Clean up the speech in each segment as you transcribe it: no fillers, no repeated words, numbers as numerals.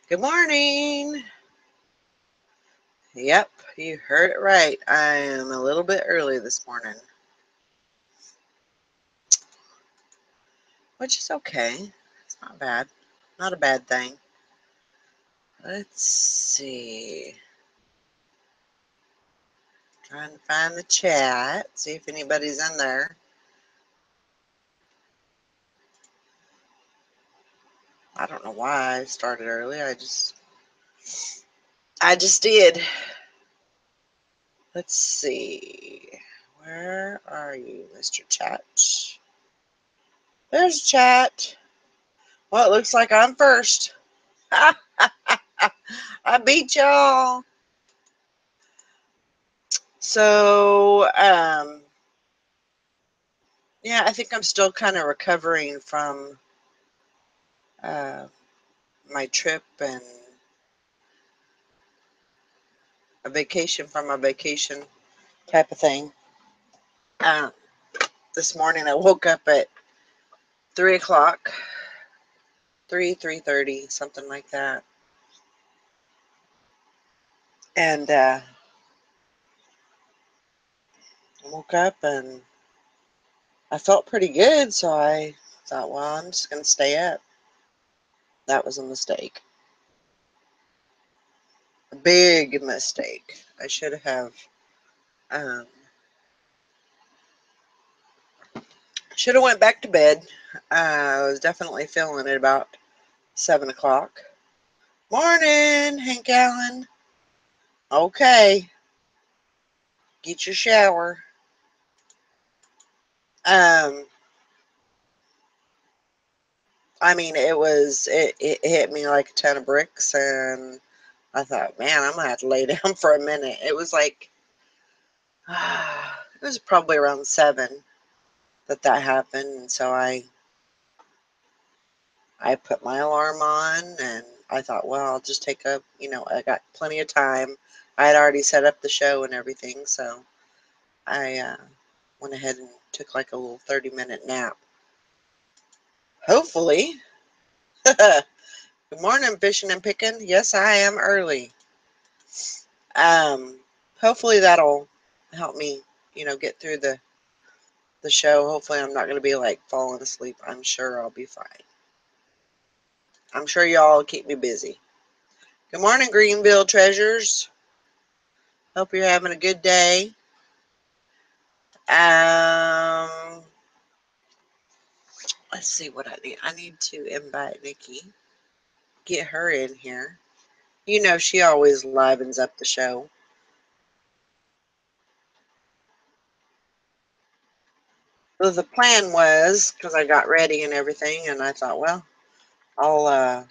Good morning. Yep, you heard it right. I am a little bit early this morning, which is okay. It's not bad. Not a bad thing. Let's see. Trying to find the chat, see if anybody's in there. I don't know why I started early. I just did. Let's see. Where are you, Mr. Chat? There's chat. Well, it looks like I'm first. I beat y'all. So, yeah, I think I'm still kind of recovering from uh, my trip and a vacation from a vacation type of thing. Um, this morning I woke up at 3 o'clock, 3:30, something like that. And I woke up and I felt pretty good, so I thought, well, I'm just going to stay up. That was a mistake. A big mistake. I should have went back to bed. I was definitely feeling it about 7 o'clock. Morning, Hank Allen. Okay, get your shower. I mean, it hit me like a ton of bricks, and I thought, man, I'm gonna have to lay down for a minute. It was like, it was probably around 7 that happened, and so I put my alarm on, and I thought, well, I'll just take I got plenty of time. I had already set up the show and everything, so I went ahead and took like a little 30-minute nap. Hopefully. Good morning, fishing and picking. Yes, I am early. Um, Hopefully that'll help me, get through the show. Hopefully I'm not going to be like falling asleep. I'm sure I'll be fine. I'm sure y'all keep me busy. Good morning, Greenville treasures. Hope you're having a good day. Let's see what I need. I need to invite Nikki. Get her in here. She always livens up the show. Well, the plan was, because I got ready and everything, and I thought, well, I'll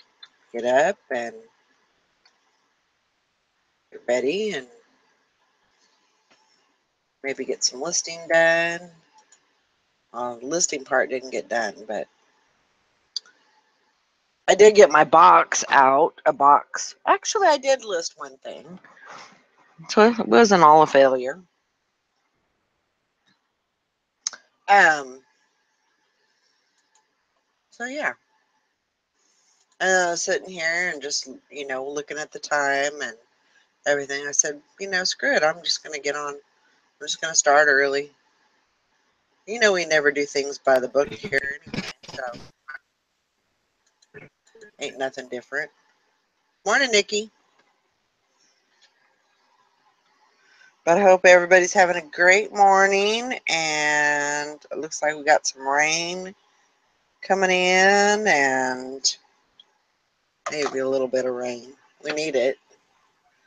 get up and get ready and maybe get some listing done. The listing part didn't get done, but I did get my box out. A box. Actually, I did list one thing, so it wasn't all a failure. So yeah. Sitting here and just, looking at the time and everything. I said, screw it. I'm just going to get on. I'm just going to start early. We never do things by the book here anyway, so ain't nothing different. Morning, Nikki. But I hope everybody's having a great morning, and it looks like we got some rain coming in and maybe a little bit of rain. We need it.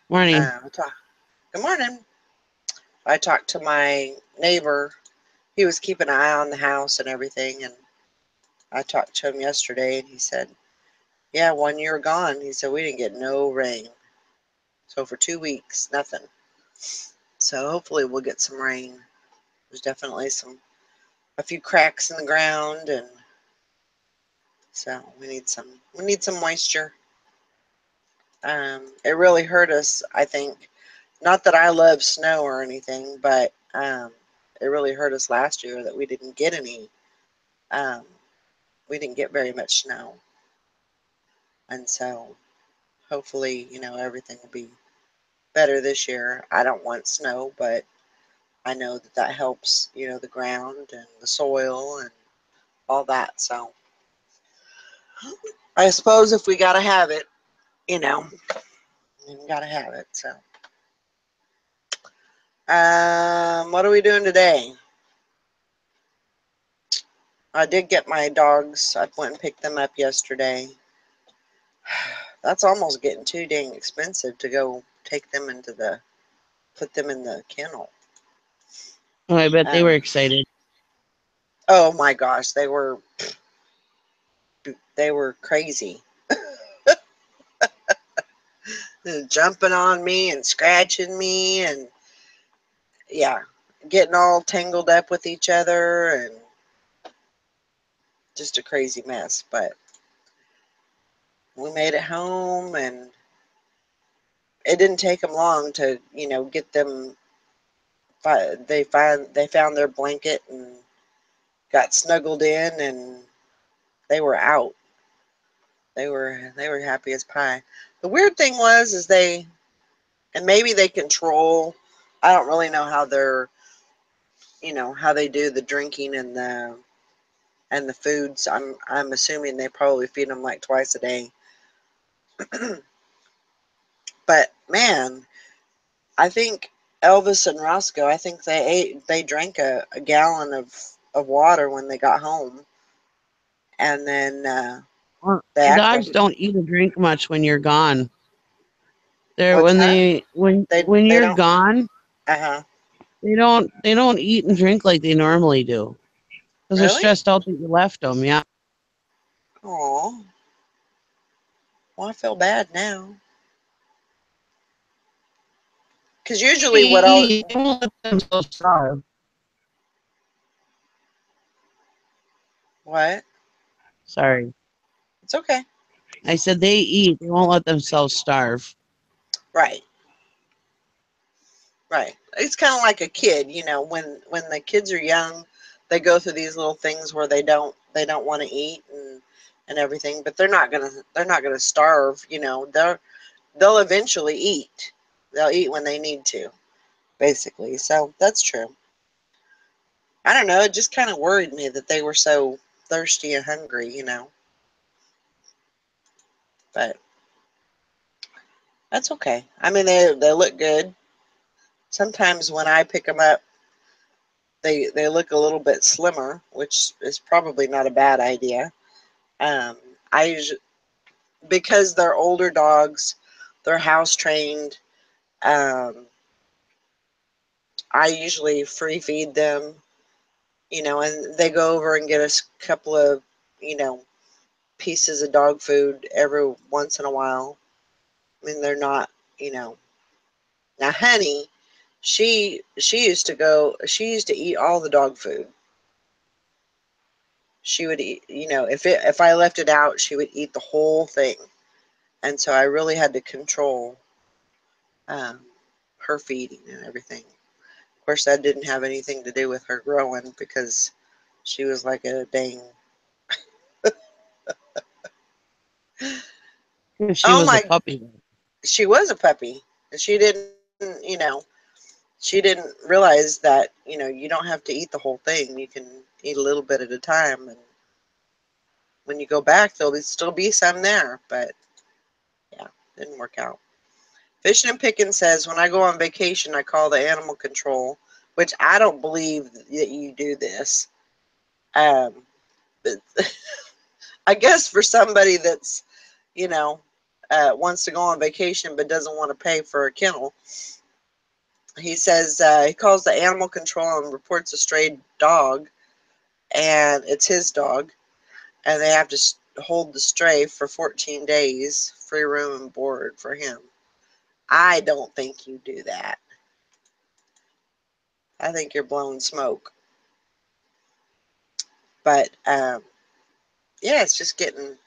Morning. Good morning. I talked to my neighbor. He was keeping an eye on the house and everything, and I talked to him yesterday, and he said, yeah, 1 year gone. He said, we didn't get no rain. So for 2 weeks, nothing. So hopefully we'll get some rain. There's definitely a few cracks in the ground, and so we need some moisture. It really hurt us, I think. Not that I love snow or anything, but it really hurt us last year that we didn't get any. We didn't get very much snow, and so hopefully, everything will be better this year. I don't want snow, but I know that that helps, the ground and the soil and all that. So I suppose if we got to have it, we got to have it. So, what are we doing today? I did get my dogs. I went and picked them up yesterday. That's almost getting too dang expensive to go take them put them in the kennel. Oh, I bet they were Um, excited. oh my gosh, they were crazy. Jumping on me and scratching me and yeah, getting all tangled up with each other and just a crazy mess. But we made it home and it didn't take them long to, get them. They found their blanket and got snuggled in and they were out. They were happy as pie. The weird thing was is and maybe they control. I don't really know how how they do the drinking and the foods. I'm assuming they probably feed them like twice a day. But man, I think Elvis and Roscoe, I think they drank a gallon of water when they got home, and then Well, they act like dogs don't eat or drink much when you're gone. They're what's when that? they when They you're don't. gone, Uh-huh. they don't eat and drink like they normally do because they're Really? stressed out that you left them. Yeah, Oh, well, I feel bad now because usually they what I'll eat. They won't let themselves starve. what? Sorry, It's okay. I said they eat. They won't let themselves starve. Right. Right. It's kind of like a kid, when the kids are young, they go through these little things where they don't want to eat and everything, but they're not gonna starve, they'll eventually eat. They'll eat when they need to, basically. So that's true. I don't know, it just kind of worried me that they were so thirsty and hungry, but that's okay. I mean, they look good. Sometimes when I pick them up, they look a little bit slimmer, which is probably not a bad idea. Um, I usually, because they're older dogs, they're house trained. Um, I usually free feed them, and they go over and get a couple of, you know, pieces of dog food every once in a while. I mean, they're not, you know. Now, Honey, she used to eat all the dog food. She would eat, if I left it out, she would eat the whole thing. And so I really had to control um, her feeding and everything. Of course, that didn't have anything to do with her growing because she was like a dang. 'Cause she Oh was a my, puppy. she was a puppy. And she didn't realize that, you don't have to eat the whole thing. You can eat a little bit at a time. And when you go back, still be some there. But yeah, didn't work out. Fishing and Picking says, when I go on vacation, I call the animal control, which I don't believe that you do this. Um, but I guess for somebody that's, you know, wants to go on vacation but doesn't want to pay for a kennel, he says he calls the animal control and reports a stray dog, and it's his dog, and they have to hold the stray for 14 days, free room and board for him. I don't think you do that. I think you're blowing smoke. But yeah, it's just getting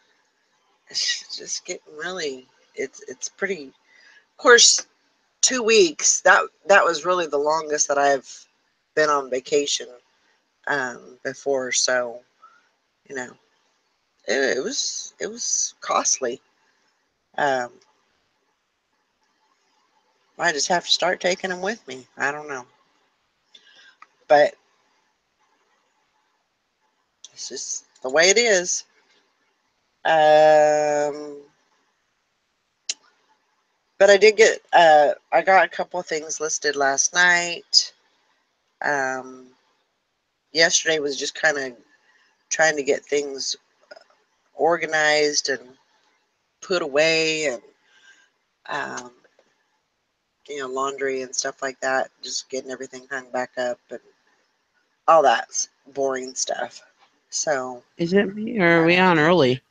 really. It's pretty. Of course, 2 weeks. That was really the longest that I've been on vacation before. So you know, it was costly. Um, I just have to start taking them with me. I don't know. But it's just the way it is. But I did get, I got a couple of things listed last night. Yesterday was just kind of trying to get things organized and put away, and laundry and stuff like that, just getting everything hung back up and all that boring stuff. So Is it me or are we on early?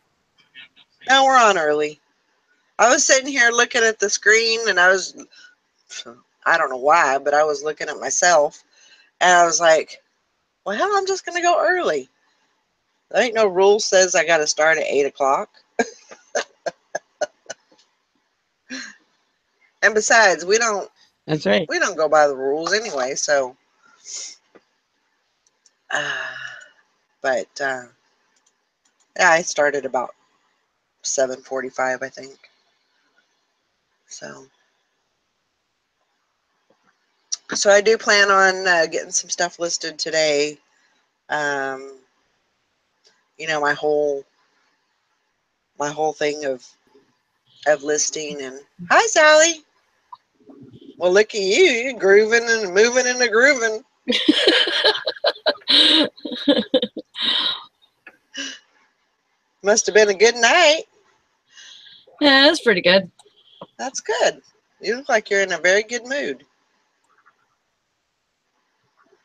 now we're on early. I was sitting here looking at the screen, and I don't know why, but I was looking at myself, and I was like, well, hell, I'm just going to go early. There ain't no rule says I got to start at 8 o'clock. And besides, That's right. we don't go by the rules anyway, so. But yeah, I started about 7:45, I think. So I do plan on getting some stuff listed today. My whole thing of listing. And hi, Sally. Well, look at you. You're grooving and moving and grooving. Must have been a good night. Yeah, that's pretty good. That's good. You look like you're in a very good mood.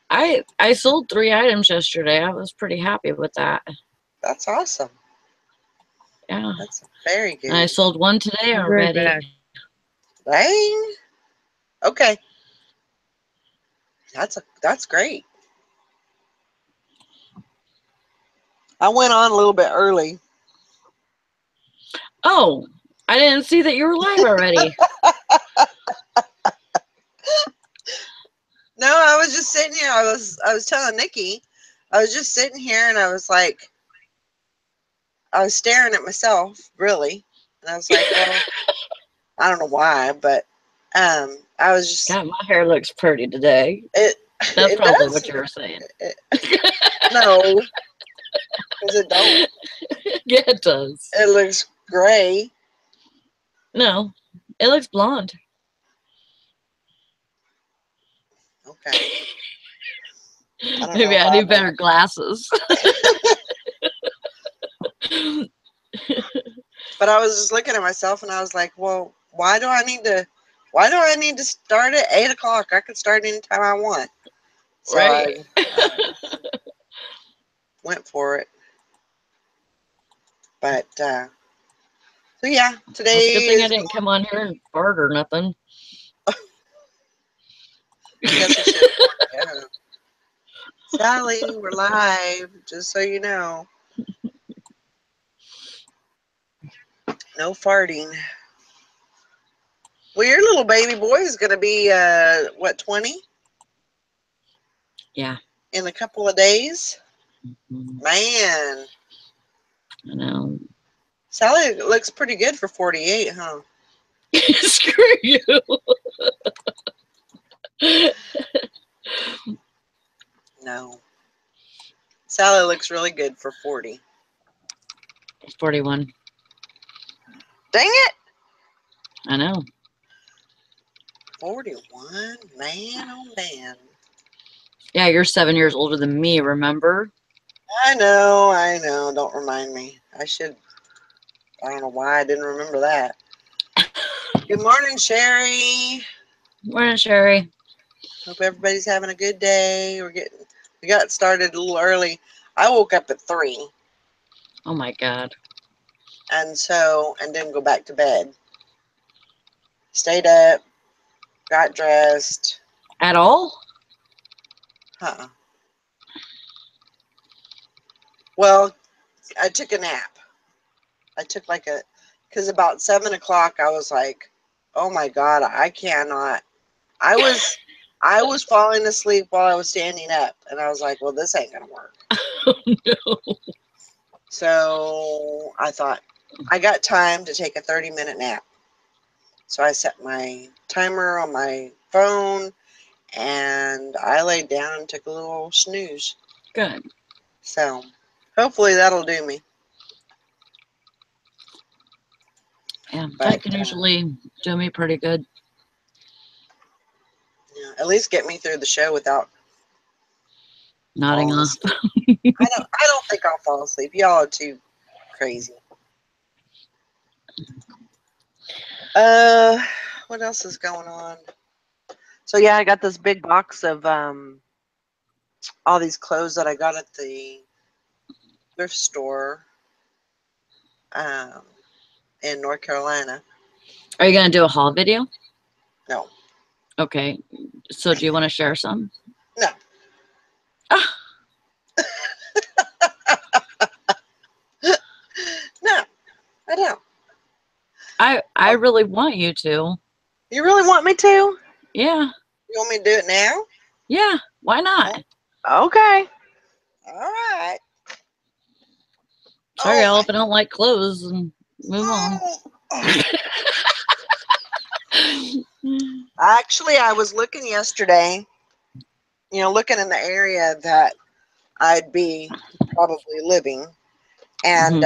I sold 3 items yesterday. I was pretty happy with that. That's awesome. Yeah. That's very good. And I sold 1 today already. Dang. Okay. That's great. I went on a little bit early. Oh, I didn't see that you were live already. No, I was just sitting here. I was telling Nikki, I was just sitting here, and I was like, I was staring at myself, really, and I was like, well, I don't know why, but I was just. God, my hair looks pretty today. That's It probably does. what you were saying. No, because it don't. Yeah, it does. It looks gray. No, it looks blonde. Okay. Maybe I need better glasses. But I was just looking at myself, and I was like, well, why do I need to start at 8 o'clock? I could start anytime I want. So Right. I went for it. But so yeah, today Well, it's a good thing I is. didn't come on here and fart or nothing. Yes, I should. Yeah. Sally, we're live, just so you know. No farting. Well, your little baby boy is going to be, what, 20? Yeah. In a couple of days? Mm-hmm. Man. I know. Sally looks pretty good for 48, huh? Screw you. No. Sally looks really good for 40. 41. Dang it! I know. 41? Man, oh man. Yeah, you're 7 years older than me, remember? I know. Don't remind me. I don't know why I didn't remember that. Good morning, Sherry. Morning, Sherry. Hope everybody's having a good day. We got started a little early. I woke up at 3. Oh my God. And didn't go back to bed. Stayed up, got dressed. At all? Well, I took a nap. I took because about 7 o'clock I was like, oh my God, I cannot. I was falling asleep while I was standing up, and I was like, well, this ain't gonna work. Oh no. So I thought I got time to take a 30-minute nap. So I set my timer on my phone and I laid down and took a little snooze. Good. So hopefully that'll do me. Yeah, But, that can usually do me pretty good. Yeah, at least get me through the show without Nodding falling off. asleep. I don't think I'll fall asleep. Y'all are too crazy. What else is going on? So yeah, I got this big box of all these clothes that I got at the thrift store in North Carolina. Are you going to do a haul video? No. Okay. So do you want to share some? No. Ah. No, I don't. I really want you to. You really want me to? Yeah. You want me to do it now? Yeah. Why not? Okay. All right. Sorry, Oh y'all, my. if I don't like clothes, and move on. Oh. Actually, I was looking yesterday, looking in the area that I'd be probably living, and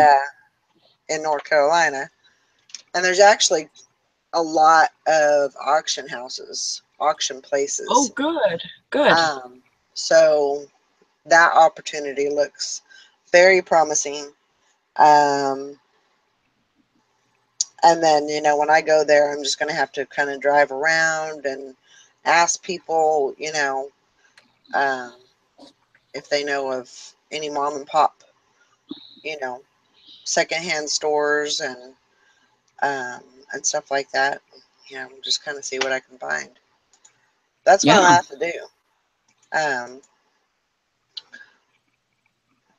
in North Carolina, and there's actually a lot of auction houses, auction places. Oh, good. Good. So that opportunity looks very promising. And then, when I go there, I'm just going to have to kind of drive around and ask people, if they know of any mom and pop, secondhand stores and stuff like that. Just kind of see what I can find. That's what I'm Yeah. going to have to do.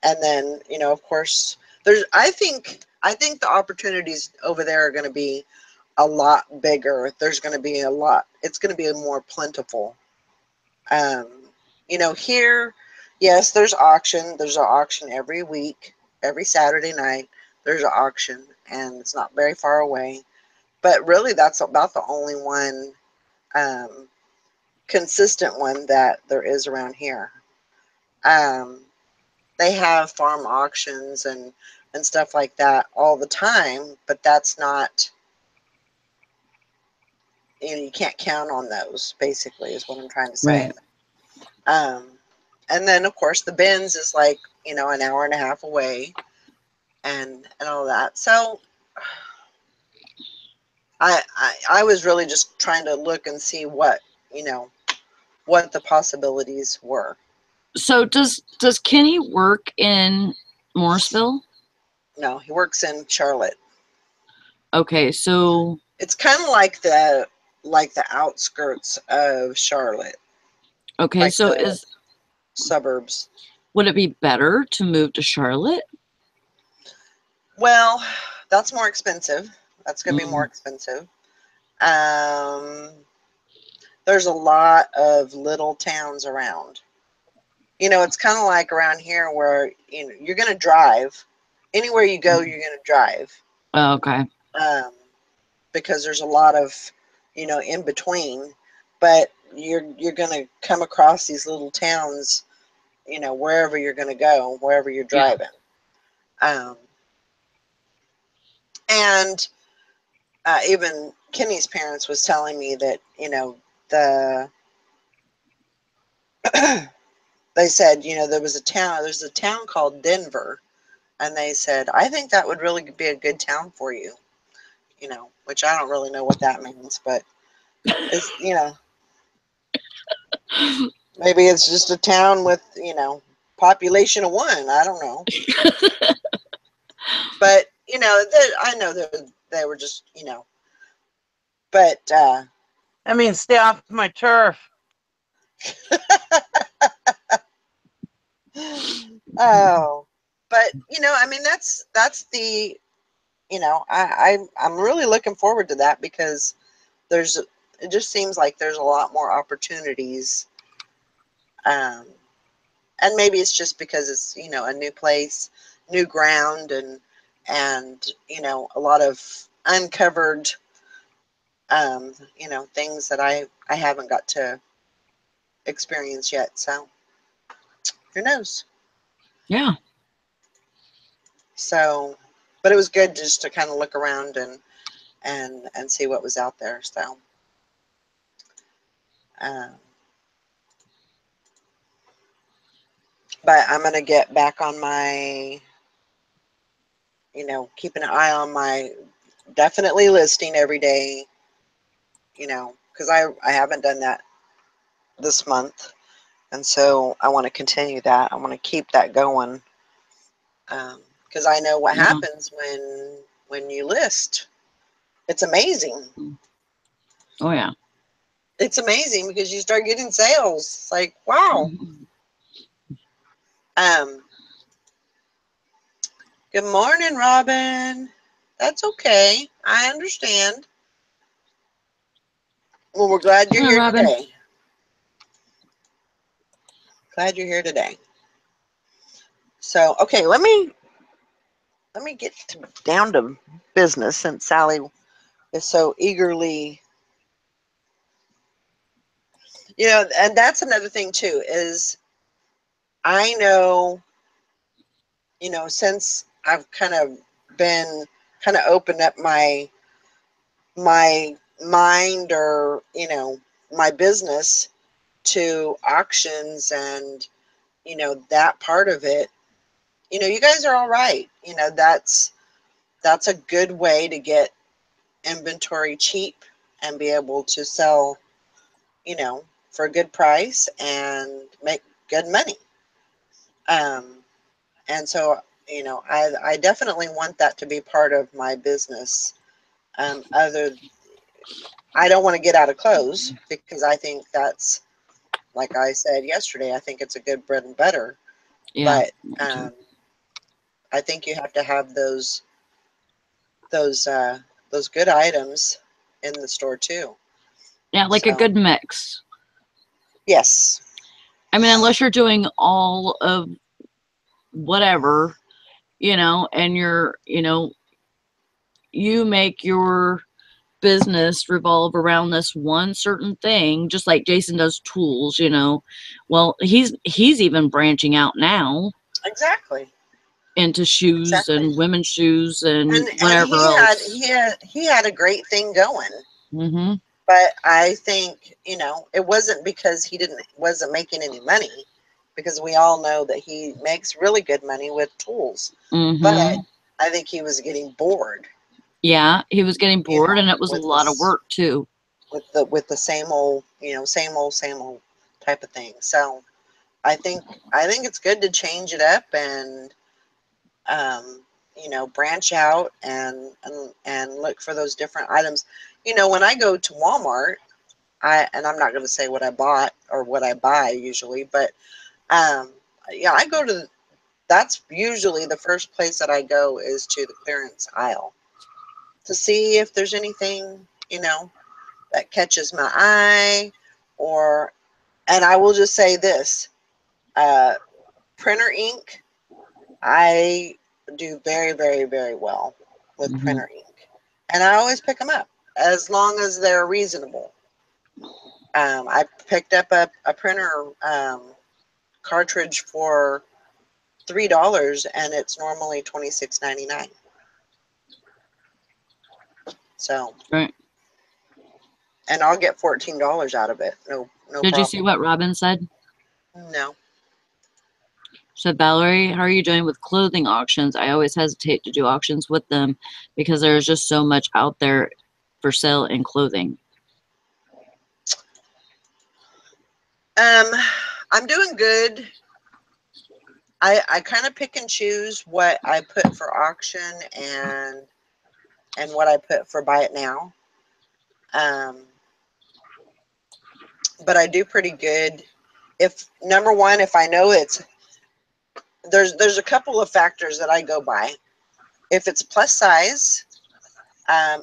And then, of course, I think the opportunities over there are going to be a lot bigger. There's going to be it's going to be more plentiful. Here, yes, there's auction. There's an auction every week, every Saturday night. There's an auction, and it's not very far away. But really, that's about the only one, consistent one that there is around here. They have farm auctions and stuff like that all the time, but that's not, you can't count on those, basically, is what I'm trying to say. Right. And then, of course, the Benz is like, an hour and a half away and all that. So I was really just trying to look and see what the possibilities were. So does Kenny work in Morrisville? No, he works in Charlotte. Okay, so It's kind of like the outskirts of Charlotte. okay, Like so the suburbs. would it be better to move to Charlotte? Well, that's more expensive. That's going to be more expensive. There's a lot of little towns around. It's kind of like around here where you're going to drive. Anywhere you go, you're going to drive. Oh, okay. Because there's a lot of, in between. But you're going to come across these little towns, wherever you're going to go, wherever you're driving. Yeah. And even Kenny's parents was telling me that, they said, there's a town called Denver. And they said, I think that would really be a good town for you, which I don't really know what that means, but it's, maybe it's just a town with, population of 1. I don't know. But, I know that they were just, but, I mean, stay off my turf. Oh, but, I mean, that's the, I'm really looking forward to that because it just seems like there's a lot more opportunities. And maybe it's just because it's, a new place, new ground, and, a lot of uncovered You know, things that I haven't got to experience yet. So who knows? Yeah. So, but it was good just to kind of look around and see what was out there. So, um, but I'm gonna get back on my, you know, keeping an eye on my definitely listing every day. You know, because I haven't done that this month, and so I want to continue that. I want to keep that going, because I know what Yeah. happens when you list. It's amazing. Oh yeah. It's amazing because you start getting sales. It's like, wow. Um, Good morning, Robin. That's okay. I understand. Well, we're glad you're Hi, here Robin. today. Glad you're here today. So, okay, let me get down to business since Sally is so eagerly, you know, and that's another thing too, is I know, you know, since I've kind of been kind of opened up my mind, or, you know, my business to auctions and, you know, that part of it, you know, you guys are all right. You know, that's a good way to get inventory cheap and be able to sell, you know, for a good price and make good money. And so, you know, I definitely want that to be part of my business. Other, I don't want to get out of clothes because I think that's, like I said yesterday, I think it's a good bread and butter. Yeah. But I think you have to have those uh, those good items in the store too. Yeah, like a So good mix. yes, I mean, unless you're doing all of whatever, you know, and you make your business revolve around this one certain thing, just like Jason does tools, you know. Well, he's even branching out now exactly, into shoes exactly. and women's shoes and And whatever else. he had a great thing going. Mm-hmm. But I think, you know, it wasn't because he wasn't making any money, because we all know that he makes really good money with tools. But Mm-hmm. I think he was getting bored, Yeah, he was getting you bored, know, and it was a with lot of this, work too. with the same old, you know, same old type of thing. So I think it's good to change it up and, you know, branch out and look for those different items. You know, when I go to Walmart, and I'm not going to say what I bought or what I buy usually, but um, yeah, I go to, that's usually the first place that I go is to the clearance aisle to see if there's anything, you know, that catches my eye, or, and I will just say this, uh, printer ink, I do very, very, very well with Mm-hmm. printer ink. And I always pick them up as long as they're reasonable. I picked up a printer cartridge for $3, and it's normally $26.99. So, Right. and I'll get $14 out of it. No Did you see problem. what Robin said? No. Said, Valerie, how are you doing with clothing auctions? I always hesitate to do auctions with them because there's just so much out there for sale in clothing. I'm doing good. I kind of pick and choose what I put for auction and what I put for buy it now. Um, but I do pretty good. If number one, if I know it's, there's a couple of factors that I go by. If it's plus size,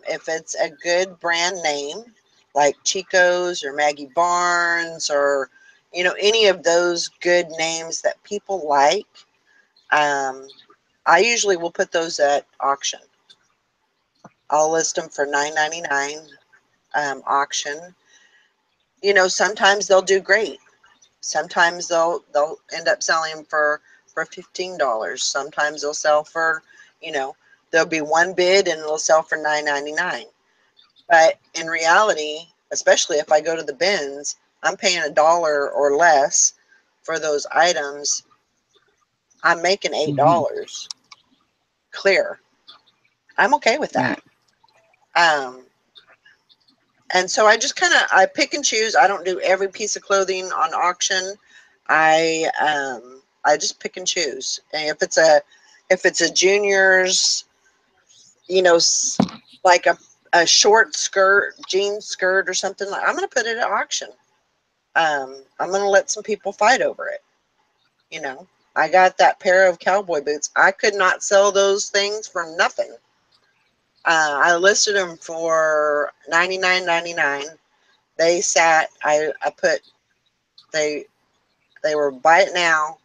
if it's a good brand name like Chico's or Maggie Barnes, or, you know, any of those good names that people like, I usually will put those at auction. I'll list them for $9.99, auction, you know, sometimes they'll do great. Sometimes they'll end up selling them for $15. Sometimes they'll sell for, you know, there'll be one bid and it'll sell for $9.99. But in reality, especially if I go to the bins, I'm paying $1 or less for those items. I'm making $8 clear. I'm okay with that. And so I just kind of, I pick and choose. I don't do every piece of clothing on auction. I just pick and choose. And if it's a junior's, you know, like a short skirt, jean skirt or something, I'm going to put it at auction. I'm going to let some people fight over it. You know, I got that pair of cowboy boots. I could not sell those things for nothing. I listed them for $99.99. They sat, they were buy it now.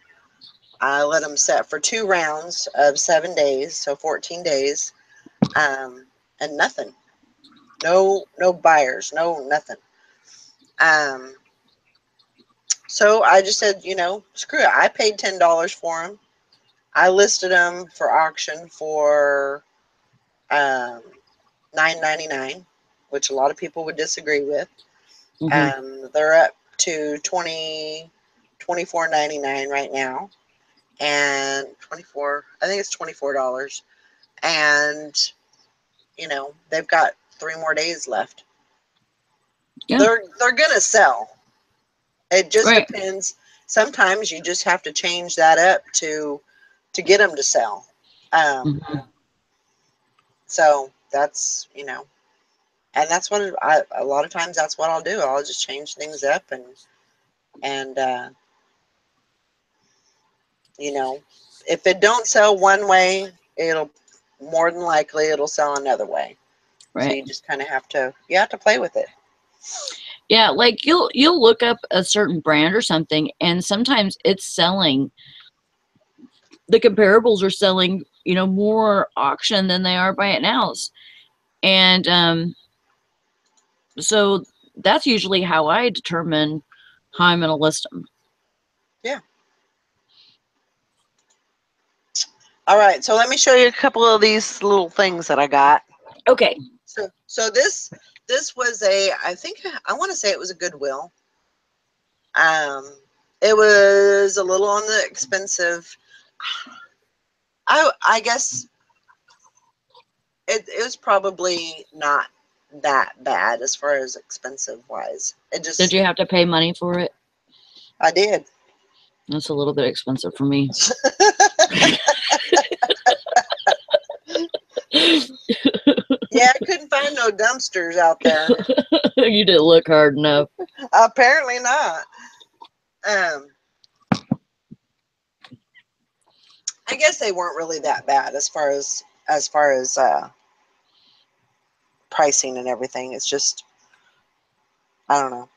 I let them set for 2 rounds of 7 days, so 14 days, and nothing. No buyers, nothing. So I just said, you know, screw it. I paid $10 for them. I listed them for auction for $9.99, which a lot of people would disagree with. They're up to $24.99 right now, and I think it's $24. And you know, they've got 3 more days left. Yeah. They're gonna sell. It just depends. Sometimes you just have to change that up to get them to sell. So that's, you know, and that's what a lot of times that's what I'll do. I'll just change things up and you know, if it don't sell one way, it'll more than likely it'll sell another way. Right. So you just kind of have to play with it. Yeah, like you'll look up a certain brand or something, and sometimes it's selling. The comparables are selling, you know, more auction than they are buy it nows, and so that's usually how I determine how I'm going to list them. Yeah. All right, so let me show you a couple of these little things that I got. Okay. So this was I think I want to say it was a Goodwill. It was a little on the expensive. I guess it was probably not that bad as far as expensive wise. It just, Did you have to pay money for it? I did. That's a little bit expensive for me. Yeah, I couldn't find no dumpsters out there. You didn't look hard enough. Apparently not. I guess they weren't really that bad as far as pricing and everything. It's just, I don't know.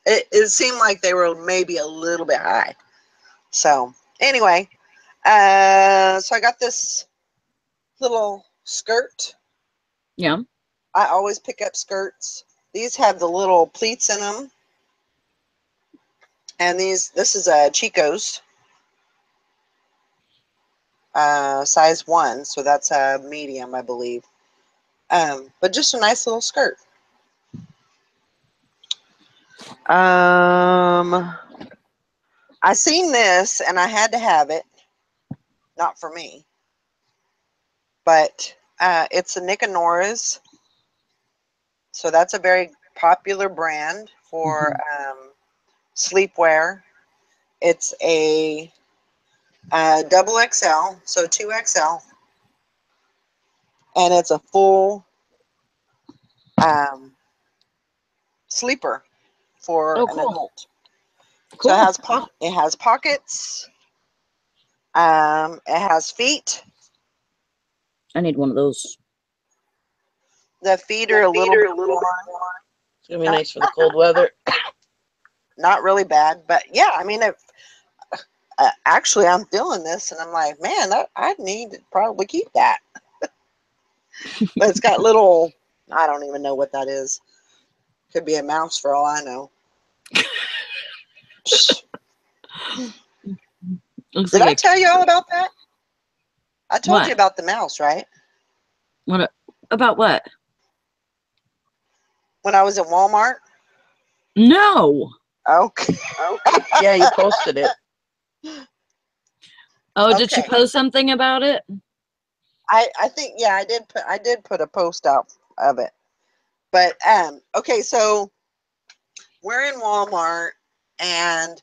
It seemed like they were maybe a little bit high. So anyway, so I got this little skirt. Yeah. I always pick up skirts. These have the little pleats in them. And this is a Chico's. Size 1, so that's a medium, I believe. But just a nice little skirt. I seen this and I had to have it. Not for me, but it's a Nick and Nora's. So that's a very popular brand for sleepwear. It's a double XL, so 2XL, and it's a full sleeper for an adult. Cool. So it has pockets. It has feet. I need one of those. The feet are a little bit more. It's gonna be nice for the cold weather. Not really bad, but yeah, I mean, actually, I'm feeling this, and I'm like, man, I need to probably keep that. But it's got little, I don't even know what that is. Could be a mouse for all I know. Looks Did like I tell you all about that? I told What? you about the mouse, right? What about what? When I was at Walmart. No. Okay. Yeah, you posted it. Oh, did she Okay. post something about it? I think, yeah, I did put a post out of it. But okay, so we're in Walmart and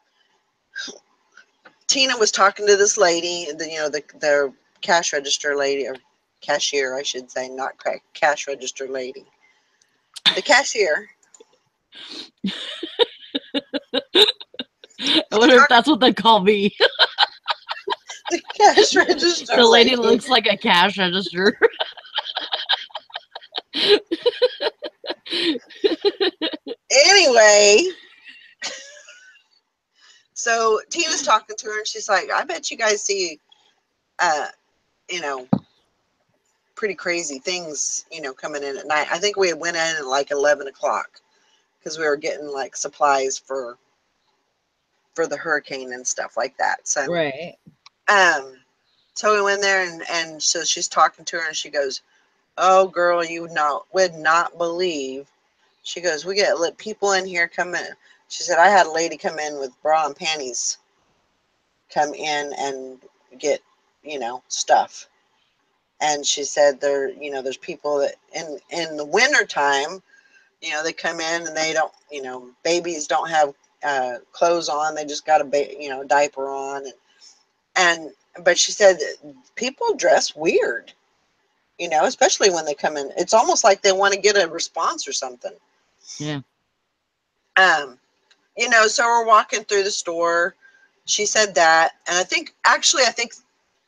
Tina was talking to this lady, the cash register lady, or cashier, I should say, not cash register lady. The cashier. I wonder if that's what they call me. The cash register The lady lady. looks like a cash register. Anyway, so Tina's talking to her and she's like, I bet you guys see, you know, pretty crazy things, coming in at night. I think we went in at like 11 o'clock because we were getting like supplies for the hurricane and stuff like that. So, Right. so we went there and so she's talking to her and she goes, oh girl, you would not believe. She goes, we get people in here come in. She said, I had a lady come in with bra and panties come in and get, stuff. And she said there's people that in the winter time, they come in and they don't, babies don't have clothes on. They just got a diaper on. But she said people dress weird, especially when they come in. It's almost like they want to get a response or something. Yeah. So we're walking through the store. She said that. And I think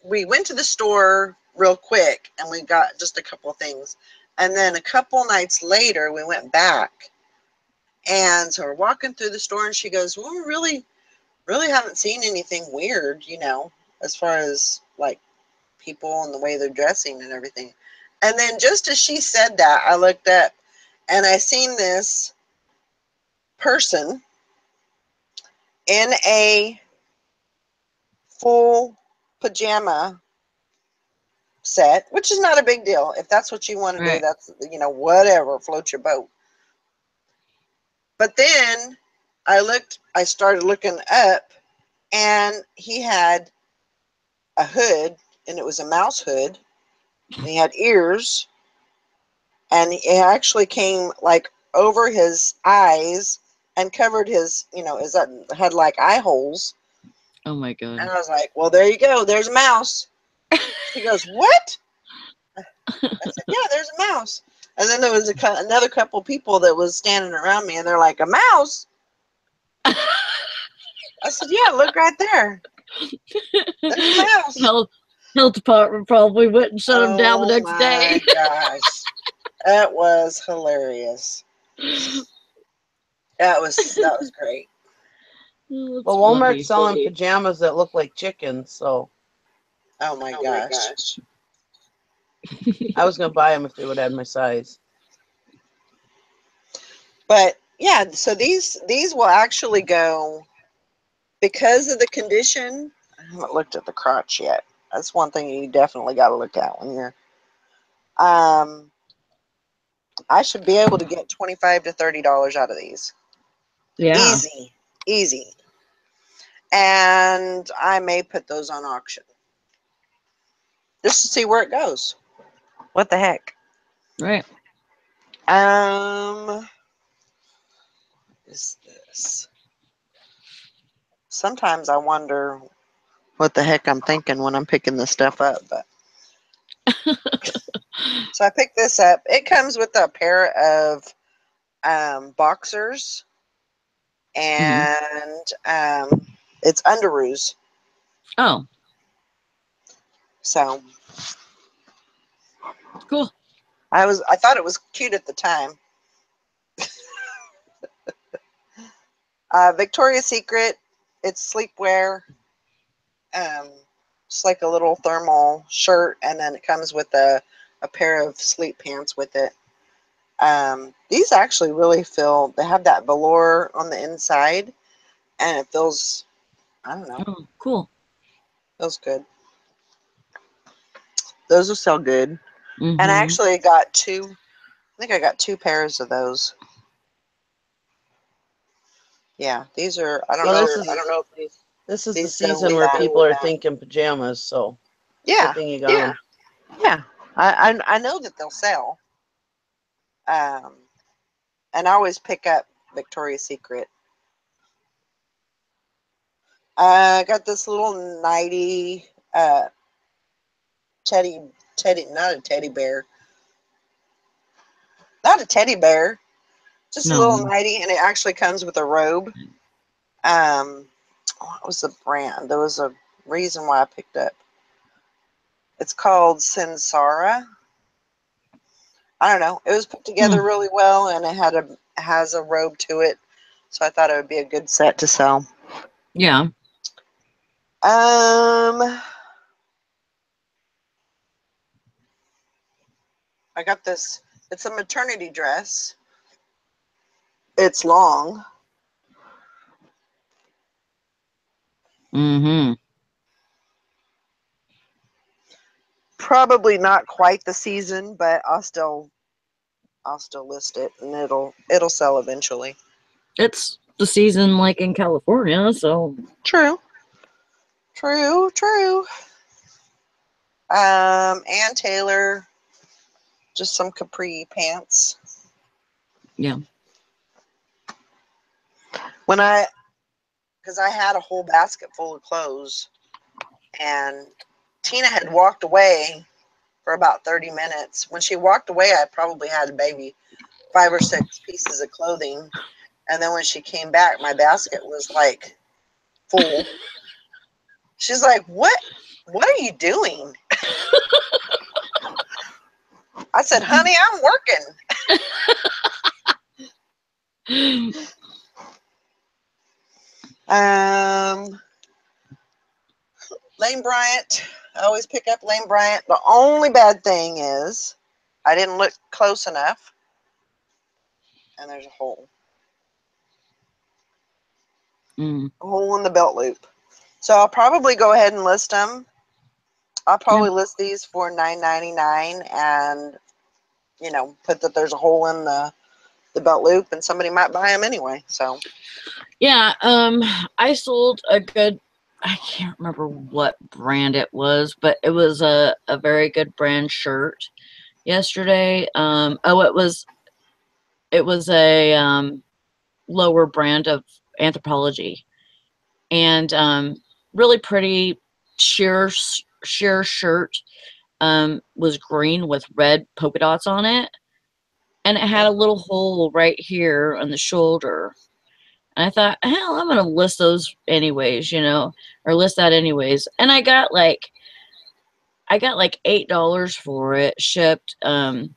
we went to the store real quick and we got just a couple of things. And then a couple nights later, we went back. And so we're walking through the store and she goes, well, we really haven't seen anything weird, as far as like people and the way they're dressing and everything. And then just as she said that, I looked up and I seen this person in a full pajama set, which is not a big deal. If that's what you want to do, Right. that's, whatever, float your boat. But then I started looking up and he had a hood and it was a mouse hood and he had ears and it actually came like over his eyes and covered his, had like eye holes. Oh my God. And I was like, well, there you go. There's a mouse. He goes, what? I said, yeah, there's a mouse. And then there was another couple people that was standing around me and they're like, a mouse? I said, yeah, look right there. There's a mouse. Health department probably went and shut him down the next day. Oh my gosh. That was hilarious. That was great. Oh, Well, Walmart's selling pajamas that look like chickens, so Oh my gosh. I was gonna buy them if they would add my size. But yeah, so these will actually go because of the condition. I haven't looked at the crotch yet. That's one thing you definitely got to look at when you're. I should be able to get $25 to $30 out of these. Yeah. Easy. And I may put those on auction just to see where it goes. What the heck? Right. What is this? Sometimes I wonder what the heck I'm thinking when I'm picking this stuff up, but so I picked this up. It comes with a pair of boxers and it's underoos. Oh, So cool. I thought it was cute at the time. Victoria's Secret, it's sleepwear. It's like a little thermal shirt, and then it comes with a pair of sleep pants with it. These actually really feel, they have that velour on the inside, and it feels, I don't know, Oh, cool. feels good. Those will sell good. And I Mm-hmm. actually got two, I think I got 2 pairs of those. Yeah, these are, I don't Well, know, this I is don't know if the these go season with where that. people are thinking pajamas. So good Yeah, thing you got them. yeah. I know that they'll sell. Um, and I always pick up Victoria's Secret. I got this little nighty, teddy, not a teddy bear, not a teddy bear, just a little No. nighty, and it actually comes with a robe. What was the brand? There was a reason why I picked up. It's called Sensara. I don't know. It was put together Hmm. really well, and it has a robe to it, so I thought it would be a good set to sell. Yeah. I got this. It's a maternity dress. It's long. Mm-hmm. Probably not quite the season, but I'll still list it, and it'll sell eventually. It's the season like in California, so True. True. True. Ann Taylor, just some capri pants. yeah. When because I had a whole basket full of clothes, and Tina had walked away for about 30 minutes. When she walked away, I probably had maybe 5 or 6 pieces of clothing. And then when she came back, my basket was like full. She's like, what are you doing? I said, honey, I'm working. Lane Bryant. I always pick up Lane Bryant. The only bad thing is I didn't look close enough, and there's a hole. Mm. A hole in the belt loop. So I'll probably go ahead and list them. I'll Yeah. probably list these for $9.99, and put that there's a hole in the belt loop, and somebody might buy them anyway. So Yeah. I sold a good, I can't remember what brand it was, but it was a very good brand shirt yesterday. Oh, it was a lower brand of Anthropology, and really pretty sheer shirt. Was green with red polka dots on it, and it had a little hole right here on the shoulder. And I thought, hell, I'm gonna list those anyways, or list that anyways. And I got like $8 for it shipped. And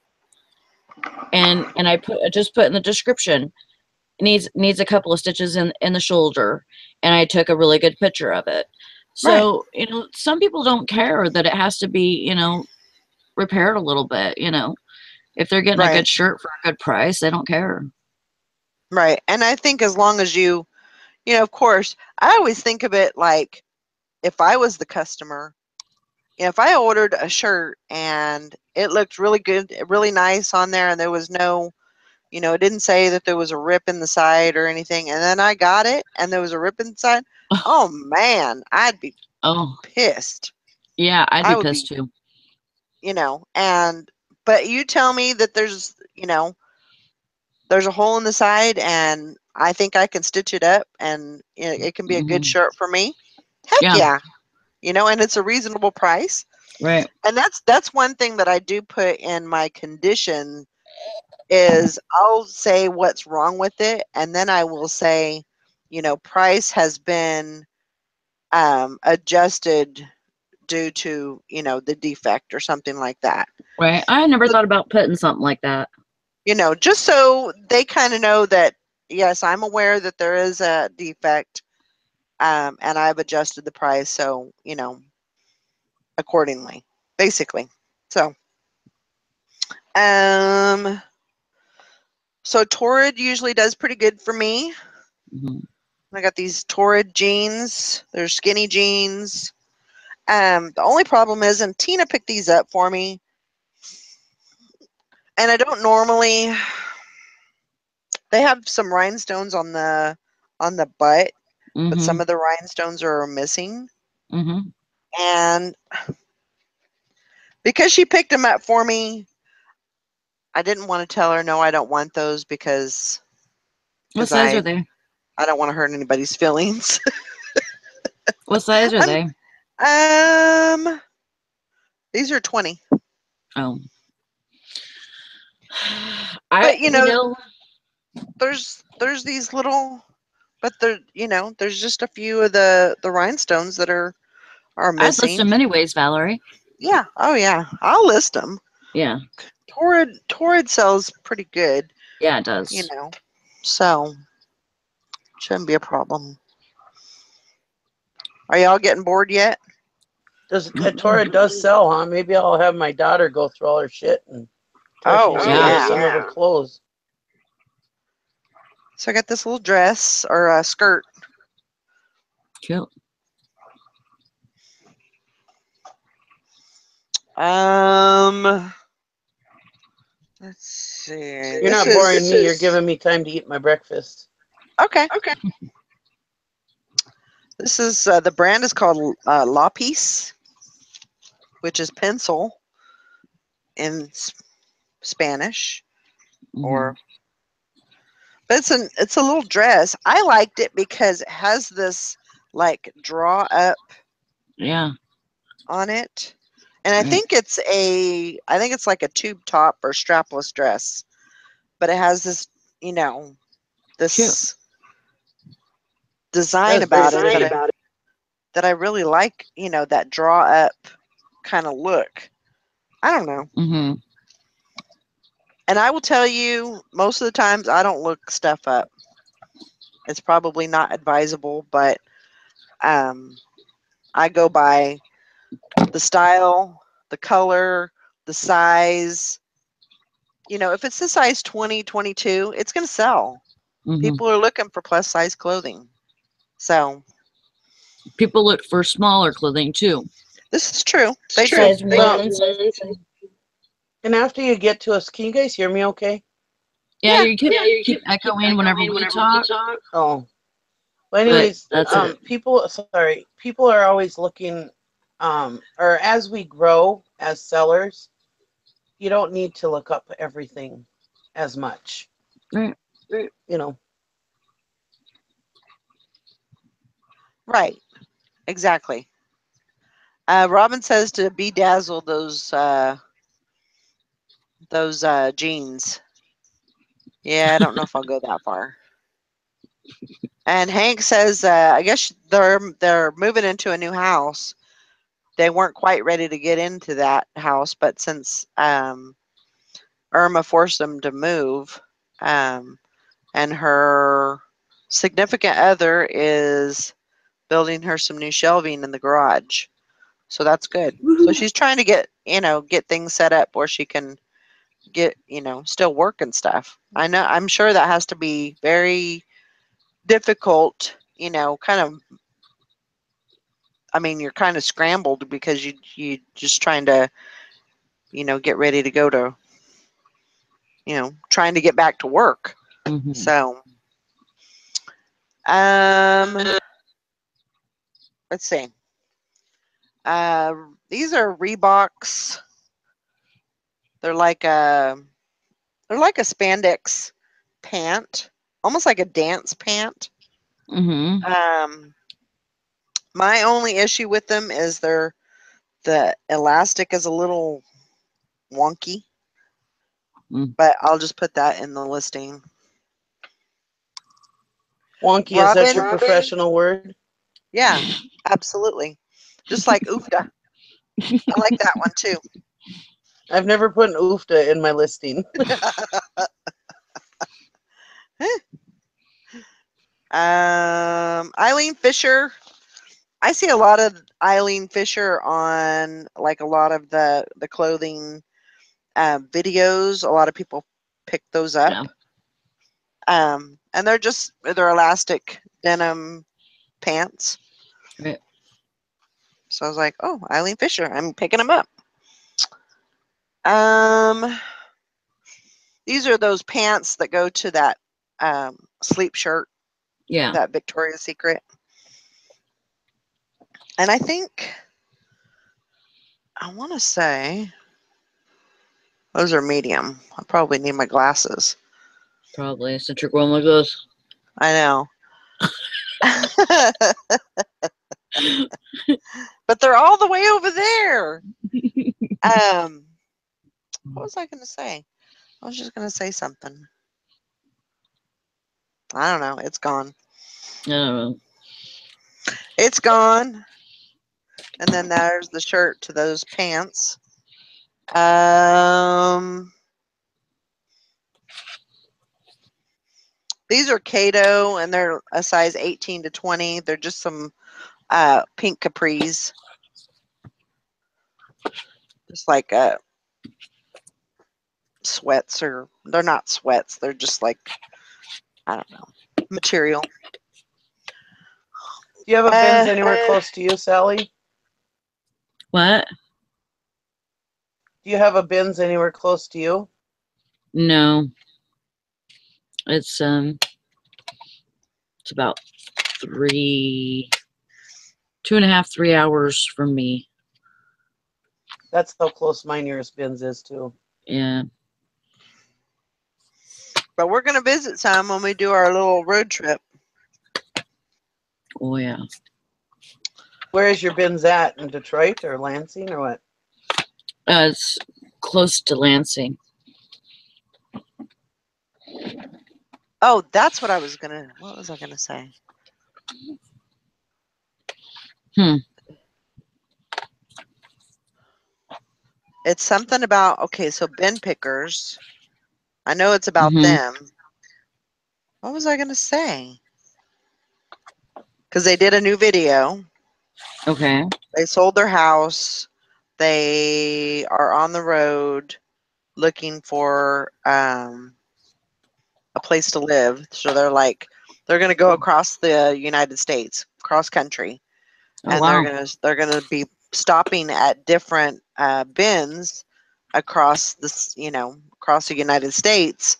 I just put in the description, needs a couple of stitches in the shoulder, and I took a really good picture of it. right, So some people don't care that it has to be repaired a little bit. If they're getting a right, good shirt for a good price, they don't care. right. And I think as long as of course, I always think of it like if I was the customer, if I ordered a shirt and it looked really good, really nice on there, and there was no, it didn't say that there was a rip in the side or anything, and then I got it and there was a rip inside, oh man, I'd be Oh, pissed. yeah, I'd I be would pissed be, too. and but you tell me that there's a hole in the side and I think I can stitch it up and it can be a good Hmm. shirt for me. Heck Yeah, yeah. And it's a reasonable price. right. And that's one thing that I do put in my condition is I'll say what's wrong with it, and then I will say, price has been adjusted due to the defect or something like that. Right. I never thought about putting something like that. Just so they kind of know that yes, I'm aware that there is a defect, and I've adjusted the price so accordingly, basically. So, um, So Torrid usually does pretty good for me. Mhm. I got these Torrid jeans. They're skinny jeans. The only problem is, and Tina picked these up for me, and I don't normally. They have some rhinestones on the butt, but some Mhm. of the rhinestones are missing. Mhm. And because she picked them up for me, I didn't want to tell her, no, I don't want those because What size are I they? don't want to hurt anybody's feelings. What size are they? Um, these are 20. Oh. But You know, there's these little, but there's just a few of the rhinestones that are I'd list missing. them anyways, Valerie. Yeah. Oh yeah. I'll list them. Yeah. Torrid sells pretty good, Yeah, it does. so shouldn't be a problem. Are y'all getting bored yet? Torrid does sell, huh? Maybe I'll have my daughter go through all her shit and try Oh, to yeah. get some of her clothes. So I got this little dress or a skirt. Cute. Let's see. You're not boring me. You're giving me time to eat my breakfast. Okay. This is the brand is called Lapis, which is pencil in Spanish, Mhm. but it's a little dress. I liked it because it has this like draw up Yeah. on it, and I Right. think it's like a tube top or strapless dress, but it has this this design about it that I really like. That draw up kind of look. I don't know. Mhm. And I will tell you, most of the times I don't look stuff up. It's probably not advisable, but I go by the style, the color, the size. If it's the size 20, 22, it's going to sell. Mhm. People are looking for plus size clothing. So People look for smaller clothing too. this is true. They do. Size 1, size 2. And after you get to us, can you guys hear me okay? Yeah, Yeah. you keep echoing whenever we talk. Oh. Well, anyways, that's it. people are always looking, or as we grow as sellers, you don't need to look up everything as much. Right. Right. Exactly. Robin says to bedazzle those jeans. Yeah, I don't know if I'll go that far. And Hank says, I guess they're moving into a new house. They weren't quite ready to get into that house, but since Irma forced them to move, and her significant other is building her some new shelving in the garage, so that's good. So she's trying to get things set up where she can get still work and stuff. I'm sure that has to be very difficult, kind of. I mean, you're kind of scrambled because you just trying to get ready to go to trying to get back to work. Mhm. So let's see. These are Reeboks. They're like a spandex pant, almost like a dance pant. Mhm. My only issue with them is the elastic is a little wonky, Mm. but I'll just put that in the listing. Wonky, is that your professional word? Yeah, absolutely. Just like oofda. I like that one too. I've never put an oofta in my listing. Eileen Fisher. I see a lot of Eileen Fisher on like a lot of the clothing videos. A lot of people pick those up. Yeah. And they're elastic denim pants. Right. So I was like, oh, Eileen Fisher, I'm picking them up. These are those pants that go to that sleep shirt, Yeah. that Victoria's Secret. And I think, I want to say, those are medium. I probably need my glasses. Probably, since you're going like this. I know. But they're all the way over there. What was I going to say? I was just going to say something. I don't know. It's gone. I don't know. It's gone. And then there's the shirt to those pants. These are Cato, and they're a size 18 to 20. They're just some pink capris. Just like sweats, or they're not sweats. They're just like, I don't know, material. Do you have a Ben's anywhere close to you, Sally? What? Do you have a Ben's anywhere close to you? No. It's about 2.5, 3 hours from me. That's how close my nearest Ben's is too. Yeah. But we're gonna visit some when we do our little road trip. Oh yeah. Where is your Ben's at? In Detroit or Lansing or what? It's close to Lansing. Oh, that's what I was gonna. What was I gonna say? It's something about, okay, so bin pickers. I know it's about them. What was I gonna say? Because they did a new video. Okay. They sold their house. They are on the road looking for a place to live. So they're going to go across the United States, cross country, Oh, and wow. they're gonna be stopping at different bins across this, across the United States,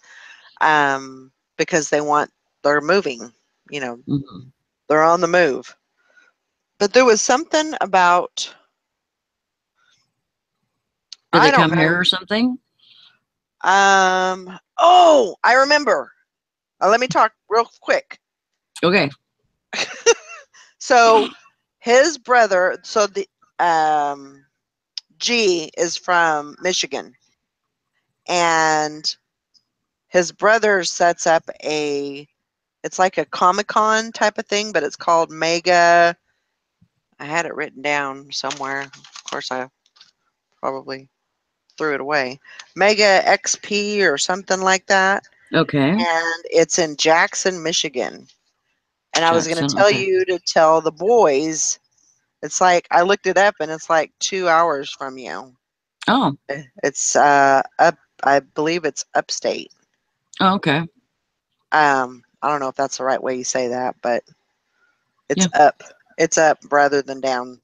because they're moving. They're on the move. But there was something about. Did I they don't come know. here or something? Oh, I remember. Let me talk real quick. Okay. So his brother, so the G is from Michigan, and his brother sets up it's like a Comic-Con type of thing, but it's called Mega. I had it written down somewhere. Of course, I probably threw it away. Mega XP or something like that. Okay. And it's in Jackson, Michigan. And I was going to Jackson, tell okay. you to tell the boys. It's like, I looked it up, and it's like 2 hours from you. Oh. It's up. I believe it's upstate. Oh, okay. I don't know if that's the right way you say that, but it's up. It's up rather than down.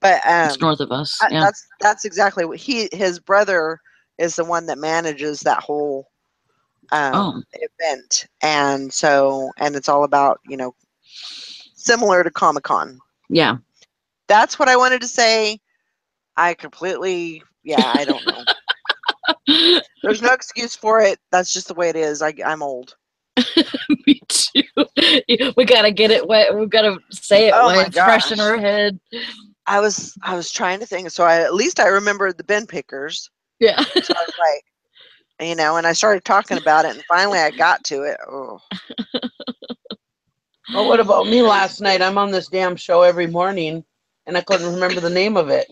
But it's north of us. Yeah. That's exactly what his brother is the one that manages that whole event, and it's all about, similar to Comic-Con. Yeah. That's what I wanted to say. I completely, I don't know. There's no excuse for it. That's just the way it is. I'm old. Me too. We gotta get it wet. We've got to say it while it's fresh in our head. I was trying to think. So at least I remembered the bin pickers. Yeah. So I was like, and I started talking about it, and finally I got to it. Oh. Well, what about me last night? I'm on this damn show every morning, and I couldn't remember the name of it.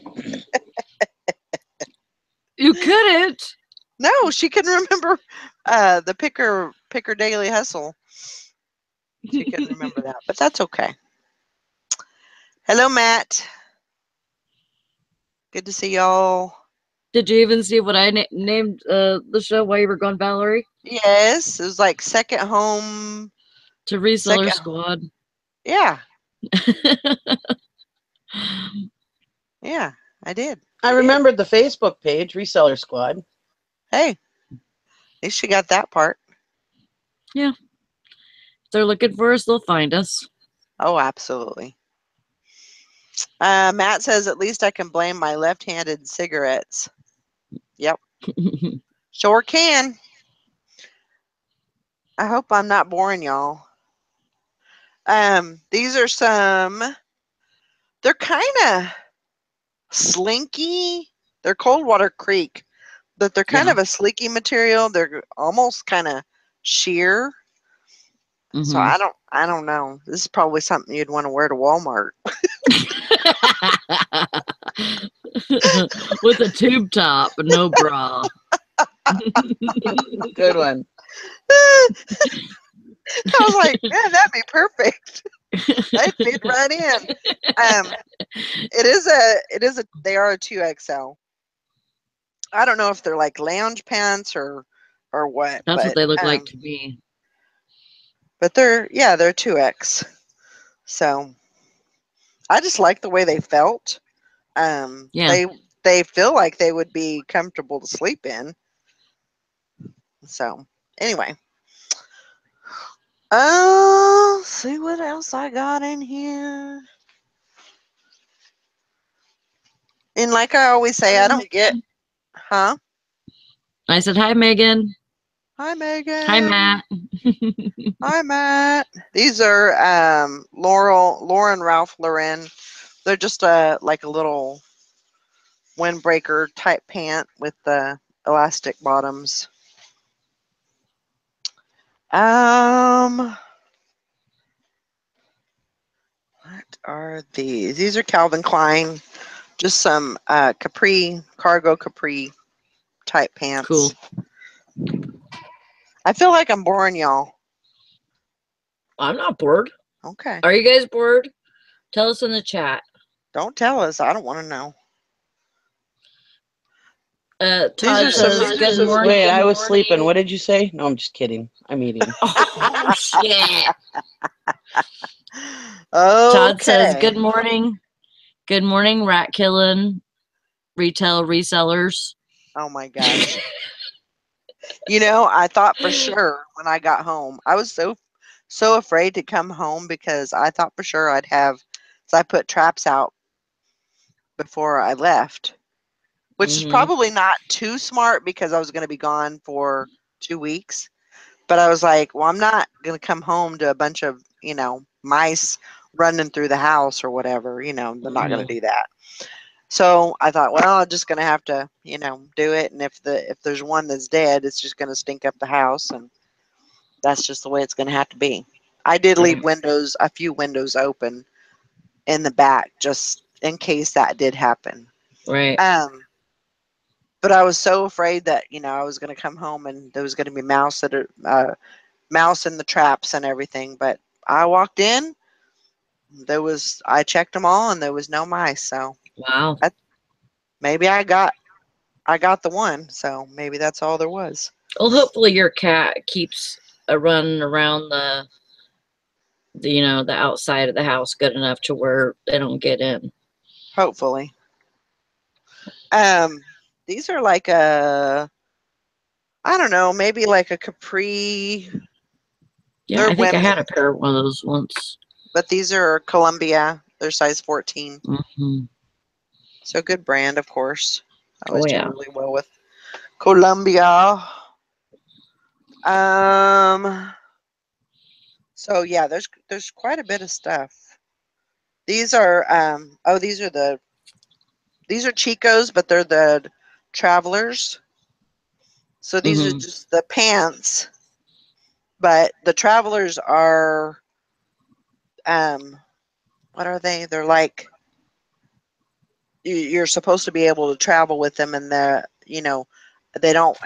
You couldn't? No, she couldn't remember the Picker Daily Hustle. She couldn't remember that, but that's okay. Hello, Matt. Good to see y'all. Did you even see what I named the show while you were gone, Valerie? Yes, it was like second home. To Reseller Second, Squad. yeah, yeah, I did. I remembered the Facebook page, Reseller Squad. Hey, at least she got that part. Yeah. If they're looking for us, they'll find us. Oh, absolutely. Matt says, at least I can blame my left-handed cigarettes. Yep, sure can. I hope I'm not boring y'all. These are some, they're kind of slinky. They're Coldwater Creek, but they're kind Yeah. of a slinky material. They're almost kind of sheer. So Mhm. I don't know. This is probably something you'd want to wear to Walmart. With a tube top, no bra. Good one. I was like, man, that'd be perfect. I'd fit right in. They are a 2XL. I don't know if they're like lounge pants or what, That's what they look like to me. but they're 2X. So I just like the way they felt. Yeah. They feel like they would be comfortable to sleep in. So anyway, see what else I got in here. And like I always say, I don't get, huh? I said, hi, Megan. Hi, Megan. Hi, Matt. Hi, Matt. These are Lauren Ralph Lauren. They're just like a little windbreaker type pant with the elastic bottoms. What are these? These are Calvin Klein. Just some cargo capri type pants. Cool. I feel like I'm boring y'all. I'm not bored. Okay. Are you guys bored? Tell us in the chat. Don't tell us. I don't want to know. Todd says, good morning. Wait, I was sleeping. What did you say? No, I'm just kidding. I'm eating. Oh, shit. Okay. Todd says, good morning. Good morning, rat killing retail resellers. Oh my gosh. You know, I thought for sure when I got home, I was so afraid to come home because I thought for sure I'd have, so I put traps out before I left, which is probably not too smart because I was going to be gone for 2 weeks. But I was like, well, I'm not going to come home to a bunch of, mice running through the house or whatever. They're not going to do that. So I thought, well, I'm just going to have to, do it. And if there's one that's dead, it's just going to stink up the house. And that's just the way it's going to have to be. I did leave a few windows open in the back just in case that did happen. Right. But I was so afraid that, I was going to come home and there was going to be mouse in the traps and everything. But I walked in, I checked them all and there was no mice. So wow. Maybe I got the one. So maybe that's all there was. Well, hopefully your cat keeps running around the outside of the house good enough to where they don't get in. Hopefully. These are like I don't know, maybe like a capri. Yeah, They're I think women, I had a pair of one of those once. but these are Columbia. They're size 14. Mm-hmm. So good brand, of course. I always do really well with Columbia. So yeah, there's quite a bit of stuff. These are these are Chicos, but they're the Travelers. So these are just the pants, but the Travelers are what are they? They're like you're supposed to be able to travel with them, and they don't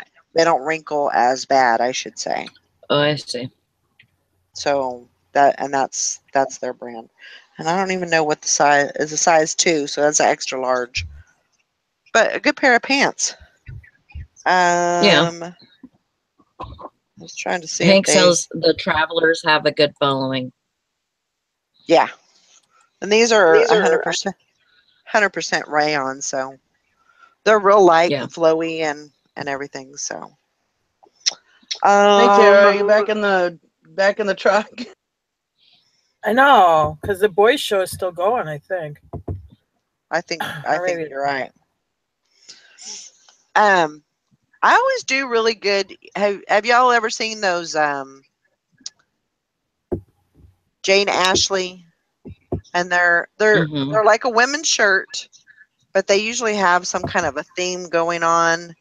wrinkle as bad, I should say. Oh, I see. So that's their brand, and I don't even know what the size is. A size 2, so that's an extra large, but a good pair of pants. Yeah. was trying to see if Hank they. says the travelers have a good following. Yeah, and these are 100% rayon, so they're real light Yeah. and flowy and everything. So. Hey Tara, are you back in the truck? I know, because the boys' show is still going, I think. I think maybe you're right. I always do really good. Have y'all ever seen those Jane Ashley? And they're like a women's shirt, but they usually have some kind of a theme going on.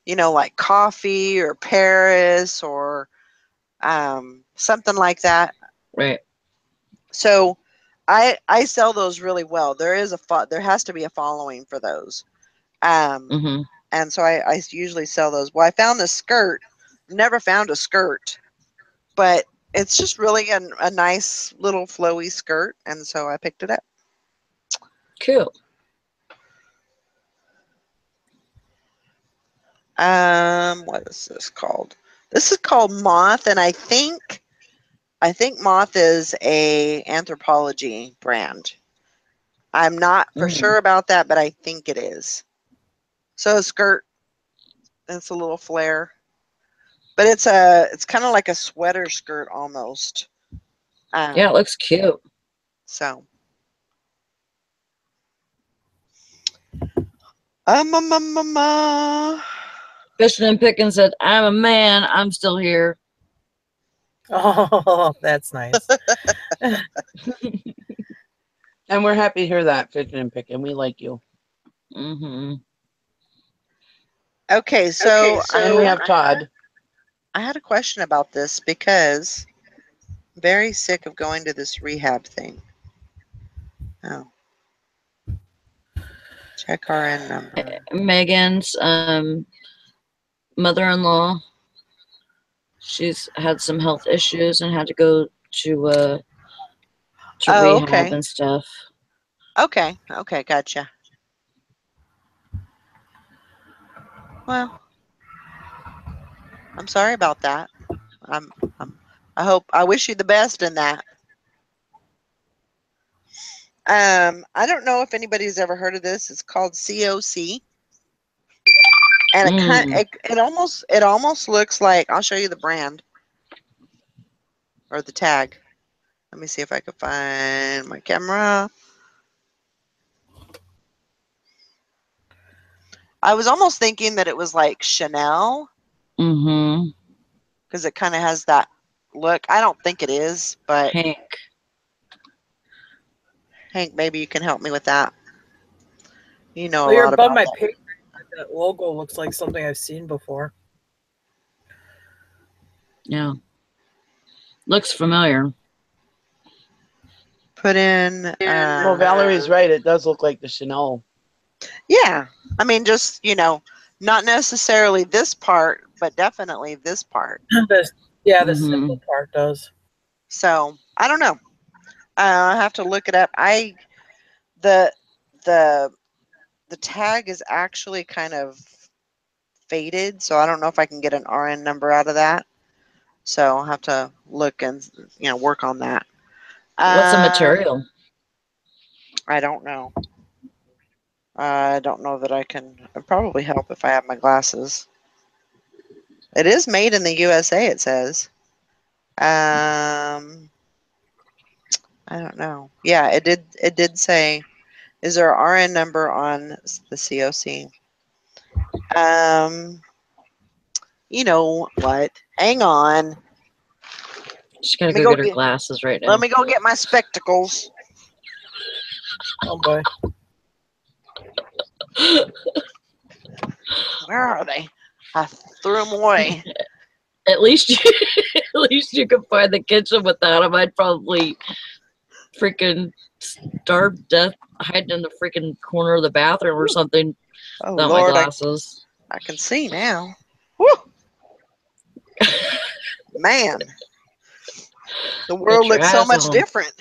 You know, like coffee or Paris or something like that. Right. So I sell those really well. There has to be a following for those. And so I usually sell those. Well, I found this skirt. Never found a skirt, but it's just really a nice little flowy skirt, and so I picked it up. Cool. What is this called? This is called Moth, and I think Moth is a Anthropologie brand. I'm not for sure about that, but I think it is. So a skirt, it's a little flare, but it's kind of like a sweater skirt almost. Yeah, it looks cute. So. Fishing and Picking said, I'm a man. I'm still here. Oh, that's nice. And we're happy to hear that, Fishing and Picking. We like you. Okay, so and we have Todd. I had a question about this because I'm very sick of going to this rehab thing. Oh. Check RN number. Megan's mother-in-law, she's had some health issues and had to go to rehab and stuff. Okay, gotcha. Well, I'm sorry about that. I wish you the best in that. I don't know if anybody's ever heard of this. It's called COC. And it almost looks like, I'll show you the brand or the tag. Let me see if I can find my camera. I was almost thinking that it was like Chanel. Because it kind of has that look. I don't think it is, but Hank, maybe you can help me with that. You know a you're lot above about my that. page. That logo looks like something I've seen before. Yeah. Looks familiar. Put in. Well, Valerie's right. It does look like the Chanel. Yeah. I mean, just, not necessarily this part, but definitely this part. The simple part does. So, I don't know. I have to look it up. The tag is actually kind of faded, so I don't know if I can get an RN number out of that. So I'll have to look and work on that. What's the material? I don't know. I don't know that I can. It'd probably help if I have my glasses. It is made in the USA, it says. I don't know. Yeah, it did say, is there a RN number on the COC? You know what? Hang on. She's gotta go get her glasses right now. Let me go get my spectacles. Oh boy. Where are they? I threw them away. At least you can find the kitchen without them. I'd probably freaking starve to death hiding in the freaking corner of the bathroom or something. Oh without Lord, my glasses. I can see now. Woo! Man, the world looks so much different.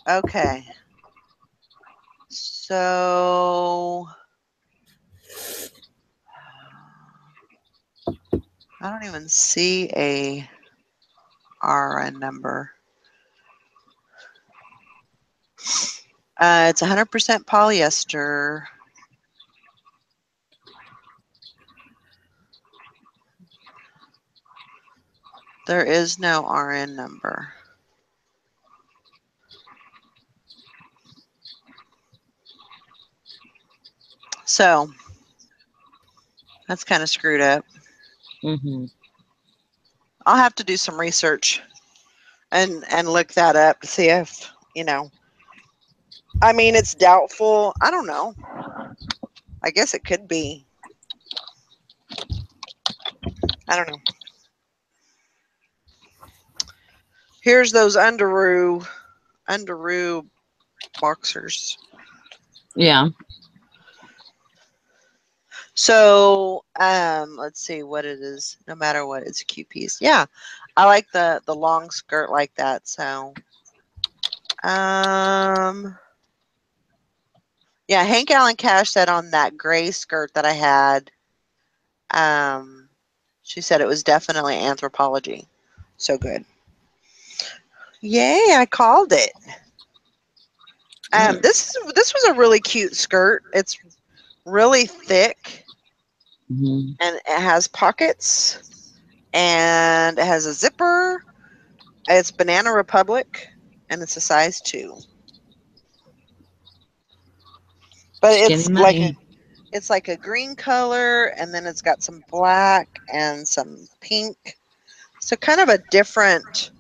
Okay. So I don't even see a RN number. It's 100% polyester. There is no RN number. So that's kind of screwed up. Mm-hmm. I'll have to do some research and look that up to see if, I mean, it's doubtful. I don't know. I guess it could be. I don't know. Here's those Underoos boxers. Yeah. So, let's see what it is. No matter what, it's a cute piece. Yeah, I like the long skirt like that. So, yeah, Hank Allen Cash said on that gray skirt that I had, she said it was definitely Anthropology. So good. Yay, I called it. This was a really cute skirt. It's really thick, Mm-hmm. and it has pockets, and it has a zipper. It's Banana Republic, and it's a size 2. But Skinny money. it's like a green color, and then it's got some black and some pink. So kind of a different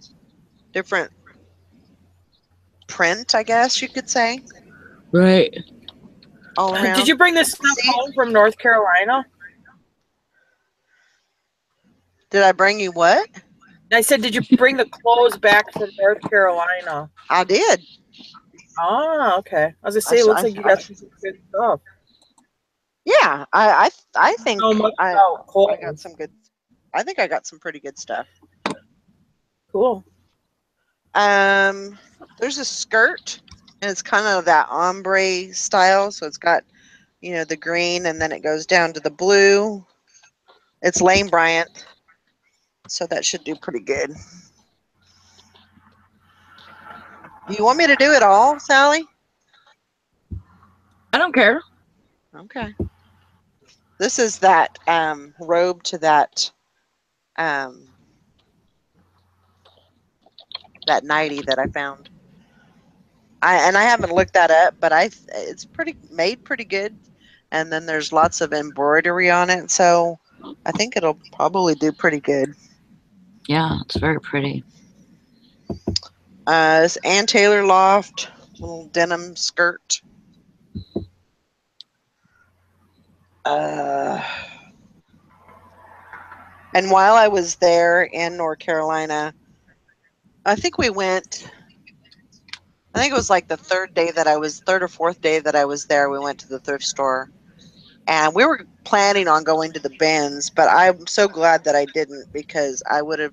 print, I guess you could say, Right. all around. Did you bring this stuff See? home from North Carolina? Did I bring you what? I said, did you bring the clothes back from North Carolina? I did. Oh, okay. I was gonna say, it looks like you got some good stuff. Yeah, I think So much I about clothes. got some good. I think I got some pretty good stuff. Cool. There's a skirt, and it's kind of that ombre style. So it's got, the green, and then it goes down to the blue. It's Lane Bryant, so that should do pretty good. Do you want me to do it all, Sally? I don't care. Okay. This is that robe to that that nightie that I found. I haven't looked that up, but it's made pretty good, and then there's lots of embroidery on it, so I think it'll probably do pretty good. Yeah, it's very pretty. This Ann Taylor Loft little denim skirt. And while I was there in North Carolina, I think we went. I think it was like the third or fourth day that I was there. We went to the thrift store, and we were planning on going to the bins, but I'm so glad that I didn't, because I would have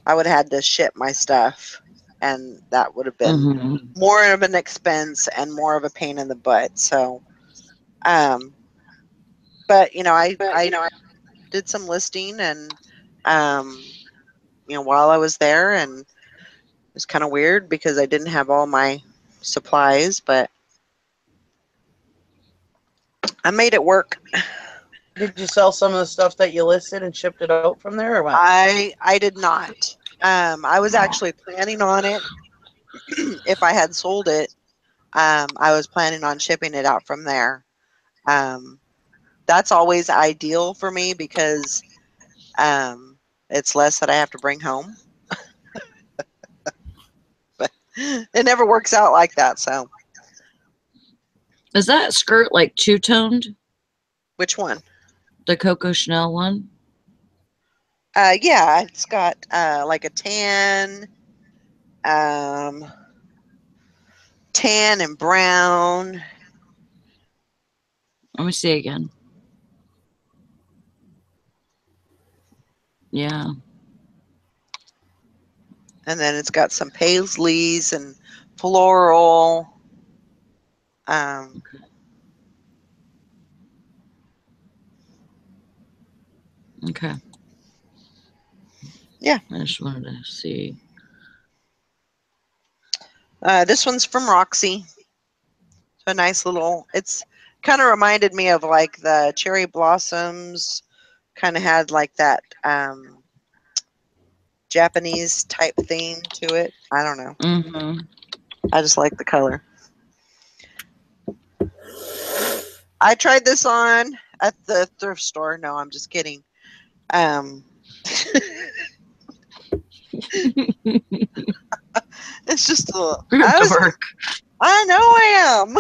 had to ship my stuff, and that would have been Mm-hmm. more of an expense and more of a pain in the butt. So, but I did some listing, and while I was there, and it was kind of weird because I didn't have all my supplies, but I made it work. Did you sell some of the stuff that you listed and shipped it out from there, or what? I did not. I was actually planning on it. If I had sold it, I was planning on shipping it out from there. That's always ideal for me because it's less that I have to bring home. But it never works out like that. So, Is that skirt like two-toned? which one? The Coco Chanel one? Yeah, it's got like a tan and brown. Let me see again. Yeah. And then it's got some paisleys and floral. Okay. Yeah. I just wanted to see. This one's from Roxy. So a nice little, it's kind of reminded me of like the cherry blossoms, kind of had like that Japanese type theme to it. I don't know. Mm-hmm. I just like the color. I tried this on at the thrift store. No, I'm just kidding. It's just a little, Dork. I know I am.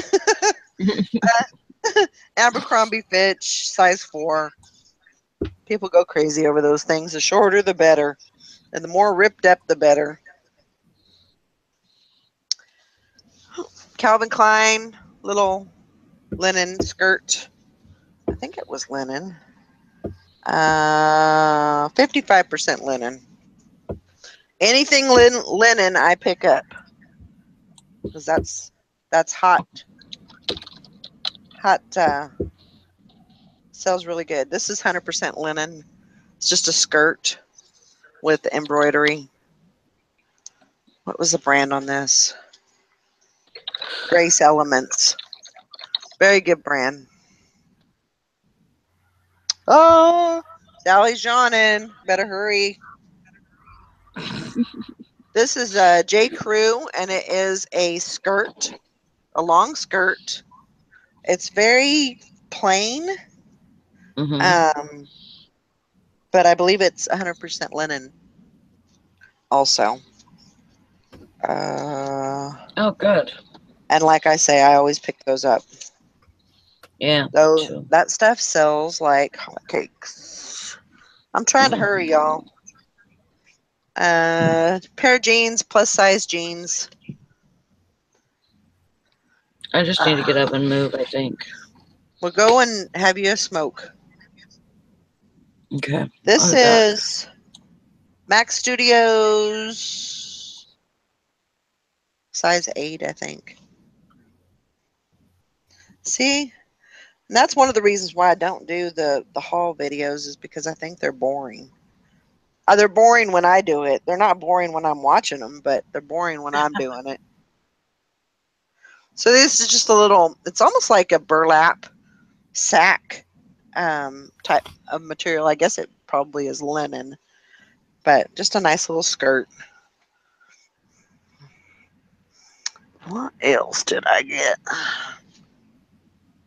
Abercrombie Fitch, size 4. People go crazy over those things. The shorter, the better. And the more ripped up, the better. Calvin Klein, little linen skirt. I think it was linen. 55% linen. Anything linen, I pick up. Because that's hot. Sells really good. This is 100% linen. It's just a skirt with embroidery. What was the brand on this? Grace Elements. Very good brand. Oh, Sally's yawning. Better hurry. This is a J. Crew, and it is a skirt, a long skirt. It's very plain, Mm-hmm. but I believe it's 100% linen also. Oh, good. And like I say, I always pick those up. Yeah. Though Too. that stuff sells like hotcakes. I'm trying to hurry, y'all. Pair of jeans, plus size jeans. I just need to get up and move, I think. We'll go and have you a smoke. Okay. This I'll do that. is Max Studios, size 8, I think. See? And that's one of the reasons why I don't do the haul videos, is because I think they're boring. They're boring when I do it. They're not boring when I'm watching them, but they're boring when I'm doing it. So this is just a little, it's almost like a burlap sack type of material. I guess it probably is linen, but just a nice little skirt. What else did I get?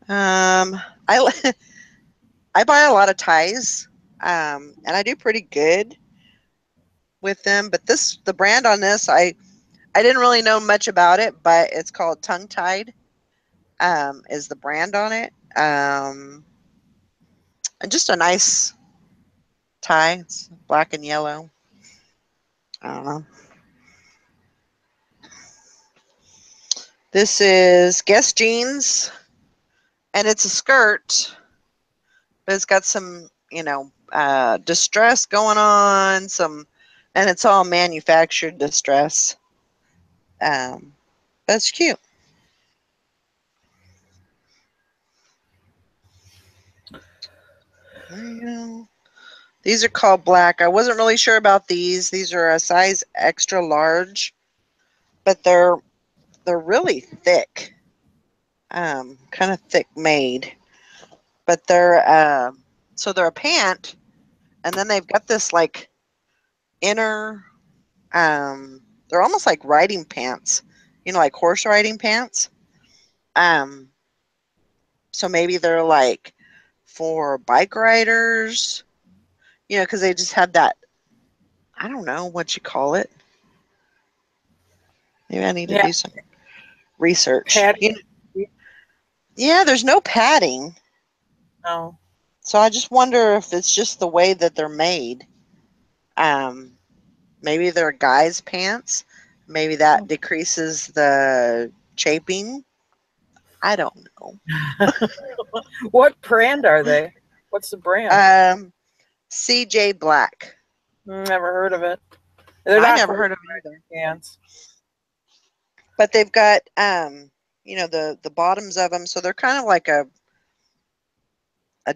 I I buy a lot of ties, and I do pretty good with them. But the brand on this, I didn't really know much about it, but it's called Tongue Tied. Is the brand on it? And just a nice tie. It's black and yellow. I don't know. This is Guess Jeans, and it's a skirt, but it's got some, distress going on. And it's all manufactured distress. That's cute. There you go. These are called black. I wasn't really sure about these. These are a size extra large, but they're really thick. Kind of thick made. But they're so they're a pant, and then they've got this like inner they're almost like riding pants. Like horse riding pants. Um so maybe they're like for bike riders, because they just have that, I don't know what you call it. Maybe I need to do some research. Patty. Yeah, there's no padding. Oh. So I just wonder if it's just the way that they're made. Maybe they're guys' pants. Maybe that decreases the chafing. I don't know. What brand are they? What's the brand? CJ Black. Never heard of it. They're I not never heard of it either. pants. But they've got the bottoms of them, so they're kind of like a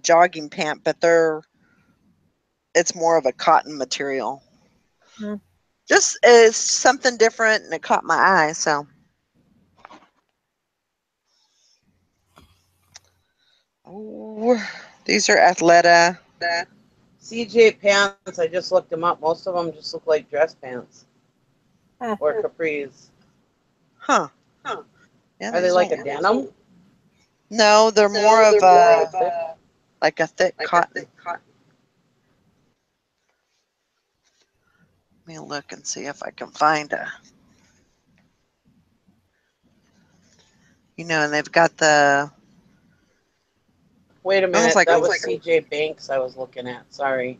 jogging pant, but it's more of a cotton material. Just it's something different, and it caught my eye. So, oh, these are Athleta. CJ pants, I just looked them up. Most of them just look like dress pants or capris. Huh. Yeah, Are they like a denim? No, they're more of a like a thick cotton. Let me look and see if I can find a. And they've got the. Wait a minute, like that was CJ Banks I was looking at. Sorry.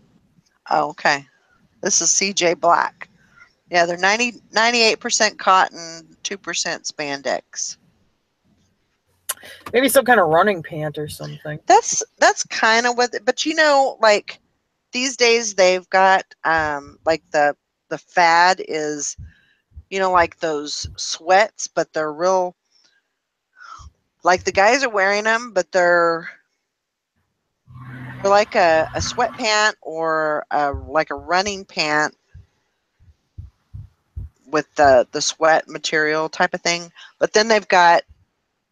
Oh, okay. This is CJ Black. Yeah, they're 98% cotton, 2% spandex. Maybe some kind of running pant or something. That's kind of what, but like these days they've got like the fad is, like those sweats, but they're real. Like the guys are wearing them, but they're like a sweat pant or like a running pant with the sweat material type of thing. But then they've got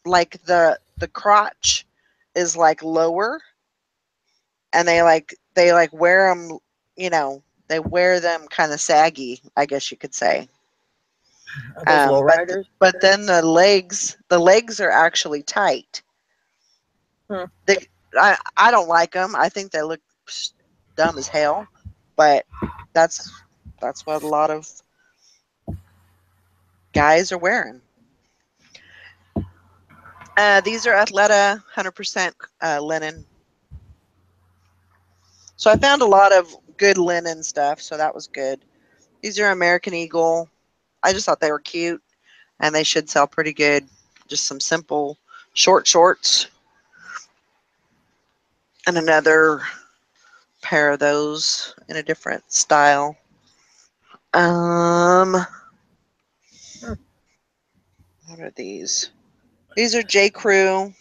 like the crotch is like lower, and they wear them. They wear them kind of saggy, I guess you could say. Are those lowriders? But then the legs are actually tight. I don't like them. I think they look dumb as hell. But that's what a lot of guys are wearing. These are Athleta 100% linen. So I found a lot of good linen stuff, so that was good. These are American Eagle. I just thought they were cute, and they should sell pretty good. Just some simple short shorts. And another pair of those in a different style. What are these? These are J. Crew.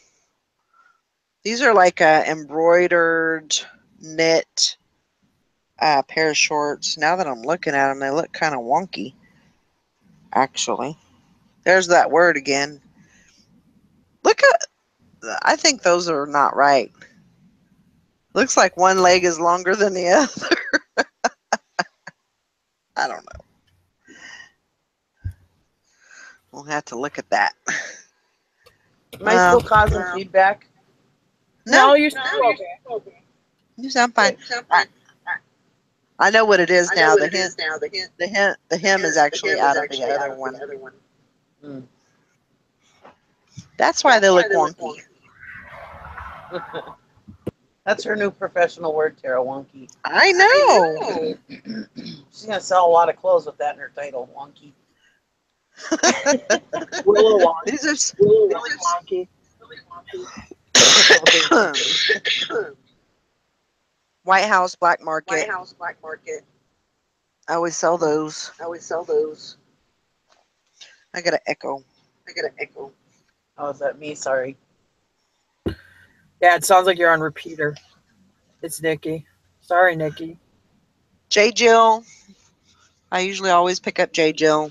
These are like a embroidered knit pair of shorts. Now that I'm looking at them, they look kind of wonky, actually. There's that word again. Look at, I think those are not right. Looks like one leg is longer than the other. I don't know. We'll have to look at that. Am I still causing feedback? No, you're still okay. You sound fine. I know what it is now. The hem is actually out of the other one. That's why they look wonky. That's her new professional word, Tara, wonky. I know. She's going to sell a lot of clothes with that in her title, wonky. These are Really wonky. White House Black Market. I always sell those. I got an echo. Oh, is that me? Sorry. Yeah, it sounds like you're on repeater. It's Nikki. Sorry, Nikki. J. Jill. I usually always pick up J. Jill.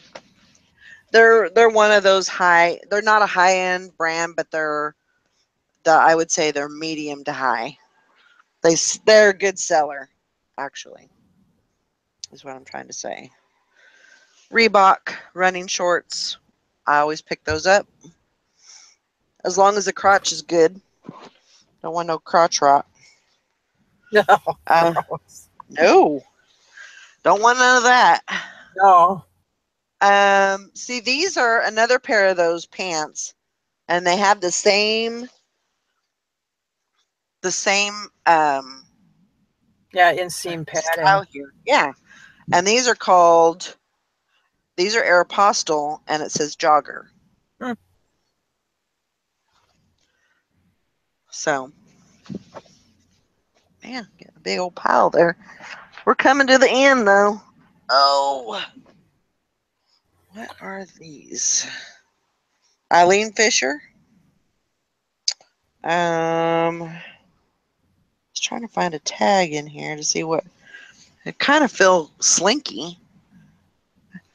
They're one of those high. They're not a high end brand, but I would say they're medium to high. They're a good seller, actually. Is what I'm trying to say. Reebok running shorts. I always pick those up. As long as the crotch is good. Don't want no crotch rot. No. No. Don't want none of that. No. See, these are another pair of those pants, and they have the same Yeah, inseam padding. style here. Yeah. And these are Aeropostale, and it says jogger. So, man, get a big old pile there. We're coming to the end, though. Oh, what are these? Eileen Fisher. I was trying to find a tag in here to see what. It kind of feel slinky.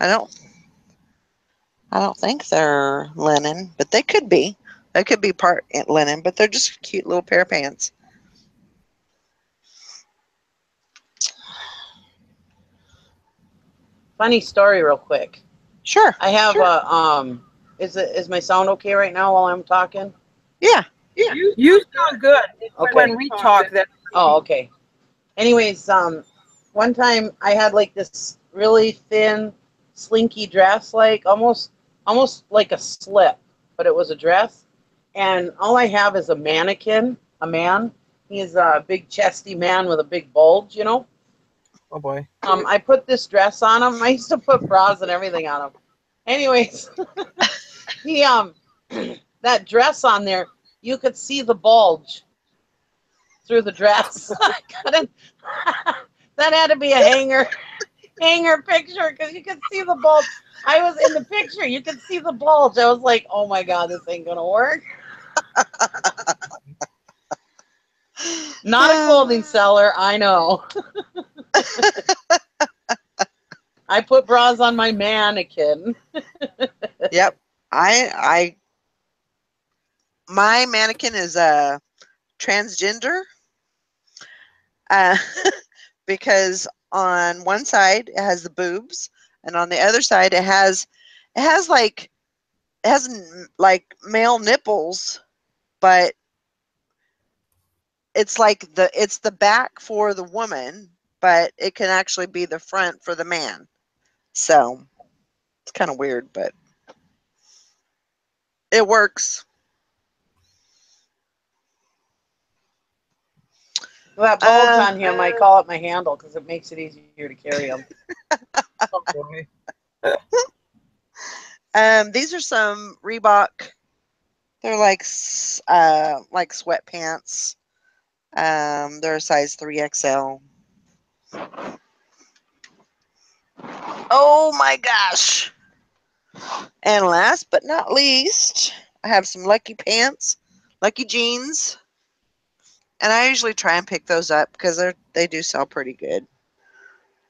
I don't think they're linen, but they could be. They could be part linen, but they're just a cute little pair of pants. Funny story, real quick. Sure. I have a Is my sound okay right now while I'm talking? Yeah. You sound good. Okay. When we talk, that Oh, okay. Anyways, one time I had like this really thin, slinky dress, like almost like a slip, but it was a dress. And all I have is a mannequin, a man. He's a big chesty man with a big bulge, you know. oh boy. I put this dress on him. I used to put bras and everything on him. Anyways, he that dress on there, you could see the bulge through the dress. I couldn't. That had to be a hanger picture because you could see the bulge. I was in the picture. You could see the bulge. I was like, oh my God, this ain't gonna work. Not a clothing seller, I know. I put bras on my mannequin. Yep. My mannequin is transgender. Because on one side it has the boobs, and on the other side it has like male nipples, but it's like it's the back for the woman, but it can actually be the front for the man. So it's kind of weird, but it works. That bulge on him, I call it my handle because it makes it easier to carry him. Oh boy. These are some Reebok. They're like sweatpants. They're a size 3XL. Oh my gosh. And last but not least, I have some Lucky pants, Lucky jeans. And I usually try and pick those up because they do sell pretty good.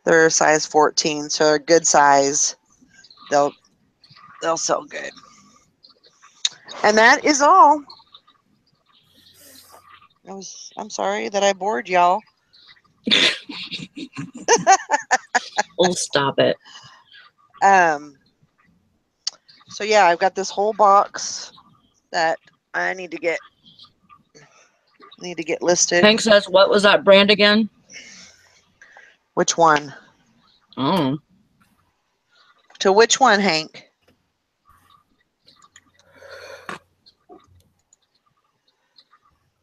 They're a size 14, so they're a good size. They'll sell good. And that is all. I'm sorry that I bored y'all. Oh, stop it. So yeah, I've got this whole box that I need to get listed. Hank says, what was that brand again? Which one? Oh. To which one, Hank?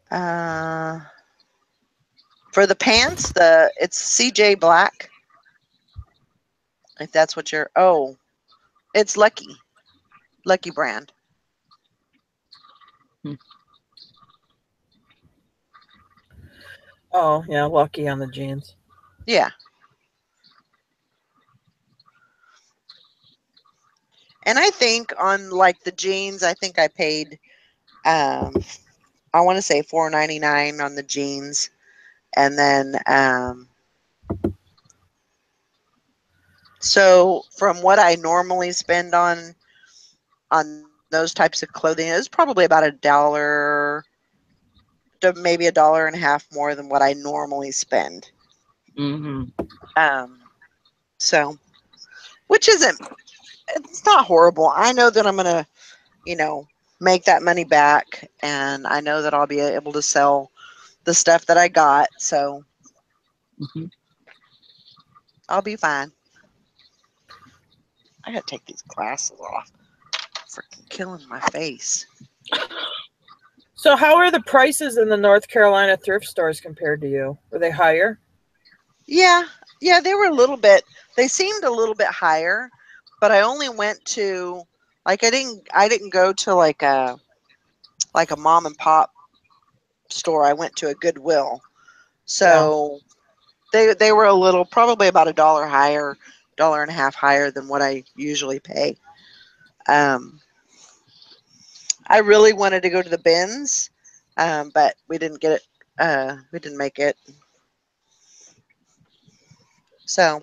For the pants, it's CJ Black. If that's what you're it's Lucky brand. Oh yeah, Lucky on the jeans. Yeah. And I think on like the jeans, I think I paid I want to say $4.99 on the jeans. And then so from what I normally spend on those types of clothing, it was probably about $1 to maybe $1.50 more than what I normally spend. Mm-hmm. So, which it's not horrible. I know that I'm gonna, make that money back, and I know that I'll be able to sell the stuff that I got. So, I'll be fine. I gotta take these glasses off. Freaking killing my face. So how are the prices in the North Carolina thrift stores compared to you? Were they higher? Yeah, they were a little bit. They seemed a little bit higher, but I only went to I didn't go to like a mom and pop store. I went to a Goodwill. So they were a little, probably about $1 higher, $1.50 higher than what I usually pay. I really wanted to go to the bins, but we didn't get it. We didn't make it. So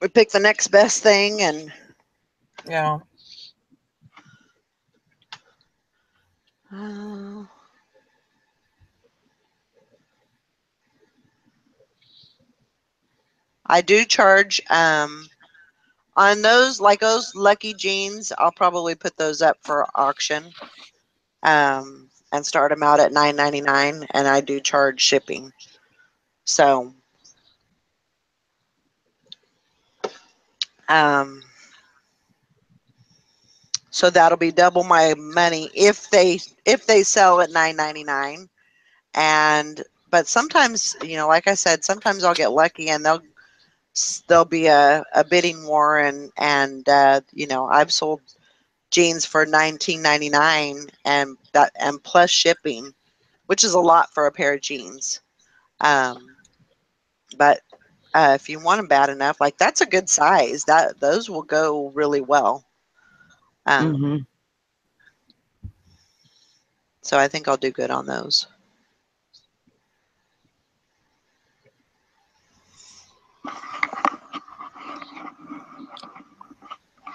we pick the next best thing, and Yeah. I do charge on those, like those Lucky jeans. I'll probably put those up for auction and start them out at $9.99, and I do charge shipping. So so that'll be double my money if they sell at $9.99. And but sometimes, you know, like I said, sometimes I'll get lucky and there'll be a bidding war, and you know, I've sold jeans for $19.99 and plus shipping, which is a lot for a pair of jeans. But if you want them bad enough, like that's a good size. Those will go really well. So I think I'll do good on those.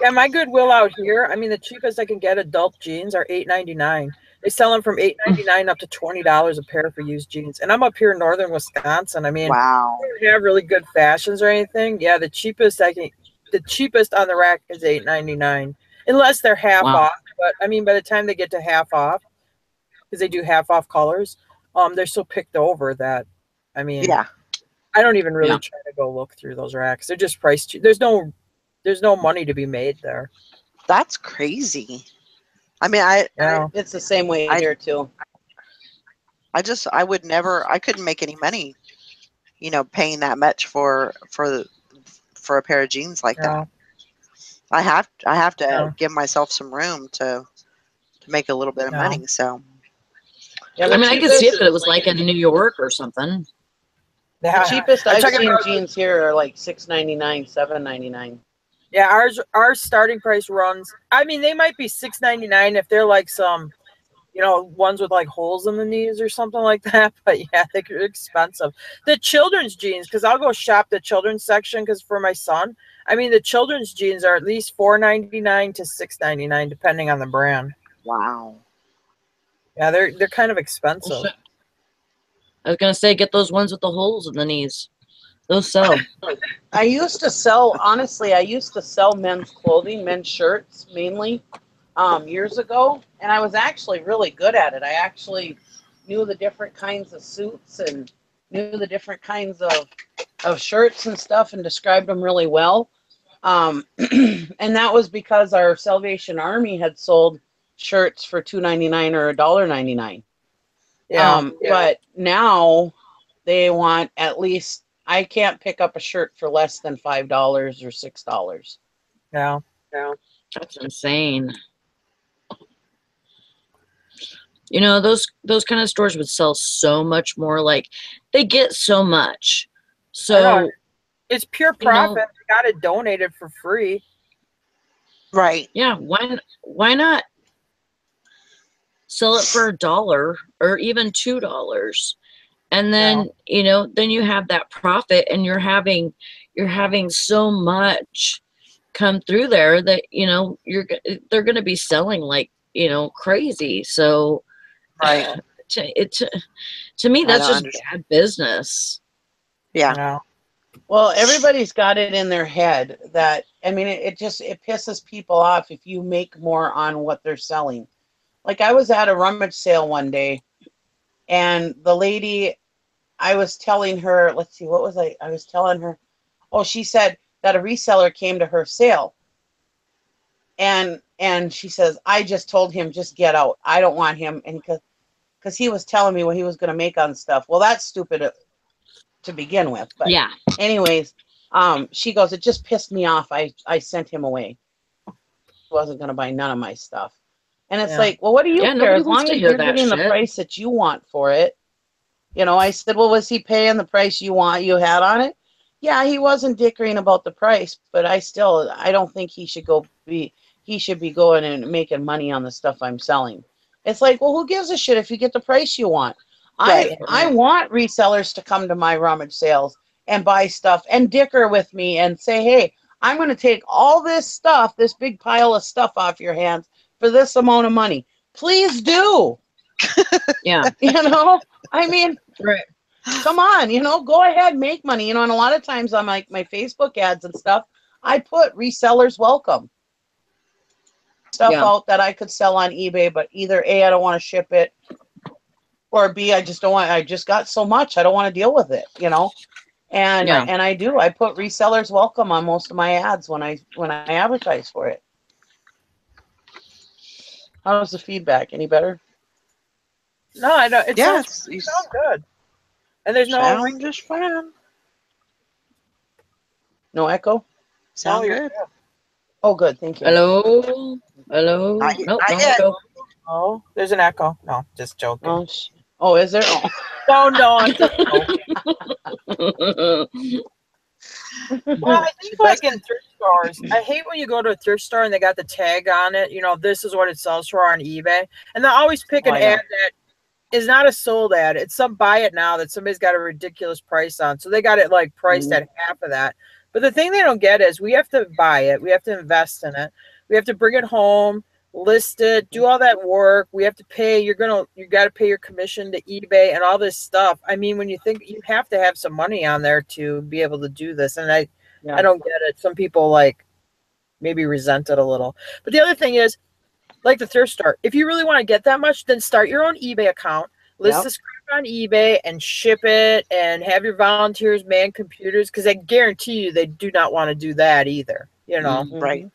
Yeah, my Goodwill out here, I mean, the cheapest I can get adult jeans are $8.99. They sell them from $8.99 up to $20 a pair for used jeans. And I'm up here in northern Wisconsin. I mean, Wow. they don't have really good fashions or anything. Yeah, the cheapest on the rack is $8.99, unless they're half off. But I mean, by the time they get to half off, because they do half off colors, they're so picked over that, I mean, Yeah. I don't even really try to go look through those racks. They're just priced cheap. There's no money to be made there. That's crazy. I mean, it's the same way here too. I would never, I couldn't make any money, you know, paying that much for a pair of jeans like that. I have to give myself some room to make a little bit of money. So I mean, I could see if it was like in New York or something. The cheapest I've seen jeans here are like $6.99, $7.99. Yeah, our starting price runs. I mean, they might be $6.99 if they're like some, you know, ones with like holes in the knees or something like that. But yeah, they're expensive. The children's jeans, because I'll go shop the children's section, because for my son, I mean, the children's jeans are at least $4.99 to $6.99 depending on the brand. Wow. Yeah, they're kind of expensive. I was gonna say, get those ones with the holes in the knees. Those sell. I used to sell, honestly, I used to sell men's clothing, men's shirts mainly, years ago, and I was actually really good at it. I actually knew the different kinds of suits and knew the different kinds of shirts and stuff and described them really well. And that was because our Salvation Army had sold shirts for $2.99 or $1.99. But now they want at least, I can't pick up a shirt for less than $5 or $6. Yeah. That's insane. You know, those kind of stores would sell so much more. Like, they get so much. So it's pure profit. They got it donated for free. Right. Yeah. Why not sell it for $1 or even $2? And then, you know, then you have that profit, and you're having so much come through there that, you know, they're going to be selling like, you know, crazy. So right. To me, that's just bad business. Yeah. Well, everybody's got it in their head that, I mean, it pisses people off if you make more on what they're selling. Like, I was at a rummage sale one day, and the lady, I was telling her, let's see, what was I was telling her, oh, she said that a reseller came to her sale. And she says, I just told him, just get out. I don't want him. And because he was telling me what he was going to make on stuff. Well, that's stupid to begin with. But yeah. Anyways, she goes, it just pissed me off. I sent him away. He wasn't going to buy none of my stuff. And it's like, well, what do you care? As long as you're getting the price that you want for it. You know, I said, well, was he paying the price you had on it? Yeah, he wasn't dickering about the price, but I don't think he should be going and making money on the stuff I'm selling. It's like, well, who gives a shit if you get the price you want? I want resellers to come to my rummage sales and buy stuff and dicker with me and say, hey, I'm going to take all this stuff, this big pile of stuff off your hands for this amount of money. Please do. Yeah. You know, I mean, Right. come on, you know, go ahead, make money. You know, and a lot of times on my Facebook ads and stuff, I put resellers welcome stuff out that I could sell on eBay, but either A, I don't want to ship it, or B, I just don't want, I just got so much, I don't want to deal with it, you know. And and I put resellers welcome on most of my ads when I advertise for it. How's the feedback? Any better? No, I don't. It Yes, sounds good. And there's no sound just fine. No echo? Sound you're good. Oh, good. Thank you. Hello? Hello? Not Nope, yet. no echo. Oh, there's an echo. No, just joking. Oh, is there? Oh. No, I'm just joking. Well, I think like in thrift stores, I hate when you go to a thrift store and they got the tag on it. You know, this is what it sells for on eBay, and they'll always pick an ad that is not a sold ad. It's some buy it now that somebody's got a ridiculous price on, so they got it like priced at half of that. But the thing they don't get is we have to buy it, we have to invest in it, we have to bring it home, list it, do all that work. We have to pay. You got to pay your commission to eBay and all this stuff. I mean, when you think you have to have some money on there to be able to do this, and I don't get it. Some people like maybe resent it a little. But the other thing is, like the thrift store, if you really want to get that much, then start your own eBay account, list the crap on eBay and ship it, and have your volunteers man computers, because I guarantee you they do not want to do that either. You know, Right.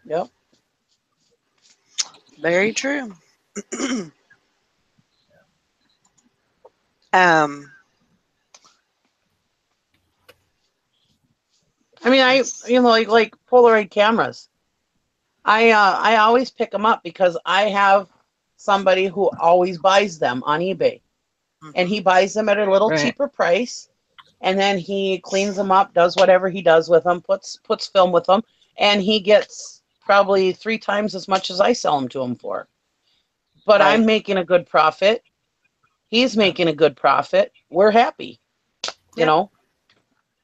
Yep. Very true. I mean, like Polaroid cameras. I always pick them up because I have somebody who always buys them on eBay, and he buys them at a little cheaper price, and then he cleans them up, does whatever he does with them, puts film with them, and he gets probably 3 times as much as I sell them to him for. But I'm making a good profit. He's making a good profit. We're happy, you know.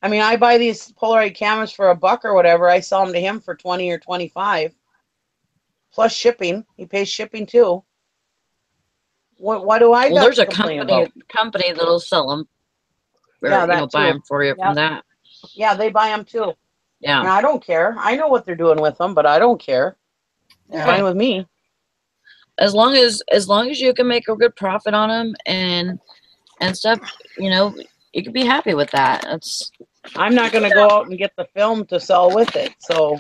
I mean, I buy these Polaroid cameras for $1 or whatever. I sell them to him for 20 or 25, plus shipping. He pays shipping too. What do I? Well, there's a company that'll sell them. Or, buy them for you from that. Yeah, they buy them too. Yeah, and I don't care. I know what they're doing with them, but I don't care. It's fine with me. As long as you can make a good profit on them and stuff, you could be happy with that. I'm not going to go out and get the film to sell with it. So,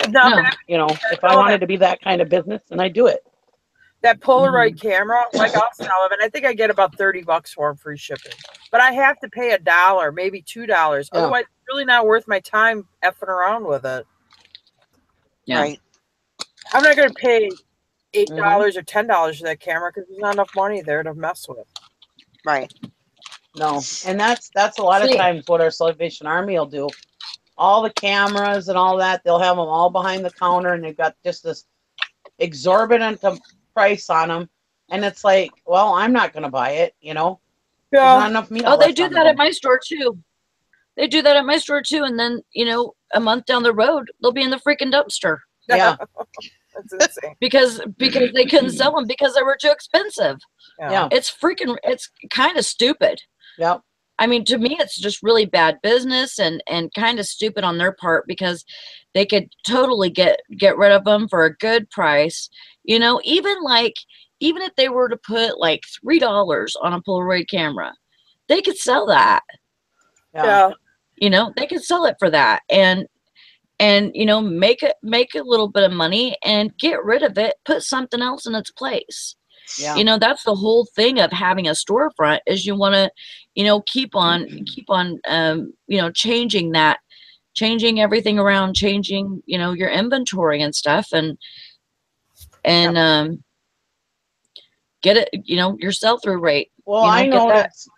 No. If I wanted to be that kind of business, then I do it. That Polaroid camera, like I'll sell them, and I think I get about $30 for them free shipping. But I have to pay $1, maybe $2. Otherwise, it's really not worth my time effing around with it. Yeah. Right. I'm not going to pay $8 or $10 for that camera because there's not enough money there to mess with. Right. No, and that's a lot of times what our Salvation Army will do. All the cameras and all that, they'll have them all behind the counter, and they've got just this exorbitant price on them, and it's like, well, I'm not going to buy it, There's not enough meat. Oh, they do that at my store too. They do that at my store too, and then a month down the road, they'll be in the freaking dumpster. Yeah. That's insane. because they couldn't sell them because they were too expensive. Yeah. It's kind of stupid. Yep. I mean, to me, it's just really bad business and kind of stupid on their part, because they could totally get rid of them for a good price. Even if they were to put like $3 on a Polaroid camera, they could sell that. Yeah. They could sell it for that and make a little bit of money and get rid of it, put something else in its place. Yeah. That's the whole thing of having a storefront, is you want to, keep on, changing everything around, changing, your inventory and stuff, and get it, your sell-through rate. Well, I know that's,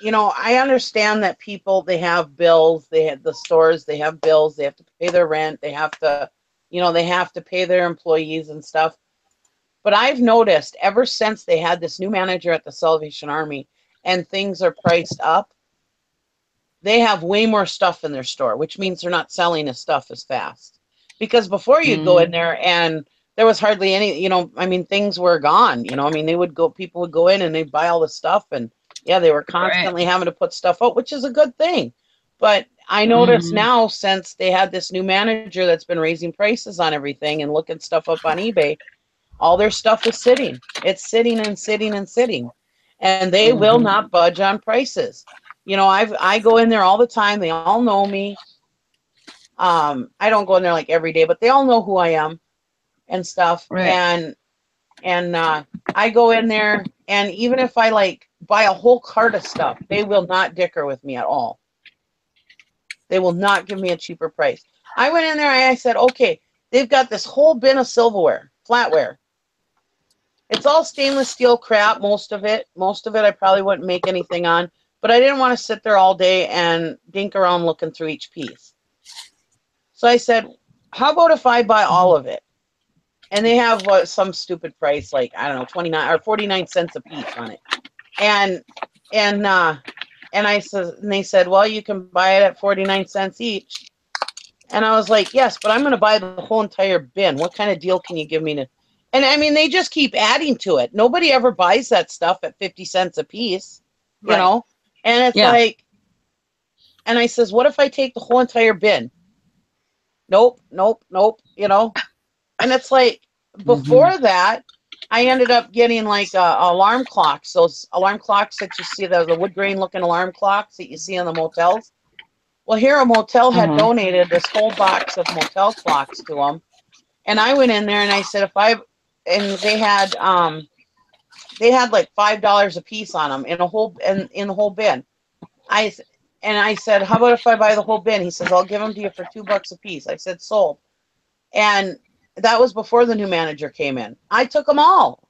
I understand that people, they have bills, the stores, they have bills, they have to pay their rent, they have to, they have to pay their employees and stuff. But I've noticed ever since they had this new manager at the Salvation Army, and things are priced up, they have way more stuff in their store, which means they're not selling the stuff as fast. Because before you'd go in there and there was hardly any, you know, I mean, things were gone, you know, I mean, people would go in and they'd buy all the stuff, and yeah, they were constantly having to put stuff out, which is a good thing. But I notice now, since they had this new manager that's been raising prices on everything and looking stuff up on eBay, all their stuff is sitting. It's sitting and sitting and sitting. And they will not budge on prices. You know, I go in there all the time. They all know me. I don't go in there like every day, but they all know who I am and stuff. Right. And I go in there, and even if I like buy a whole cart of stuff, they will not dicker with me at all. They will not give me a cheaper price. I went in there and I said, okay, they've got this whole bin of silverware, flatware. It's all stainless steel crap, most of it. Most of it I probably wouldn't make anything on, but I didn't want to sit there all day and dink around looking through each piece. So I said, how about if I buy all of it? And they have some stupid price, like, I don't know, 29 or 49 cents a piece on it. And I said, and they said, well, you can buy it at 49 cents each. And I was like, yes, but I'm going to buy the whole entire bin. What kind of deal can you give me to? And I mean, they just keep adding to it. Nobody ever buys that stuff at 50 cents a piece, you know? And it's like, and I says, what if I take the whole entire bin? Nope, you know? And it's like, before that, I ended up getting like alarm clocks. Those alarm clocks that you see, the wood grain looking alarm clocks that you see in the motels. Well, here a motel had donated this whole box of motel clocks to them. And I went in there and I said, and they had like $5 a piece on them in the whole bin. I said, how about if I buy the whole bin? He says, I'll give them to you for $2 a piece. I said, sold. And that was before the new manager came in. I took them all,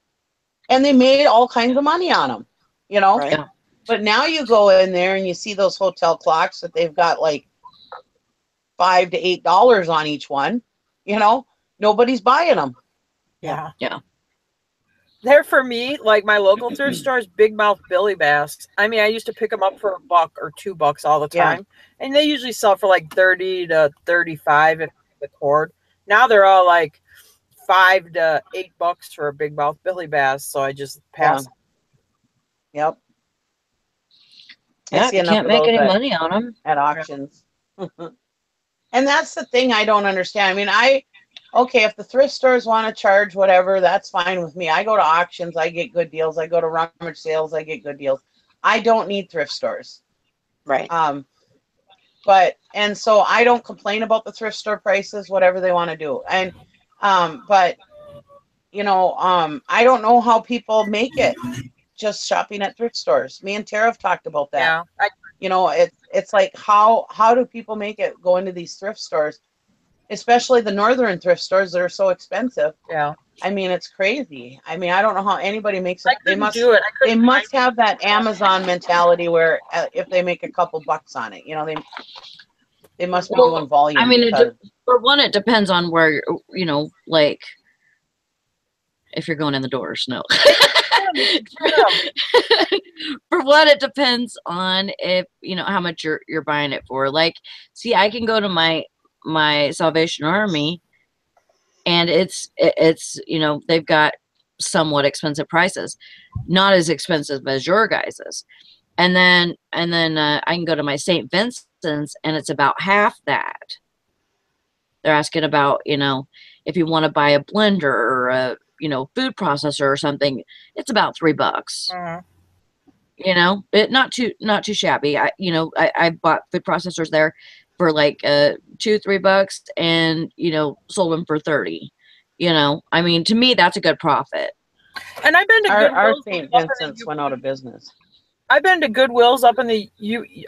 and they made all kinds of money on them, you know? Right. But now you go in there and you see those hotel clocks that they've got like $5 to $8 on each one, you know? Nobody's buying them. Yeah. Yeah. They're, for me, like my local thrift stores, Big Mouth Billy Bass. I mean, I used to pick them up for $1 or $2 all the time, and they usually sell for like 30 to 35 if the cord. Now they're all like $5 to $8 for a Big Mouth Billy Bass, so I just pass. Yep. Yeah, you can't make any money on them at auctions. And that's the thing I don't understand. I mean, okay, if the thrift stores want to charge whatever, that's fine with me. I go to auctions, I get good deals. I go to rummage sales, I get good deals. I don't need thrift stores. Right. And so I don't complain about the thrift store prices, whatever they want to do. And, but, you know, I don't know how people make it just shopping at thrift stores. Me and Tara have talked about that. Yeah. You know, it's like, how do people make it go into these thrift stores, especially the northern thrift stores that are so expensive? Yeah. I mean, it's crazy. I mean, I don't know how anybody makes it. They must have that Amazon mentality where if they make a couple bucks on it, you know, they must be doing volume. I mean, for one, it depends on where, you know, like if you're going in the doors, no. For one, it depends on if, you know, how much you're buying it for. Like, see, I can go to my Salvation Army, and it's you know, they've got somewhat expensive prices, not as expensive as your guys's. And then I can go to my St. Vincent's, and it's about half that. They're asking about, you know, if you want to buy a blender or a, you know, food processor or something, it's about $3. You know, not too shabby. I bought food processors there for like $2-3, and you know, sold them for 30. You know, I mean, to me, that's a good profit. And I've been to our St. Vincent's went out of business. I've been to Goodwill's up in the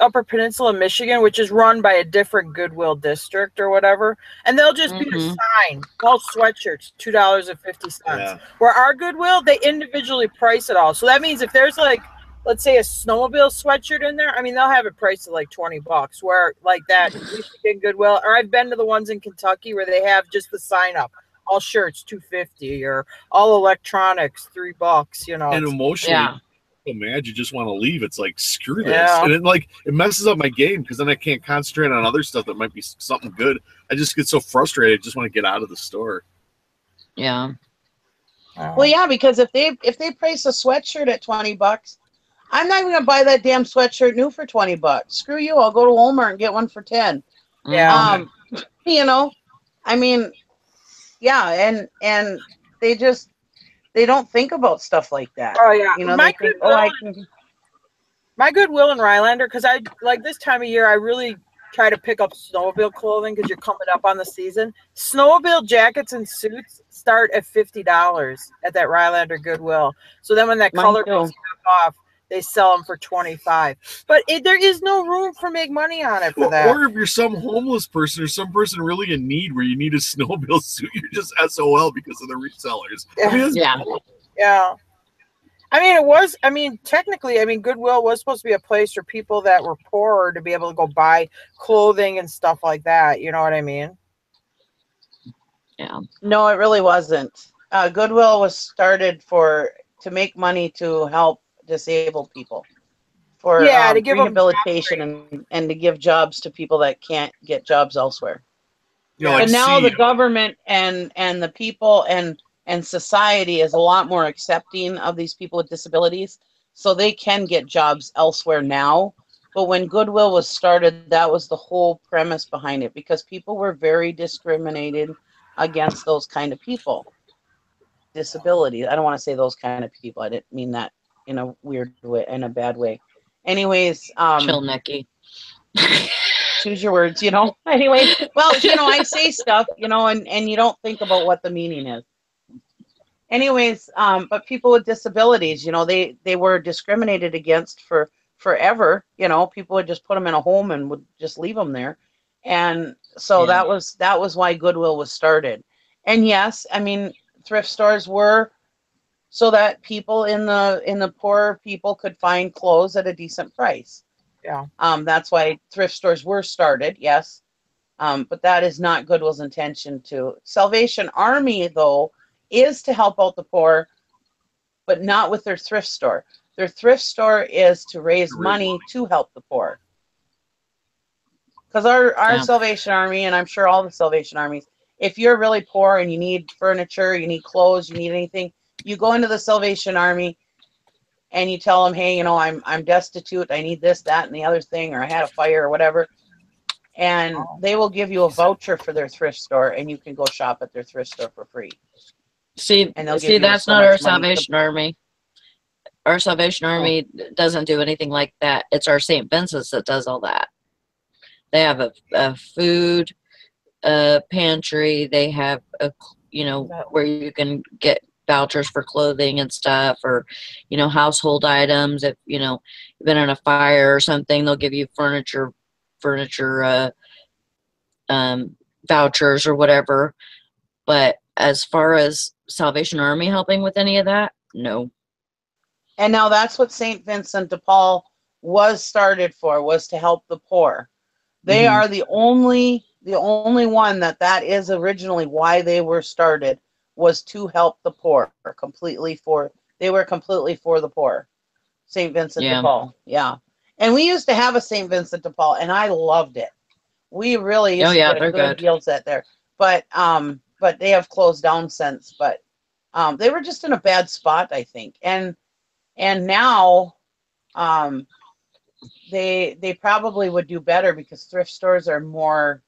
Upper Peninsula, Michigan, which is run by a different Goodwill district or whatever, and they'll just be a sign, all sweatshirts, $2.50. Yeah. Where our Goodwill, they individually price it all. So that means if there's like, let's say a snowmobile sweatshirt in there, I mean, they'll have it priced at like $20. Where like that Michigan Goodwill, or I've been to the ones in Kentucky where they have just the sign up, all shirts $2.50, or all electronics $3. You know, and emotionally. Yeah. so mad you just want to leave. It's like, screw this. Yeah. And it messes up my game because then I can't concentrate on other stuff that might be something good. I just get so frustrated. I just want to get out of the store. Yeah. Well, yeah, because if they price a sweatshirt at $20, I'm not even gonna buy that damn sweatshirt new for $20. Screw you! I'll go to Walmart and get one for 10. Yeah. You know, I mean, yeah, and they don't think about stuff like that. Oh yeah. You know, they think, oh, I can. My Goodwill in Rylander, because I like this time of year, I really try to pick up snowmobile clothing because you're coming up on the season. Snowmobile jackets and suits start at $50 at that Rylander Goodwill. So then when that Mine color too. goes off, they sell them for $25. But there is no room for make money on it for that. Or if you're some homeless person or some person really in need where you need a snowmobile suit, you're just SOL because of the resellers. I mean, Yeah. Technically, Goodwill was supposed to be a place for people that were poorer to be able to go buy clothing and stuff like that. You know what I mean? Yeah. No, it really wasn't. Goodwill was started to make money to help disabled people, for to give them rehabilitation and to give jobs to people that can't get jobs elsewhere. You know, like But now the government and the people and society is a lot more accepting of these people with disabilities, so they can get jobs elsewhere now. But when Goodwill was started, that was the whole premise behind it, because people were very discriminated against those kind of people. Disability. I don't want to say those kind of people. I didn't mean that in a weird way, in a bad way. Anyways, Chill, Nikki. choose your words, you know. Anyway, well, you know, I say stuff, you know, and you don't think about what the meaning is. Anyways, but people with disabilities, you know, they were discriminated against for forever. You know, people would just put them in a home and would just leave them there, and so that was why Goodwill was started. And yes, I mean, thrift stores were so that people in the poorer people could find clothes at a decent price. Yeah. That's why thrift stores were started. Yes. But that is not Goodwill's intention to. Salvation Army, though, is to help out the poor, but not with their thrift store. Their thrift store is to raise money to help the poor. Because our Salvation Army, and I'm sure all the Salvation Armies, if you're really poor and you need furniture, you need clothes, you need anything, you go into the Salvation Army and you tell them, hey, you know, I'm destitute, I need this, that, and the other thing, or I had a fire or whatever. And they will give you a voucher for their thrift store, and you can go shop at their thrift store for free. See, that's not our Salvation Army. Our Salvation Army doesn't do anything like that. It's our St. Vincent's that does all that. They have a food pantry. They have where you can get vouchers for clothing and stuff, or household items. If you've been in a fire or something, they'll give you furniture vouchers or whatever. But as far as Salvation Army helping with any of that, no. And now that's what St. Vincent de Paul was started for, was to help the poor. They are the only one that is originally why they were started, was to help the poor. They were completely for the poor. St. Vincent de Paul. Yeah. And we used to have a St. Vincent de Paul, and I loved it. We really used to get good deals at there. But they have closed down since. But they were just in a bad spot, I think. And now they probably would do better, because thrift stores are more,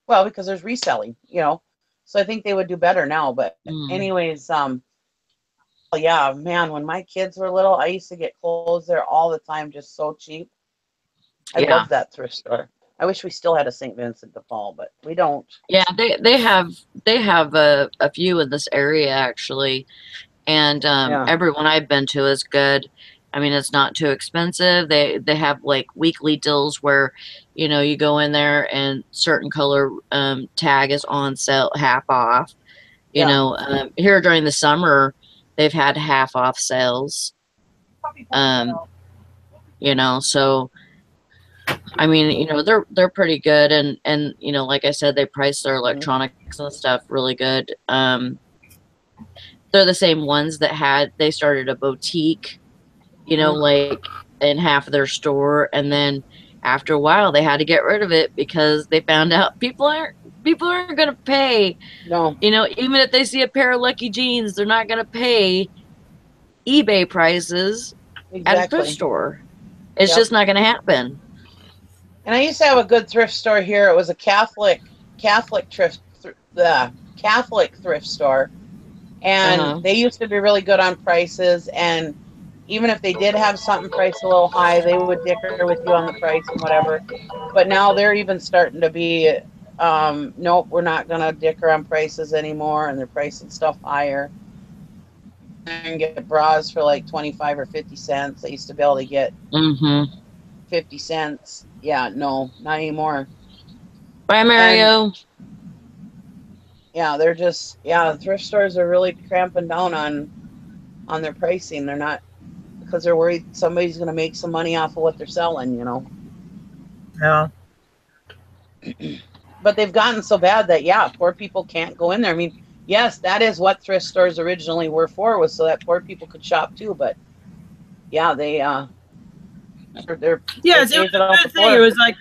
well, because there's reselling, so I think they would do better now. But anyways, yeah, man, when my kids were little, I used to get clothes there all the time, just so cheap. I love that thrift store. I wish we still had a St. Vincent de Paul, but we don't. Yeah, they have a few in this area actually, and everyone I've been to is good. I mean, it's not too expensive. They have like weekly deals where, you go in there and certain color tag is on sale, half off. Here during the summer, they've had half off sales. So I mean, they're pretty good, and like I said, they price their electronics and stuff really good. They're the same ones that they started a boutique, you know, like in half of their store, and then after a while they had to get rid of it because they found out people aren't going to pay. No. You know, even if they see a pair of Lucky Jeans, they're not going to pay eBay prices at a thrift Exactly. store. It's Yep. just not going to happen. And I used to have a good thrift store here. It was a Catholic thrift store, and they used to be really good on prices. And even if they did have something priced a little high, they would dicker with you on the price and whatever. But now they're even starting to be, nope, we're not going to dicker on prices anymore, and they're pricing stuff higher. And get bras for like 25 or 50 cents. I used to be able to get 50 cents. Yeah, no, not anymore. Bye, Mario. And, yeah, they're just, thrift stores are really cramping down on their pricing. They're not, because they're worried somebody's going to make some money off of what they're selling, you know. Yeah. But they've gotten so bad that, poor people can't go in there. I mean, yes, that is what thrift stores originally were for, was so that poor people could shop too. But they they're the thing. It was like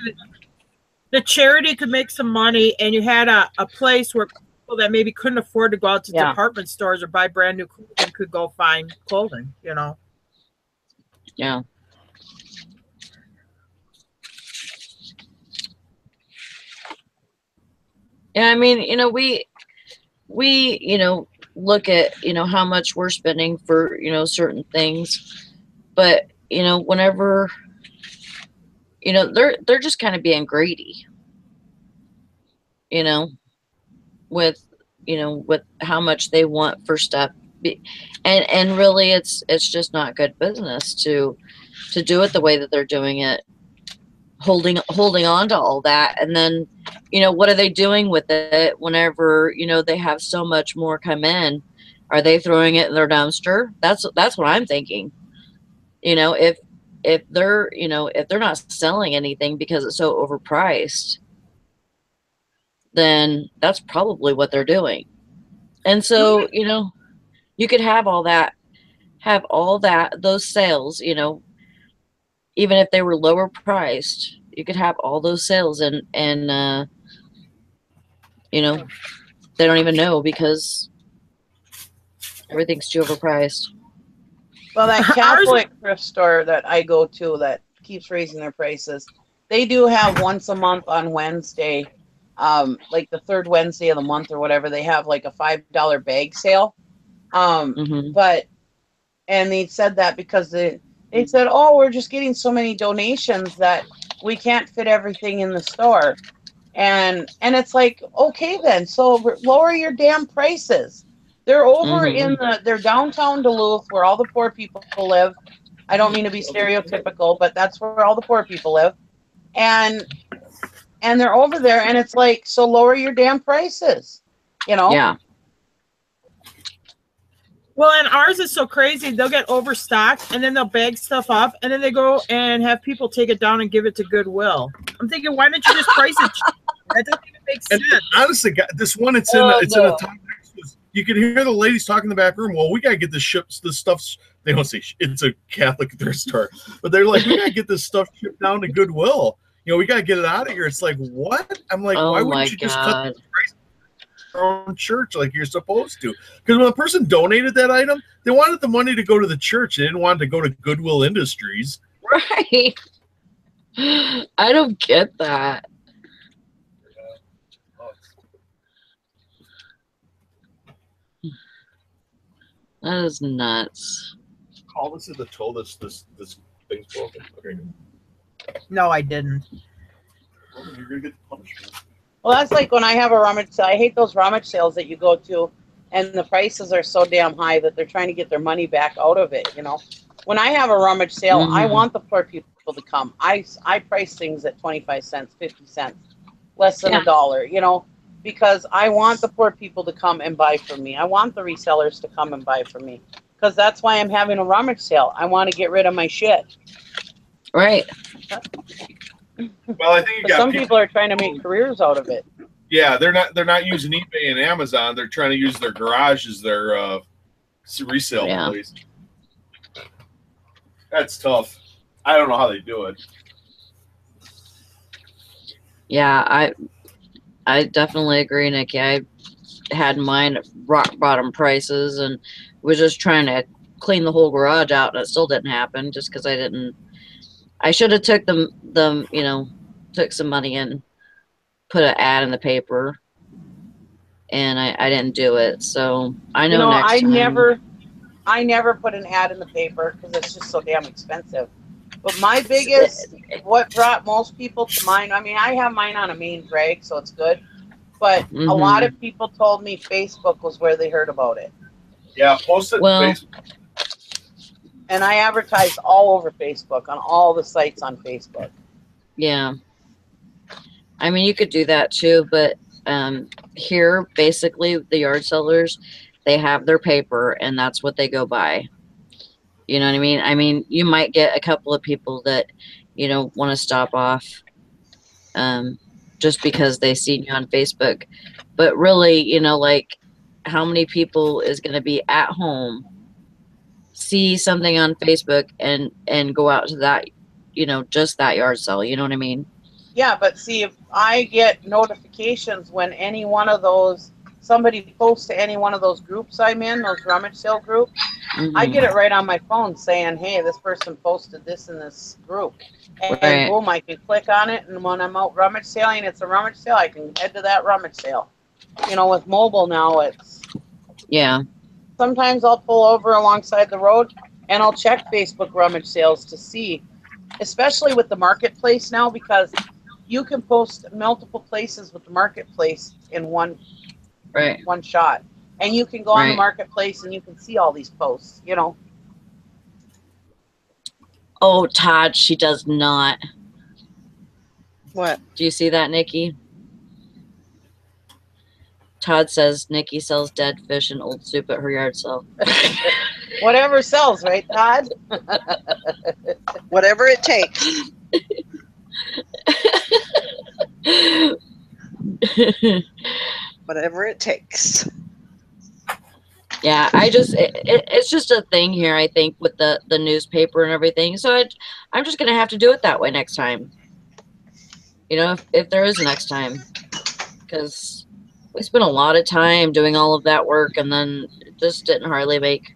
the charity could make some money, and you had a place where people that maybe couldn't afford to go out to department stores or buy brand new clothing could go find clothing, you know. Yeah. Yeah, I mean, you know, we you know, look at, you know, how much we're spending for, you know, certain things, but, you know, whenever, you know, they're just kind of being greedy, you know, with, you know, with how much they want for stuff. And really it's just not good business to do it the way that they're doing it, holding on to all that. And then, you know, what are they doing with it whenever, you know, they have so much more come in? Are they throwing it in their dumpster? That's what I'm thinking. You know, if they're, you know, if they're not selling anything because it's so overpriced, then that's probably what they're doing. And so, you know, you could have all that, those sales, you know, even if they were lower priced, you could have all those sales and you know, they don't even know because everything's too overpriced. Well, that Catholic thrift store that I go to that keeps raising their prices, they do have once a month on Wednesday, like the third Wednesday of the month or whatever, they have like a $5 bag sale. But, and they said that because they said, oh, we're just getting so many donations that we can't fit everything in the store. And it's like, okay then, so lower your damn prices. They're over in they're downtown Duluth where all the poor people live. I don't mean to be stereotypical, but that's where all the poor people live. And they're over there, and it's like, so lower your damn prices, you know? Yeah. Well, and ours is so crazy. They'll get overstocked, and then they'll bag stuff up, and then they go and have people take it down and give it to Goodwill. I'm thinking, why don't you just price it? That doesn't even make sense. And honestly, this one, it's in a top. You can hear the ladies talking in the back room. Well, we gotta get this stuff. They don't say it's a Catholic thrift store, but they're like, we gotta get this stuff shipped down to Goodwill. You know, we gotta get it out of here. It's like, what? I'm like, why wouldn't you just cut the price of your own church like you're supposed to? Because when a person donated that item, they wanted the money to go to the church. They didn't want it to go to Goodwill Industries. Right. I don't get that. That is nuts. Call this is the toll this thing's broken. Okay. No, I didn't. Well, you're gonna get the punishment. Well, that's like when I have a rummage sale. I hate those rummage sales that you go to, and the prices are so damn high that they're trying to get their money back out of it, you know. When I have a rummage sale, I want the poor people to come. I price things at 25 cents, 50 cents, less than $1, you know, because I want the poor people to come and buy from me. I want the resellers to come and buy from me, because that's why I'm having a rummage sale. I want to get rid of my shit. Right. Well, I think you got some people are trying to make careers out of it. Yeah, they're not using eBay and Amazon. They're trying to use their garage as their resale place. That's tough. I don't know how they do it. Yeah, I definitely agree, Nikki. I had mine at rock bottom prices and was just trying to clean the whole garage out, and it still didn't happen just because I should have took took some money and put an ad in the paper, and I didn't do it. So I know next time. I never put an ad in the paper because it's just so damn expensive. But my biggest, what brought most people to mine, I mean, I have mine on a main drag, so it's good. But a lot of people told me Facebook was where they heard about it. Yeah, post it on Facebook. And I advertise all over Facebook, on all the sites on Facebook. Yeah. I mean, you could do that too, but here, basically, the yard sellers, they have their paper, and that's what they go by. You know what I mean? I mean, you might get a couple of people that, want to stop off just because they see you on Facebook. But really, like, how many people is going to be at home, see something on Facebook, and go out to that, just that yard sale? You know what I mean? Yeah, but see, if I get notifications when any one of those, somebody posts to any one of those groups I'm in, those rummage sale groups, I get it right on my phone saying, hey, this person posted this in this group. And boom, I can click on it, and when I'm out rummage selling, it's a rummage sale, I can head to that rummage sale. With mobile now, it's... Yeah. Sometimes I'll pull over alongside the road, and I'll check Facebook rummage sales to see, especially with the marketplace now, because you can post multiple places with the marketplace in one shot. And you can go on the marketplace and you can see all these posts, Oh, Todd, she does not. What? Do you see that, Nikki? Todd says Nikki sells dead fish and old soup at her yard sale. Whatever sells, right, Todd? Whatever it takes. Whatever it takes. Yeah, it's just a thing here, I think, with the newspaper and everything. So I'm just going to have to do it that way next time. If there is a next time. Because we spent a lot of time doing all of that work, and then it just didn't hardly make...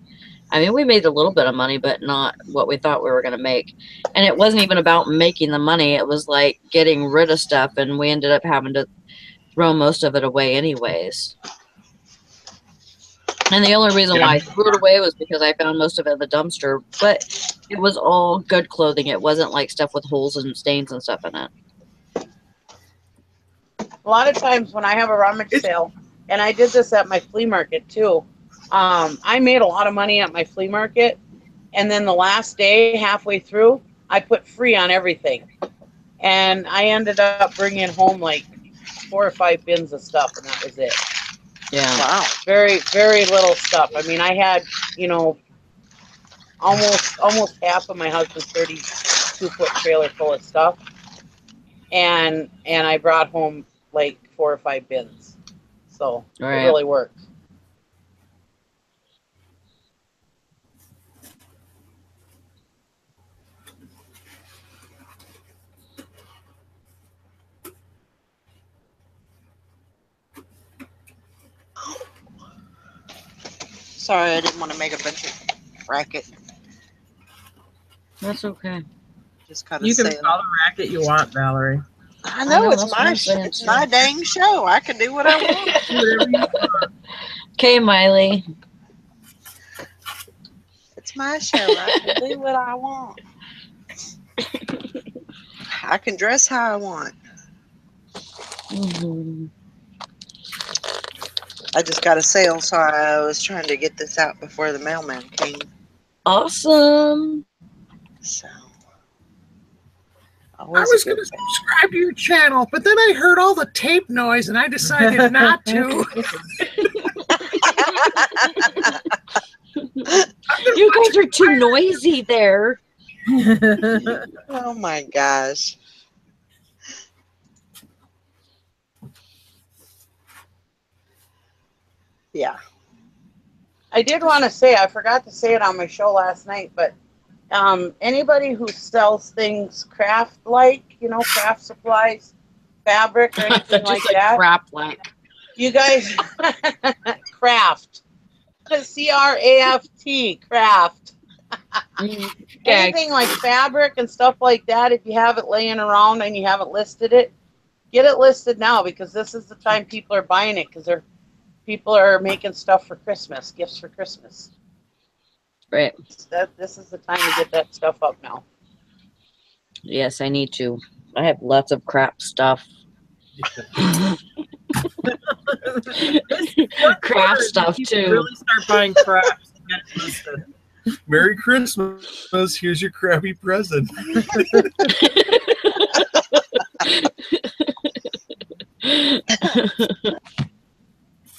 I mean, we made a little bit of money, but not what we thought we were going to make. And it wasn't even about making the money. It was like getting rid of stuff, and we ended up having to throw most of it away anyways. And the only reason why I threw it away was because I found most of it in the dumpster. But it was all good clothing. It wasn't like stuff with holes and stains and stuff in it. A lot of times when I have a rummage sale, and I did this at my flea market too, I made a lot of money at my flea market, and then the last day, halfway through, I put free on everything. And I ended up bringing home like 4 or 5 bins of stuff, and that was it. Yeah. Wow. Very, very little stuff. I mean, I had, almost half of my husband's 32-foot trailer full of stuff. And I brought home like 4 or 5 bins. So it really worked. Sorry, I didn't want to make a bunch of racket. That's okay. Just kind of You can call the racket you want, Valerie. I know it's my dang show. I can do what I want. Okay, Miley. It's my show. I can do what I want. I can dress how I want. I just got a sale, so I was trying to get this out before the mailman came. Awesome. So I was going to subscribe to your channel, but then I heard all the tape noise and I decided not to. You guys are too noisy there. Oh my gosh. Yeah. I did want to say, I forgot to say it on my show last night, but Anybody who sells things craft-like, craft supplies, fabric, or anything like that. Crap like. You guys, craft. C-R-A-F-T, craft. Okay. Anything like fabric and stuff like that, if you have it laying around and you haven't listed it, get it listed now, because this is the time people are buying it, because people are making stuff for Christmas, gifts for Christmas. Right. This is the time to get that stuff up now. Yes, I need to. I have lots of crap stuff. Crap stuff too. Really start buying crap. Merry Christmas. Here's your crappy present.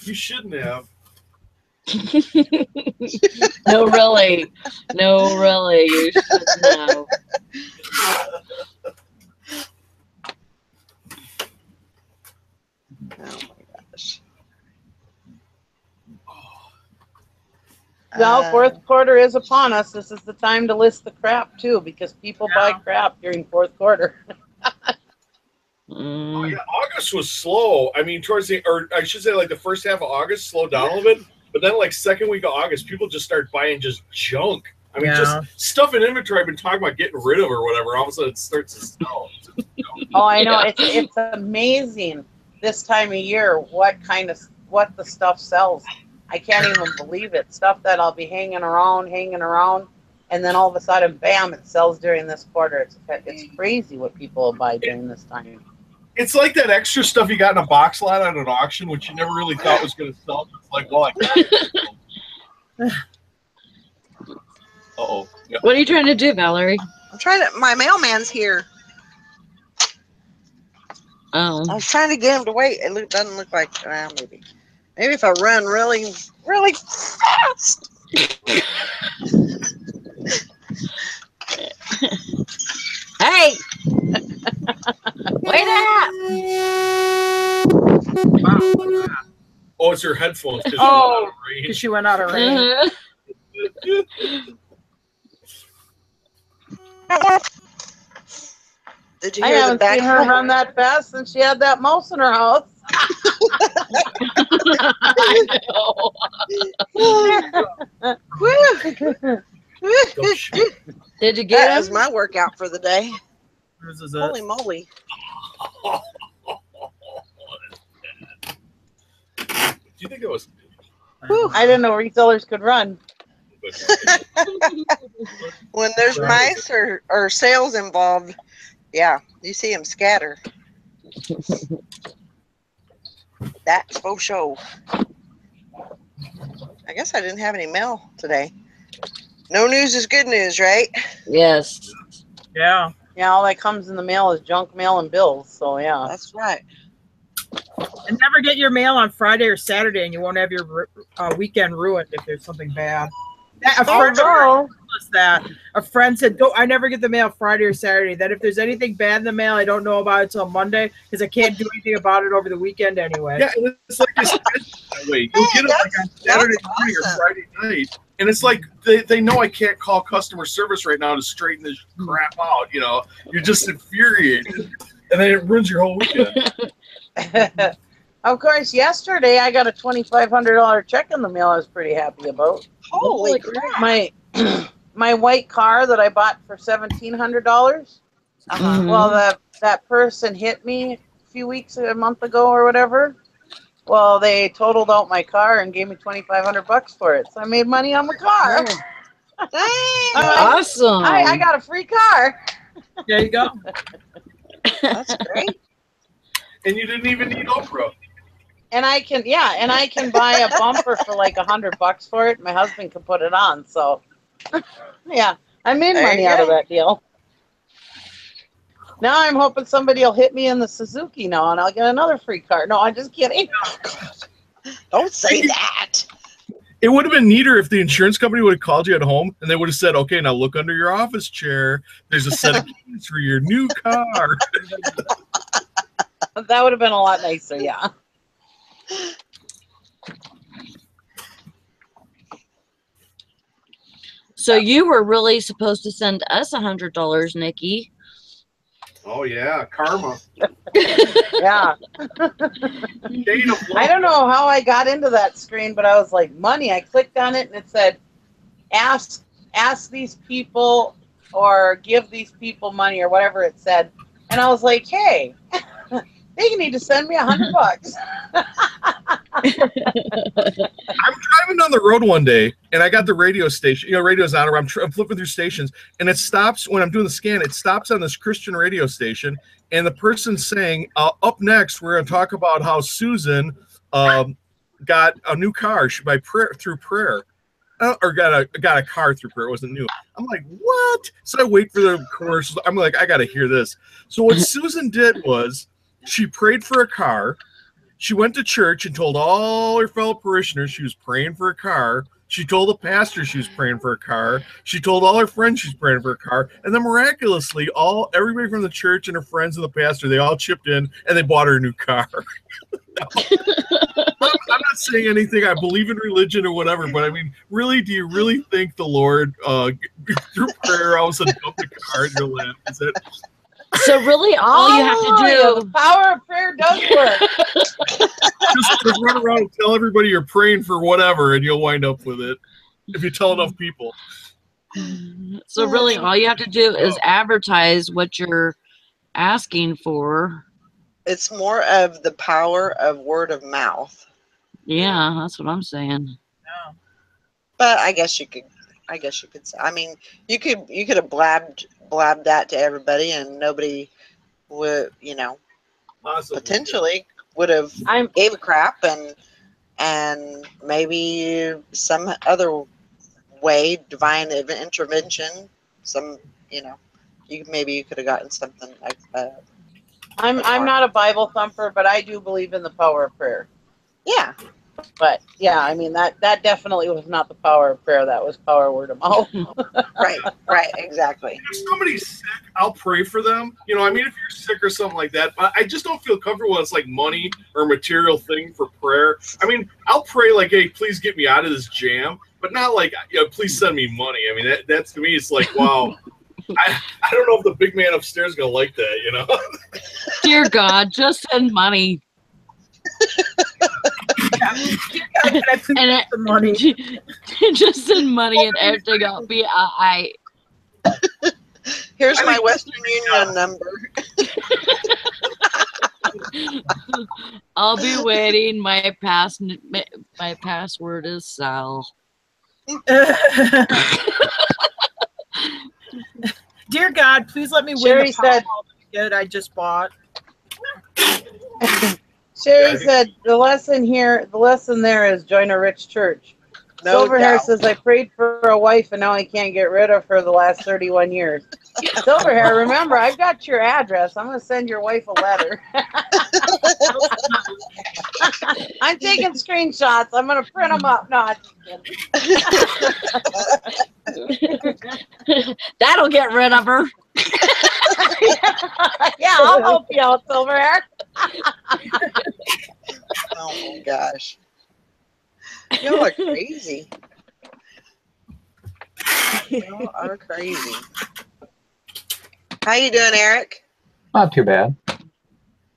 You shouldn't have. No, really. No, really. You shouldn't have. Oh my gosh. Now, fourth quarter is upon us. This is the time to list the crap too, because people buy crap during fourth quarter. Oh, yeah, August was slow. I mean, towards the, or I should say, like the first half of August slowed down a little bit, but then like second week of August, people just start buying just junk. I mean, just stuff in inventory I've been talking about getting rid of or whatever. All of a sudden, it starts to sell. Oh, I know. It's amazing this time of year what the stuff sells. I can't even believe it. Stuff that I'll be hanging around, and then all of a sudden, bam! It sells during this quarter. It's crazy what people will buy during this time. It's like that extra stuff you got in a box lot at an auction, which you never really thought was going to sell. It's like, well, I got it. Uh-oh. Yeah. What are you trying to do, Valerie? I'm trying to. My mailman's here. Oh. I was trying to get him to wait. It doesn't look like. Maybe if I run really, really fast. Hey! Wait up! Oh, it's her headphones. Oh, because she went out of range. Did you I hear the haven't back? seen her run that fast since she had that mouse in her house. I know. Did you get That him? is my workout for the day. This is it. Holy moly! Do you think it was? I didn't know resellers could run. When there's mice or sales involved, yeah, you see them scatter. That's for sure. I guess I didn't have any mail today. No news is good news, right? Yes. Yeah. Yeah, all that comes in the mail is junk mail and bills. So yeah, That's right. And never get your mail on Friday or Saturday, and you won't have your weekend ruined if there's something bad. A friend said, I never get the mail Friday or Saturday. That if there's anything bad in the mail, I don't know about it till Monday because I can't do anything about it over the weekend anyway. Yeah, it's like this that way. You'll get it like on Saturday morning or Friday night, and it's like they know I can't call customer service right now to straighten this crap out. You know, you're just infuriated, and then it ruins your whole weekend. Of course, yesterday I got a $2,500 check in the mail. I was pretty happy about. Holy crap! My white car that I bought for $1,700. Well, that person hit me a month ago or whatever. Well, they totaled out my car and gave me $2,500 for it. So I made money on my car. Awesome! I got a free car. There you go. That's great. And you didn't even need Oprah. And I can buy a bumper for like $100 for it. My husband can put it on. So, yeah, I made money out of that deal. Now I'm hoping somebody will hit me in the Suzuki now, and I'll get another free car. No, I'm just kidding. Oh, God. Don't say that. It would have been neater if the insurance company would have called you at home and they would have said, okay, now look under your office chair. There's a set of keys for your new car. That would have been a lot nicer, yeah. So you were really supposed to send us $100, Nikki. Oh yeah, karma. Yeah. I don't know how I got into that screen, but I was like, money. I clicked on it and it said, ask these people or give these people money or whatever it said. And I was like, hey, they need to send me $100. I'm driving down the road one day, and I got the radio station. You know, radio's on, or I'm flipping through stations, and it stops when I'm doing the scan. It stops on this Christian radio station, and the person's saying, "Up next, we're going to talk about how Susan got a new car by prayer through prayer, or got a car through prayer. It wasn't new." I'm like, "What?" So I wait for the commercials. I'm like, "I got to hear this." So what Susan did was she prayed for a car. She went to church and told all her fellow parishioners she was praying for a car. She told the pastor she was praying for a car. She told all her friends she's praying for a car. And then miraculously, everybody from the church and her friends and the pastor, they all chipped in and they bought her a new car. I'm not saying anything. I believe in religion or whatever, but I mean, really, do you really think the Lord, through prayer, all of a sudden dumped the car in your lap? Is that... So really, all you have to do, the power of prayer does work. just run around and tell everybody you're praying for whatever, and you'll wind up with it if you tell enough people. So really, all you have to do is advertise what you're asking for. It's more of the power of word of mouth. Yeah, that's what I'm saying. Yeah. But I guess you could say. I mean, you could have blabbed that to everybody, and nobody would, Possibly. potentially would have gave a crap, and maybe some other way, divine intervention, maybe you could have gotten something like that. I'm not a Bible thumper, but I do believe in the power of prayer. Yeah. But yeah, I mean that definitely was not the power of prayer. That was power of word of mouth. Right, exactly. If somebody's sick, I'll pray for them. You know, I mean, if you're sick or something like that, but I just don't feel comfortable when it's like money or material thing for prayer. I mean, I'll pray like, hey, please get me out of this jam, but not like, please send me money. I mean, that's to me, it's like, wow. I don't know if the big man upstairs is gonna like that, Dear God, just send money. And money. Just send money and everything will be alright. Here's my Western Union number. I'll be waiting. My password is Sal. Dear God, please let me win Sherry the Powerball ticket I just bought. Sherry said the lesson there is join a rich church. No Silverhair doubt. says I prayed for a wife and now I can't get rid of her the last 31 years. Silverhair, remember, I've got your address. I'm going to send your wife a letter. I'm taking screenshots. I'm going to print them up. No, I'm just kidding. That'll get rid of her. Yeah, I'll help you out, Silverhair. Oh my gosh. Y'all are crazy. Y'all are crazy. How you doing, Eric? Not too bad.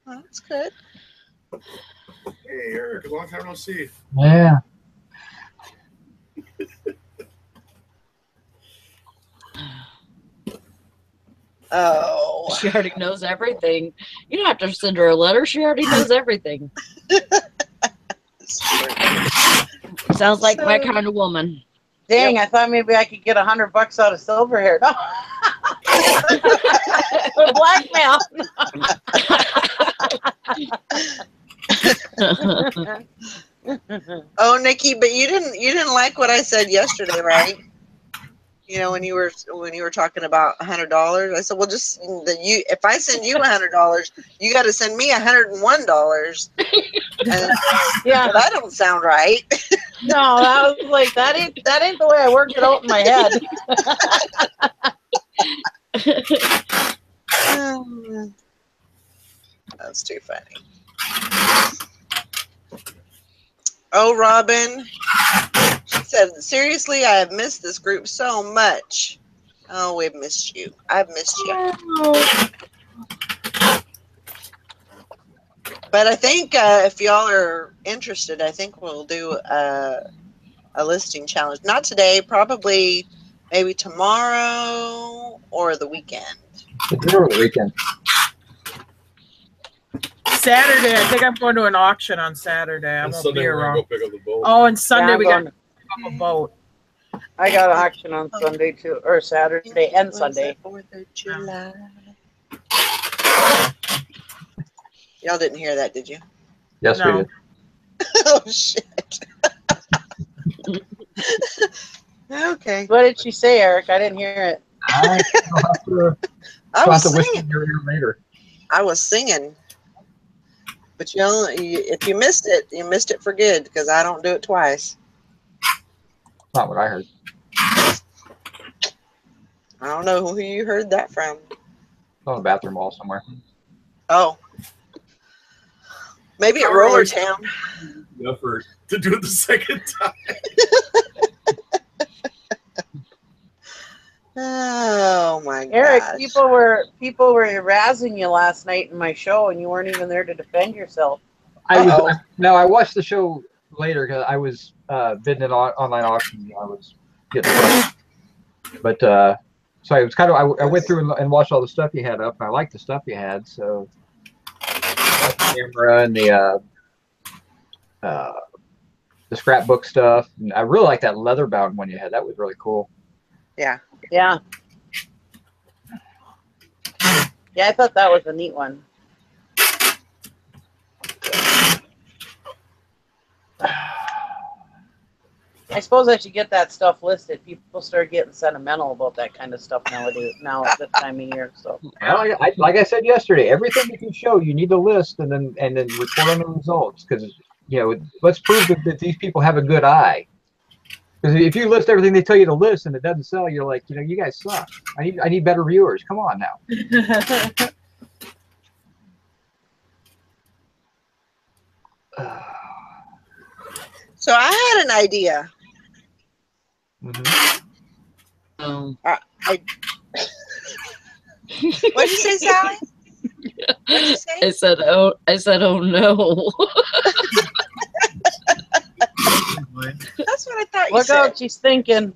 Oh, that's good. Hey, Eric, long time no see. Yeah. Oh. She already knows everything. You don't have to send her a letter. She already knows everything. Sounds like my kind of woman. Dang, I thought maybe I could get $100 out of Silverhair. No. Blackmail. Oh, Nikki, but you didn't like what I said yesterday, right? When you were talking about $100, I said, well, just if I send you $100, you got to send me $101. And Yeah, that don't sound right. no, I was like, that ain't the way I worked it out in my head. That's too funny. Oh, Robin, she said, seriously, I have missed this group so much. Oh, we've missed you. I've missed you. But I think if y'all are interested, I think we'll do a listing challenge. Not today, probably maybe tomorrow or the weekend. Tomorrow or the weekend. Saturday, I think I'm going to an auction on Saturday. I And won't Sunday be we're gonna around. go pick up the boat. Oh, and Sunday Yeah, we got to pick up a boat. I got an auction on Sunday too, or Saturday and Sunday. 4th of July. Y'all didn't hear that, did you? Yes, No. we did. Oh, shit. Okay. What did she say, Eric? I didn't hear it. I have to, I I'll have was to whisper singing. in your ear later. I was singing. But if you missed it, you missed it for good because I don't do it twice. Not what I heard. I don't know who you heard that from. On the bathroom wall somewhere. Oh. Maybe at Roller Town. Effort to do it the second time. Oh my God. Eric, people were razzing you last night in my show, and you weren't even there to defend yourself. I watched the show later because I was bidding an online auction. I was getting but so I was kind of I went through and watched all the stuff you had up, and I liked the stuff you had. So the camera and the scrapbook stuff. And I really like that leather bound one you had. That was really cool. Yeah. Yeah. Yeah, I thought that was a neat one. I suppose I should get that stuff listed. People start getting sentimental about that kind of stuff nowadays. Now at this time of year, so. Well, like I said yesterday, everything that you show, you need to list and then report on the results because let's prove that these people have a good eye. Because if you list everything they tell you to list and it doesn't sell, you're like, you guys suck. I need better viewers. Come on now. So I had an idea. What'd you say, Sally? What'd you say? I said, oh no. That's what I thought you Look said. out, she's thinking.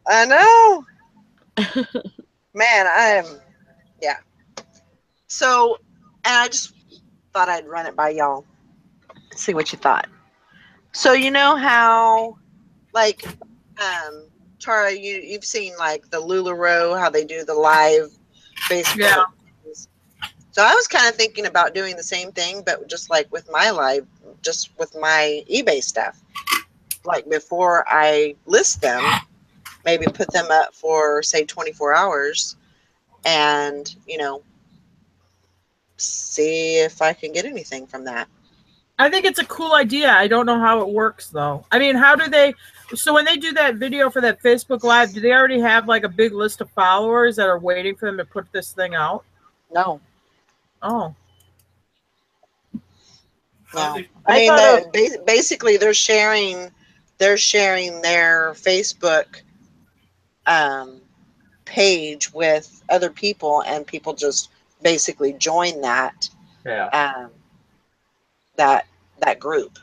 I know. Man, yeah. So, and I just thought I'd run it by y'all. See what you thought. So you know how, like, Tara, you've seen like the LuLaRoe, how they do the live Facebook. Yeah. So I was kind of thinking about doing the same thing, but just like with my live, just with my eBay stuff. Like before I list them, maybe put them up for say 24 hours and, see if I can get anything from that. I think it's a cool idea. I don't know how it works though. I mean, so when they do that video for that Facebook Live, do they already have like a big list of followers that are waiting for them to put this thing out? No. Oh. No. I mean, basically they're sharing their Facebook page with other people, and people just basically join that. Yeah. That group.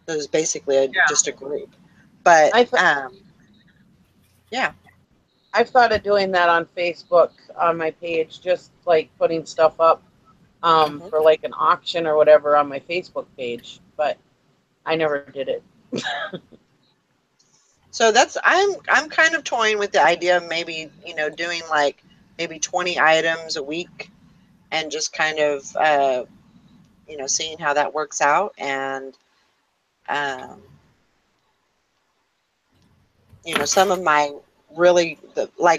So it's basically just a group. But yeah. I've thought of doing that on Facebook on my page, just like putting stuff up for like an auction or whatever on my Facebook page, but I never did it. So I'm kind of toying with the idea of maybe, doing like maybe 20 items a week and just kind of seeing how that works out, and some of my really my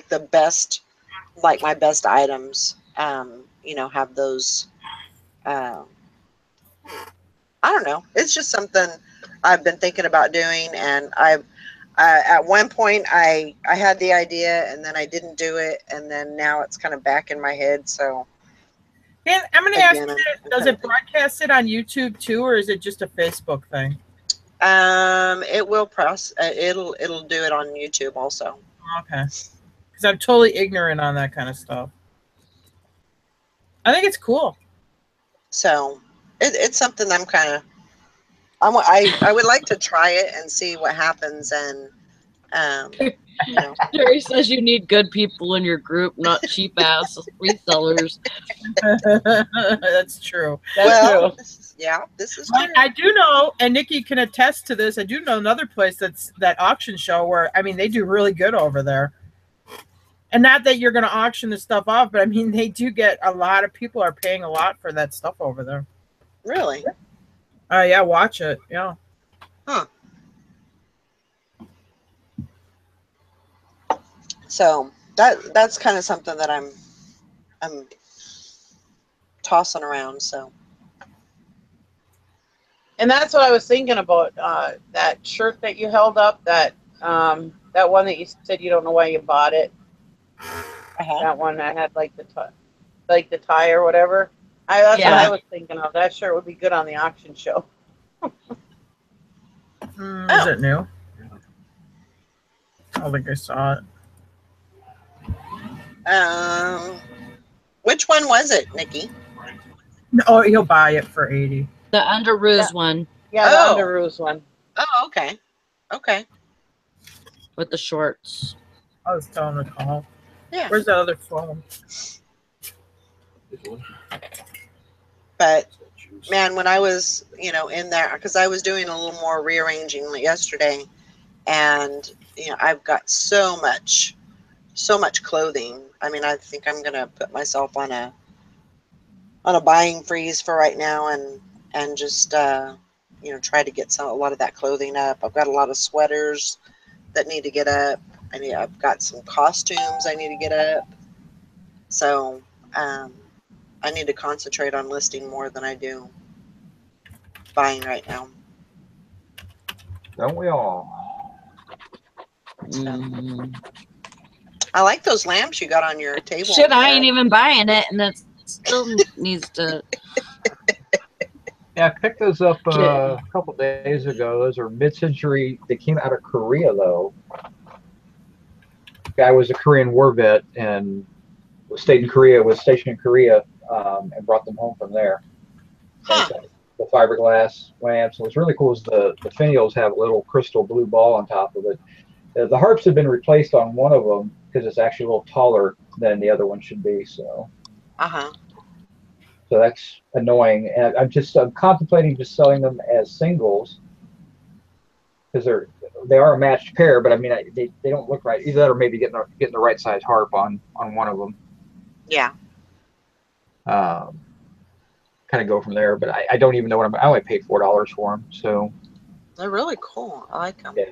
best items have those I don't know, it's just something I've been thinking about doing, and at one point I had the idea and then I didn't do it, and then now it's kind of back in my head. So I'm going to ask you, does it broadcast it on YouTube too, or is it just a Facebook thing? It will press. It'll do it on YouTube also. Okay. Because I'm totally ignorant on that kind of stuff. I think it's cool. So it's something I'm kind of. I would like to try it and see what happens, and you know. Jerry says you need good people in your group, not cheap ass resellers. That's true. Well, this is true. I do know, and Nikki can attest to this. I do know another place that's that auction show where I mean they do really good over there. And not that you're going to auction this stuff off, but I mean they do get a lot of people are paying a lot for that stuff over there. Really? Yeah, watch it. Yeah. Huh. So that's kind of something that I'm tossing around. So. And that's what I was thinking about. That shirt that you held up, that one that you said you don't know why you bought it. That one that had like the tie or whatever. That's what I was thinking of. That shirt would be good on the auction show. Is it new? I don't think I saw it. Which one was it, Nikki? Oh, he'll buy it for 80. The Underoos one. Yeah, the Underoos one. Oh, okay. Okay. With the shorts. I was telling him to call. Yeah. Where's that other phone? But man, when I was, in there, because I was doing a little more rearranging yesterday, and I've got so much clothing. I mean, I think I'm gonna put myself on a buying freeze for right now, and just try to get a lot of that clothing up. I've got a lot of sweaters that need to get up. I've got some costumes I need to get up. So I need to concentrate on listing more than I do buying right now. Don't we all? I like those lamps you got on your table. Shit, I ain't even buying it, and that still needs to. Yeah, I picked those up a couple days ago. Those are mid-century. They came out of Korea, though. The guy was a Korean war vet and was stationed in Korea, and brought them home from there. Huh. The fiberglass lamps. What's really cool is the finials have a little crystal blue ball on top of it. The harps have been replaced on one of them because it's actually a little taller than the other one should be. So. So that's annoying, and I'm contemplating just selling them as singles because they are a matched pair, but I mean they don't look right. Either that or maybe getting the right size harp on one of them. Yeah. Kind of go from there, but I don't even know what I only paid $4 for them, so they're really cool. I like them. Yeah,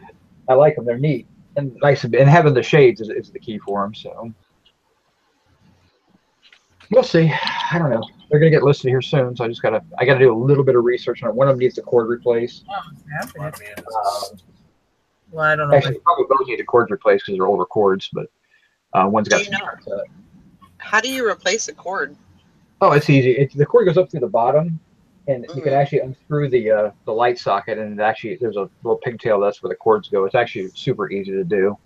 I like them. They're neat and nice, and having the shades is the key for them. So we'll see. I don't know. They're gonna get listed here soon, so I gotta do a little bit of research on it. One of them needs the cord replaced. Well, I don't know. Actually, probably both need the cords replaced because they're older cords, but one's got. How do you replace a cord? Oh, it's easy. The cord goes up through the bottom, and you can actually unscrew the light socket, and actually there's a little pigtail. That's where the cords go. It's actually super easy to do.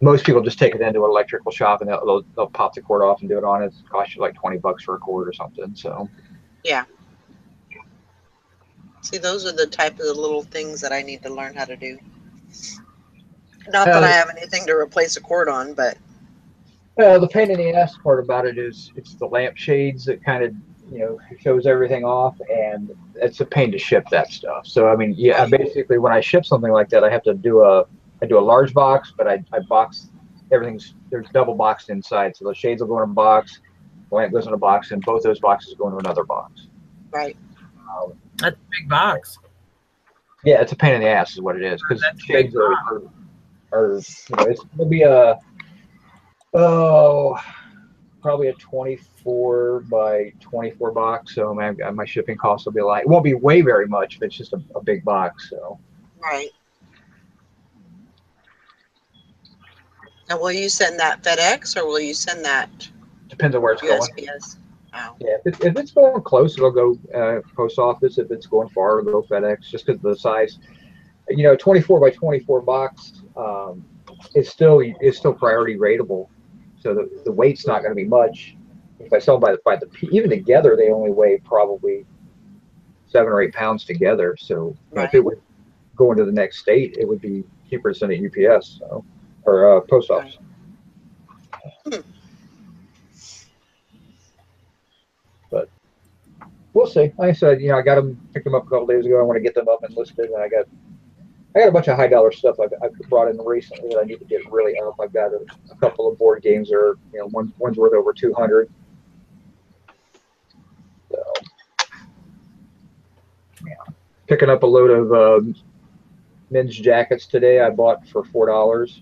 Most people just take it into an electrical shop and they'll pop the cord off and do it on it. It costs you like $20 for a cord or something. So yeah. See, those are the type of the little things that I need to learn how to do. Not that I have anything to replace a cord on, but the pain in the ass part about it is it's the lamp shades that kind of shows everything off, and it's a pain to ship that stuff. So I mean, yeah, basically when I ship something like that, I have to do a large box, but I box there's double boxed inside. So the shades will go in a box, the lamp goes in a box, and both those boxes go into another box. Right. That's a big box. Yeah, it's a pain in the ass is what it is, because shades are it's gonna be probably a 24 by 24 box. So my shipping costs will be it won't be way very much, but it's just a big box. So right. Now, will you send that FedEx or will you send that depends on where it's USPS? Wow. Yeah, if it's going close, it'll go post office. If it's going far, it'll go FedEx, just because of the size. 24 by 24 box is still priority rateable, so the weight's not going to be much. If I sell them by the even together, they only weigh probably 7 or 8 pounds together. So Right. if it would go into the next state, it would be cheaper to send it UPS or post office. Hmm. But we'll see. Like I said, I picked them up a couple days ago. I want to get them up and listed, and I got a bunch of high dollar stuff I've brought in recently that I need to get really up. I've got a couple of board games that are, one's worth over 200. So, yeah. Picking up a load of men's jackets today. I bought for $4.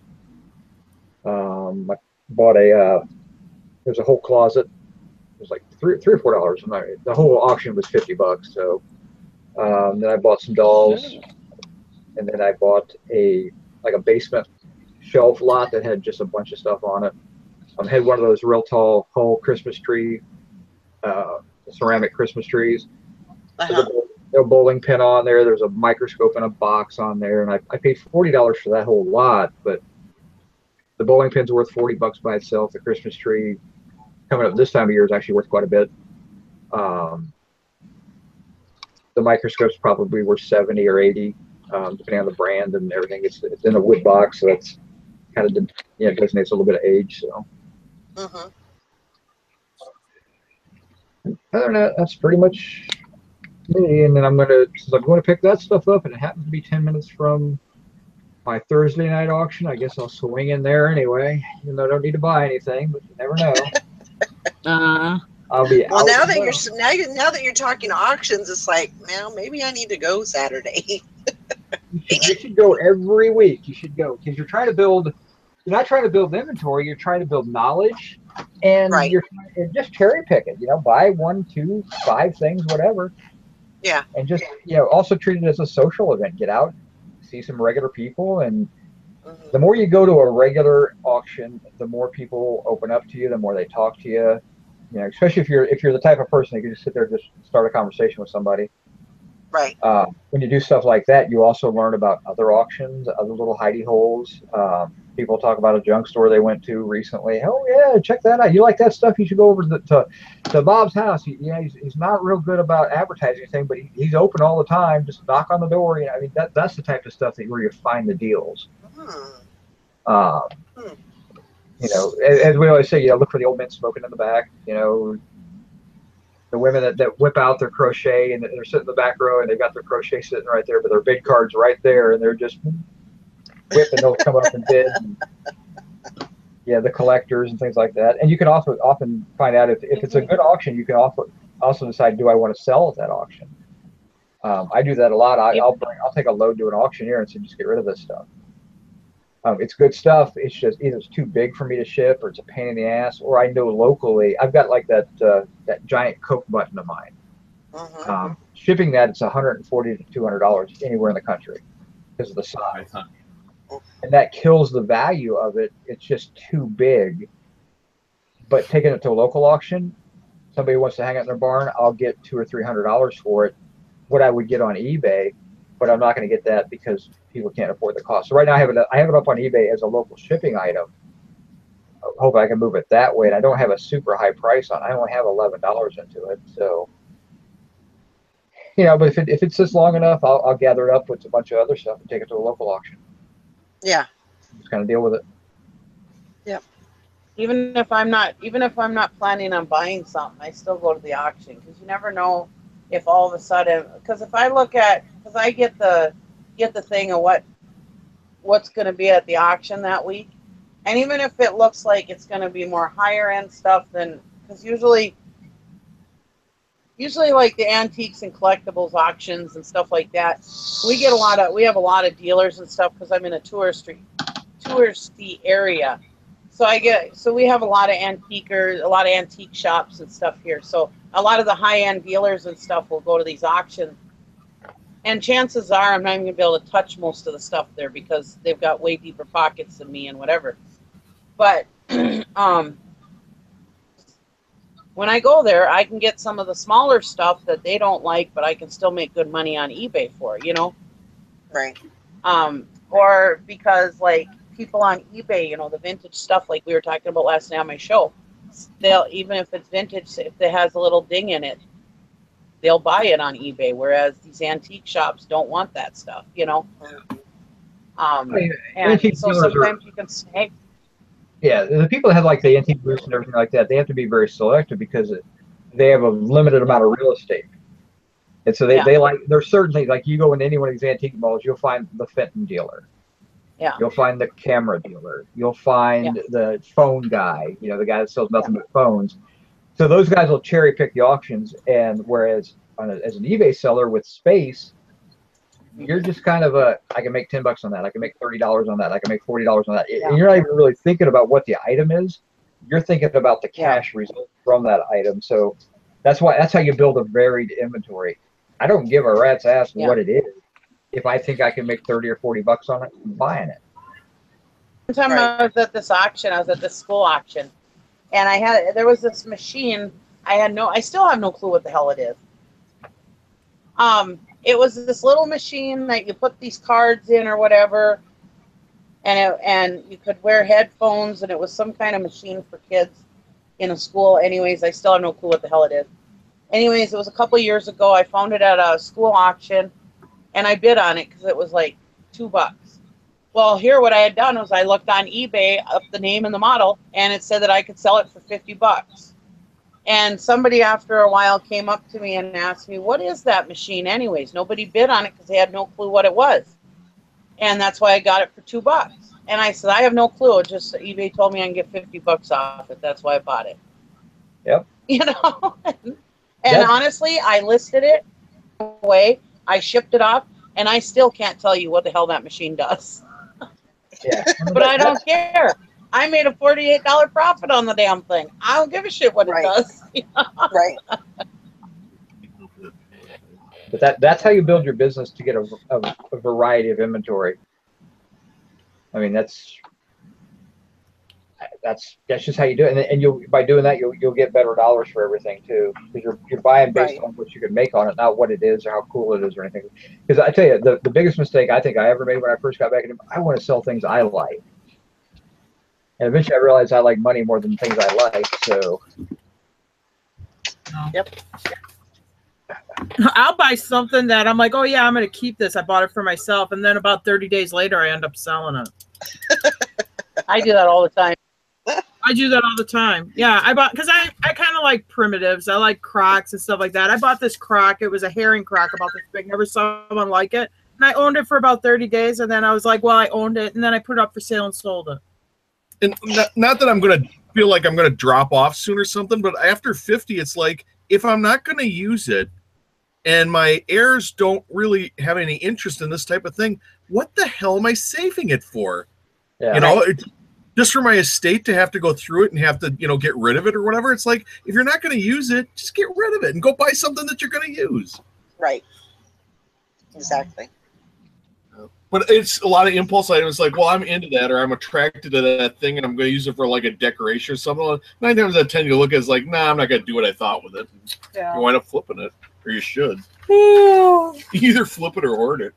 I bought there's a whole closet. It was like $3 or $4. The whole auction was $50. So then I bought some dolls. And then I bought a basement shelf lot that had just a bunch of stuff on it. I had one of those real tall whole Christmas tree, ceramic Christmas trees. Uh-huh. There's a bowling pin on there. There's a microscope and a box on there. And I paid $40 for that whole lot, but the bowling pin's worth $40 by itself. The Christmas tree coming up this time of year is actually worth quite a bit. The microscope's probably worth 70 or 80. Depending on the brand and everything. It's in a wood box, so that's kind of designates a little bit of age. So, other than that, that's pretty much me. And then I'm going to pick that stuff up, and it happens to be 10 minutes from my Thursday night auction. I guess I'll swing in there anyway, even though I don't need to buy anything. But you never know. I'll be well, out now that you're talking auctions, it's like, well, maybe I need to go Saturday. You should go every week. You should go because you're not trying to build inventory. You're trying to build knowledge, and Right. you're just cherry pick it. Buy 1, 2, 5 things, whatever. Yeah. And just also treat it as a social event. Get out, see some regular people, and the more you go to a regular auction, the more people open up to you. The more they talk to you. Especially if you're the type of person that can just sit there and just start a conversation with somebody. Right. When you do stuff like that, you also learn about other auctions, other little hidey holes. People talk about a junk store they went to recently. Oh yeah, check that out. You like that stuff? You should go over to Bob's house. He's not real good about advertising anything, but he's open all the time. Just knock on the door. That's the type of stuff where you find the deals. As we always say, look for the old men smoking in the back. The women that whip out their crochet and they're sitting in the back row and they've got their crochet sitting right there, but their bid card's right there and they're just whipping. They'll come up and bid. And, the collectors and things like that. And you can also often find out if it's a good auction, you can also decide, do I want to sell at that auction? I do that a lot. I'll take a load to an auctioneer and say, just get rid of this stuff. It's good stuff. It's just either it's too big for me to ship, or it's a pain in the ass, or I know locally I've got like that giant Coke button of mine. Shipping that, it's $140 to $200 anywhere in the country because of the size, and that kills the value of it. It's just too big. But taking it to a local auction, somebody wants to hang it in their barn, I'll get $200 or $300 for it. What I would get on eBay, but I'm not going to get that because people can't afford the cost. So right now I have it up on eBay as a local shipping item. I hope I can move it that way. And I don't have a super high price on it. I only have $11 into it. So, but if it sits long enough, I'll gather it up with a bunch of other stuff and take it to a local auction. Yeah. Just kind of deal with it. Yep. Even if I'm not planning on buying something, I still go to the auction because you never know if all of a sudden, because if I get the thing of what's going to be at the auction that week, and even if it looks like it's going to be more higher end stuff than, because usually like the antiques and collectibles auctions and stuff like that, we have a lot of dealers and stuff because I'm in a touristy area. So we have a lot of antiquers, a lot of antique shops and stuff here. So a lot of the high-end dealers and stuff will go to these auctions. And chances are I'm not even going to be able to touch most of the stuff there because they've got way deeper pockets than me and whatever. But when I go there, I can get some of the smaller stuff that they don't like, but I can still make good money on eBay for, you know? Right. Or because like people on eBay, you know, the vintage stuff like we were talking about last night on my show, they'll, even if it's vintage, if it has a little ding in it, they'll buy it on eBay. Whereas these antique shops don't want that stuff, you know? And Antique so dealers sometimes you can snag. Yeah, the people that have like the antique booths and everything like that, they have to be very selective because they have a limited amount of real estate. And so they like, there's certain things, like you go into any one of these antique malls, you'll find the Fenton dealer. Yeah. You'll find the camera dealer. You'll find the phone guy, you know, the guy that sells nothing but phones. So those guys will cherry pick the auctions. And whereas as an eBay seller with space, you're just kind of I can make $10 on that. I can make $30 on that. I can make $40 on that. And you're not even really thinking about what the item is. You're thinking about the cash result from that item. So that's how you build a varied inventory. I don't give a rat's ass what it is. If I think I can make 30 or $40 on it, I'm buying it. One time I was at this auction, I was at this school auction, and there was this machine. I still have no clue what the hell it is. It was this little machine that you put these cards in or whatever, and you could wear headphones, and it was some kind of machine for kids in a school. Anyways, I still have no clue what the hell it is. Anyways, it was a couple years ago. I found it at a school auction, and I bid on it because it was like $2. Well, here what I had done was I looked on eBay up the name and the model, and it said that I could sell it for $50. And somebody after a while came up to me and asked me, what is that machine anyways? Nobody bid on it because they had no clue what it was. And that's why I got it for $2. And I said, I have no clue. It just eBay told me I can get $50 off it. That's why I bought it. Yep. You know? And honestly, I listed it away. I shipped it off, and I still can't tell you what the hell that machine does. Yeah. But I don't care. I made a $48 profit on the damn thing. I don't give a shit what it does. Right. But that's how you build your business to get a variety of inventory. I mean, that's just how you do it, and you'll by doing that you'll get better dollars for everything too, because you're buying based on what you can make on it, not what it is or how cool it is or anything. Because I tell you, the biggest mistake I think I ever made when I first got back into, I want to sell things I like, and eventually I realized I like money more than things I like. So I'll buy something that I'm like, oh yeah, I'm gonna keep this. I bought it for myself, and then about 30 days later I end up selling it. I do that all the time. I do that all the time. Yeah, I bought, because I kind of like primitives. I like Crocs and stuff like that. I bought this Croc. It was a herring Croc about this big. Never saw someone like it. And I owned it for about 30 days. And then I was like, well, I owned it. And then I put it up for sale and sold it. And not that I'm going to feel like I'm going to drop off soon or something, but after 50, it's like, if I'm not going to use it and my heirs don't really have any interest in this type of thing, what the hell am I saving it for? Yeah. You know, just for my estate to have to go through it and have to, get rid of it or whatever. It's like, if you're not going to use it, just get rid of it and go buy something that you're going to use. Right. Exactly. But it's a lot of impulse items like, well, I'm into that, or I'm attracted to that thing and I'm going to use it for like a decoration or something. 9 times out of 10, you look at it as like, nah, I'm not going to do what I thought with it. You wind up flipping it, or you should. You either flip it or hoard it.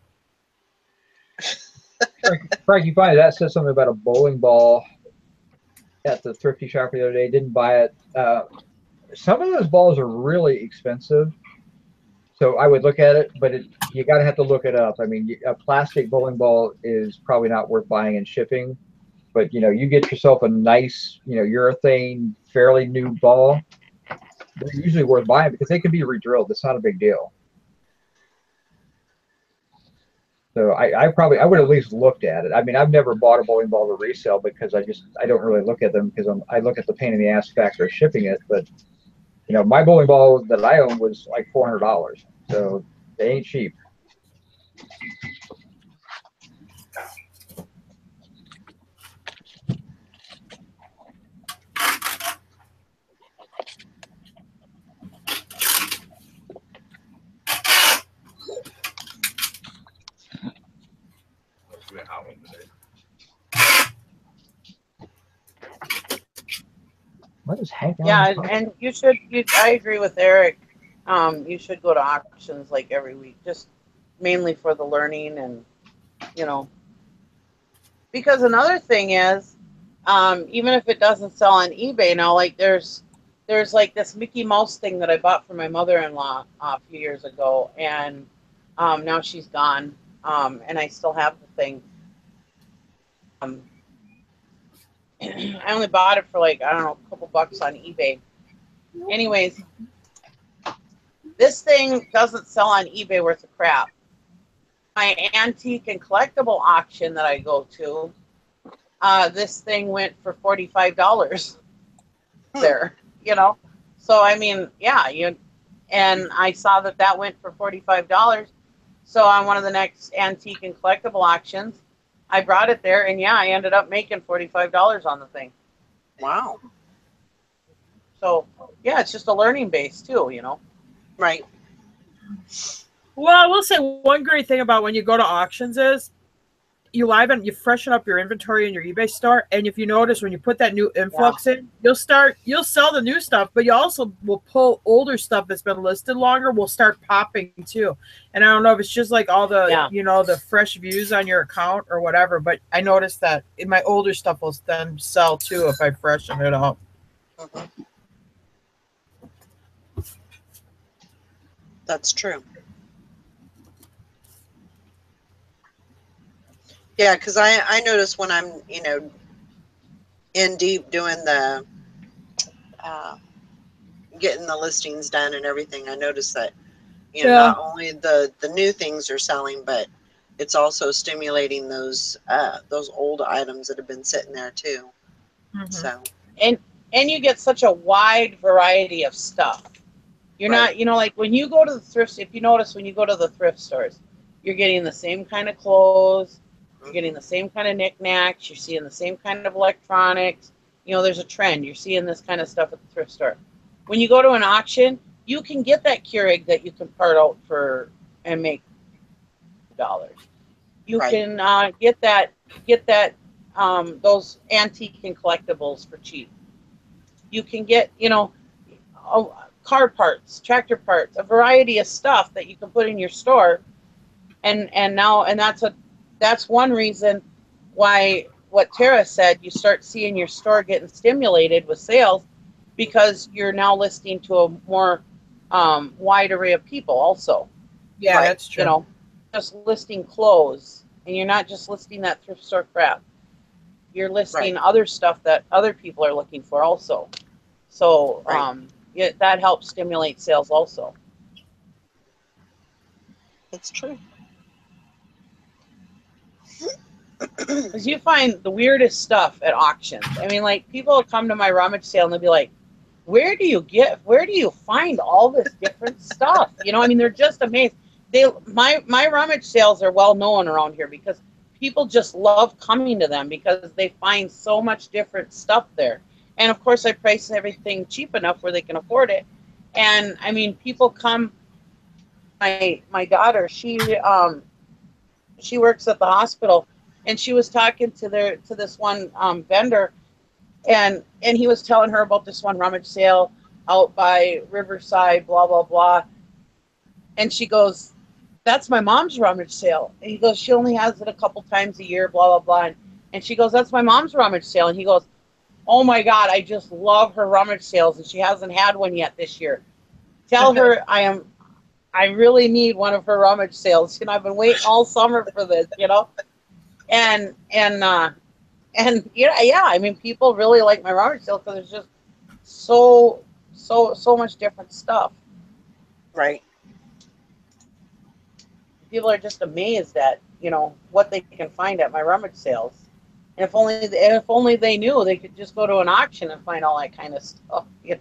Frank, you find that said something about a bowling ball at the thrifty shop the other day. Didn't buy it. Some of those balls are really expensive, so I would look at it, but you got to have to look it up. I mean, a plastic bowling ball is probably not worth buying and shipping, but you get yourself a nice, urethane, fairly new ball. They're usually worth buying because they can be re-drilled. It's not a big deal. So I would at least looked at it. I mean, I've never bought a bowling ball to resell because I don't really look at them because I look at the pain in the ass factor of shipping it. But my bowling ball that I own was like $400, so they ain't cheap. What is Hank? Yeah, and you should. I agree with Eric. You should go to auctions like every week, just mainly for the learning and because another thing is, even if it doesn't sell on eBay now, like there's like this Mickey Mouse thing that I bought for my mother-in-law a few years ago, and now she's gone, and I still have the thing. I only bought it for like, I don't know, a couple bucks on eBay. Anyways, this thing doesn't sell on eBay worth of crap. My antique and collectible auction that I go to, this thing went for $45 there, So, I mean, yeah, and I saw that went for $45. So on one of the next antique and collectible auctions, I brought it there, and yeah, I ended up making $45 on the thing. Wow. So, yeah, it's just a learning base too, Right. Well, I will say one great thing about when you go to auctions is you freshen up your inventory in your eBay store, and if you notice when you put that new influx in, you'll sell the new stuff, but you also will pull older stuff that's been listed longer will start popping too. And I don't know if it's just like all the the fresh views on your account or whatever, but I noticed that in my older stuff will then sell too if I freshen it up. Mm-hmm. That's true. Yeah, because I notice when I'm, in deep doing the, getting the listings done and everything, I notice that, not only the new things are selling, but it's also stimulating those old items that have been sitting there too. Mm-hmm. So. And you get such a wide variety of stuff. You're not, like when you go to the thrifts, if you notice when you go to the thrift stores, you're getting the same kind of clothes, you're getting the same kind of knickknacks, you're seeing the same kind of electronics. There's a trend. You're seeing this kind of stuff at the thrift store. When you go to an auction, you can get that Keurig that you can part out for and make $. You can get that those antique and collectibles for cheap. You can get, car parts, tractor parts, a variety of stuff that you can put in your store, and that's one reason why what Tara said, you start seeing your store getting stimulated with sales because you're now listing to a more wide array of people also. Yeah, that's true. Just listing clothes, and you're not just listing that thrift store crap. You're listing other stuff that other people are looking for also. So that helps stimulate sales also. That's true. Because you find the weirdest stuff at auctions. I mean, like, people will come to my rummage sale and they'll be like, where do you find all this different stuff? I mean, they're just amazed. My rummage sales are well known around here because people just love coming to them because they find so much different stuff there. And of course, I price everything cheap enough where they can afford it. And I mean, people come. My daughter, she works at the hospital, and she was talking to this one vendor, and he was telling her about this one rummage sale out by Riverside, blah blah blah. And she goes, "That's my mom's rummage sale." And he goes, "She only has it a couple times a year, blah blah blah." And she goes, "That's my mom's rummage sale." And he goes, "Oh my God, I just love her rummage sales, and she hasn't had one yet this year. Tell her I really need one of her rummage sales. I've been waiting all summer for this, And yeah, I mean, people really like my rummage sale because there's just so much different stuff. Right. People are just amazed at, what they can find at my rummage sales. And if only they knew, they could just go to an auction and find all that kind of stuff, Yeah.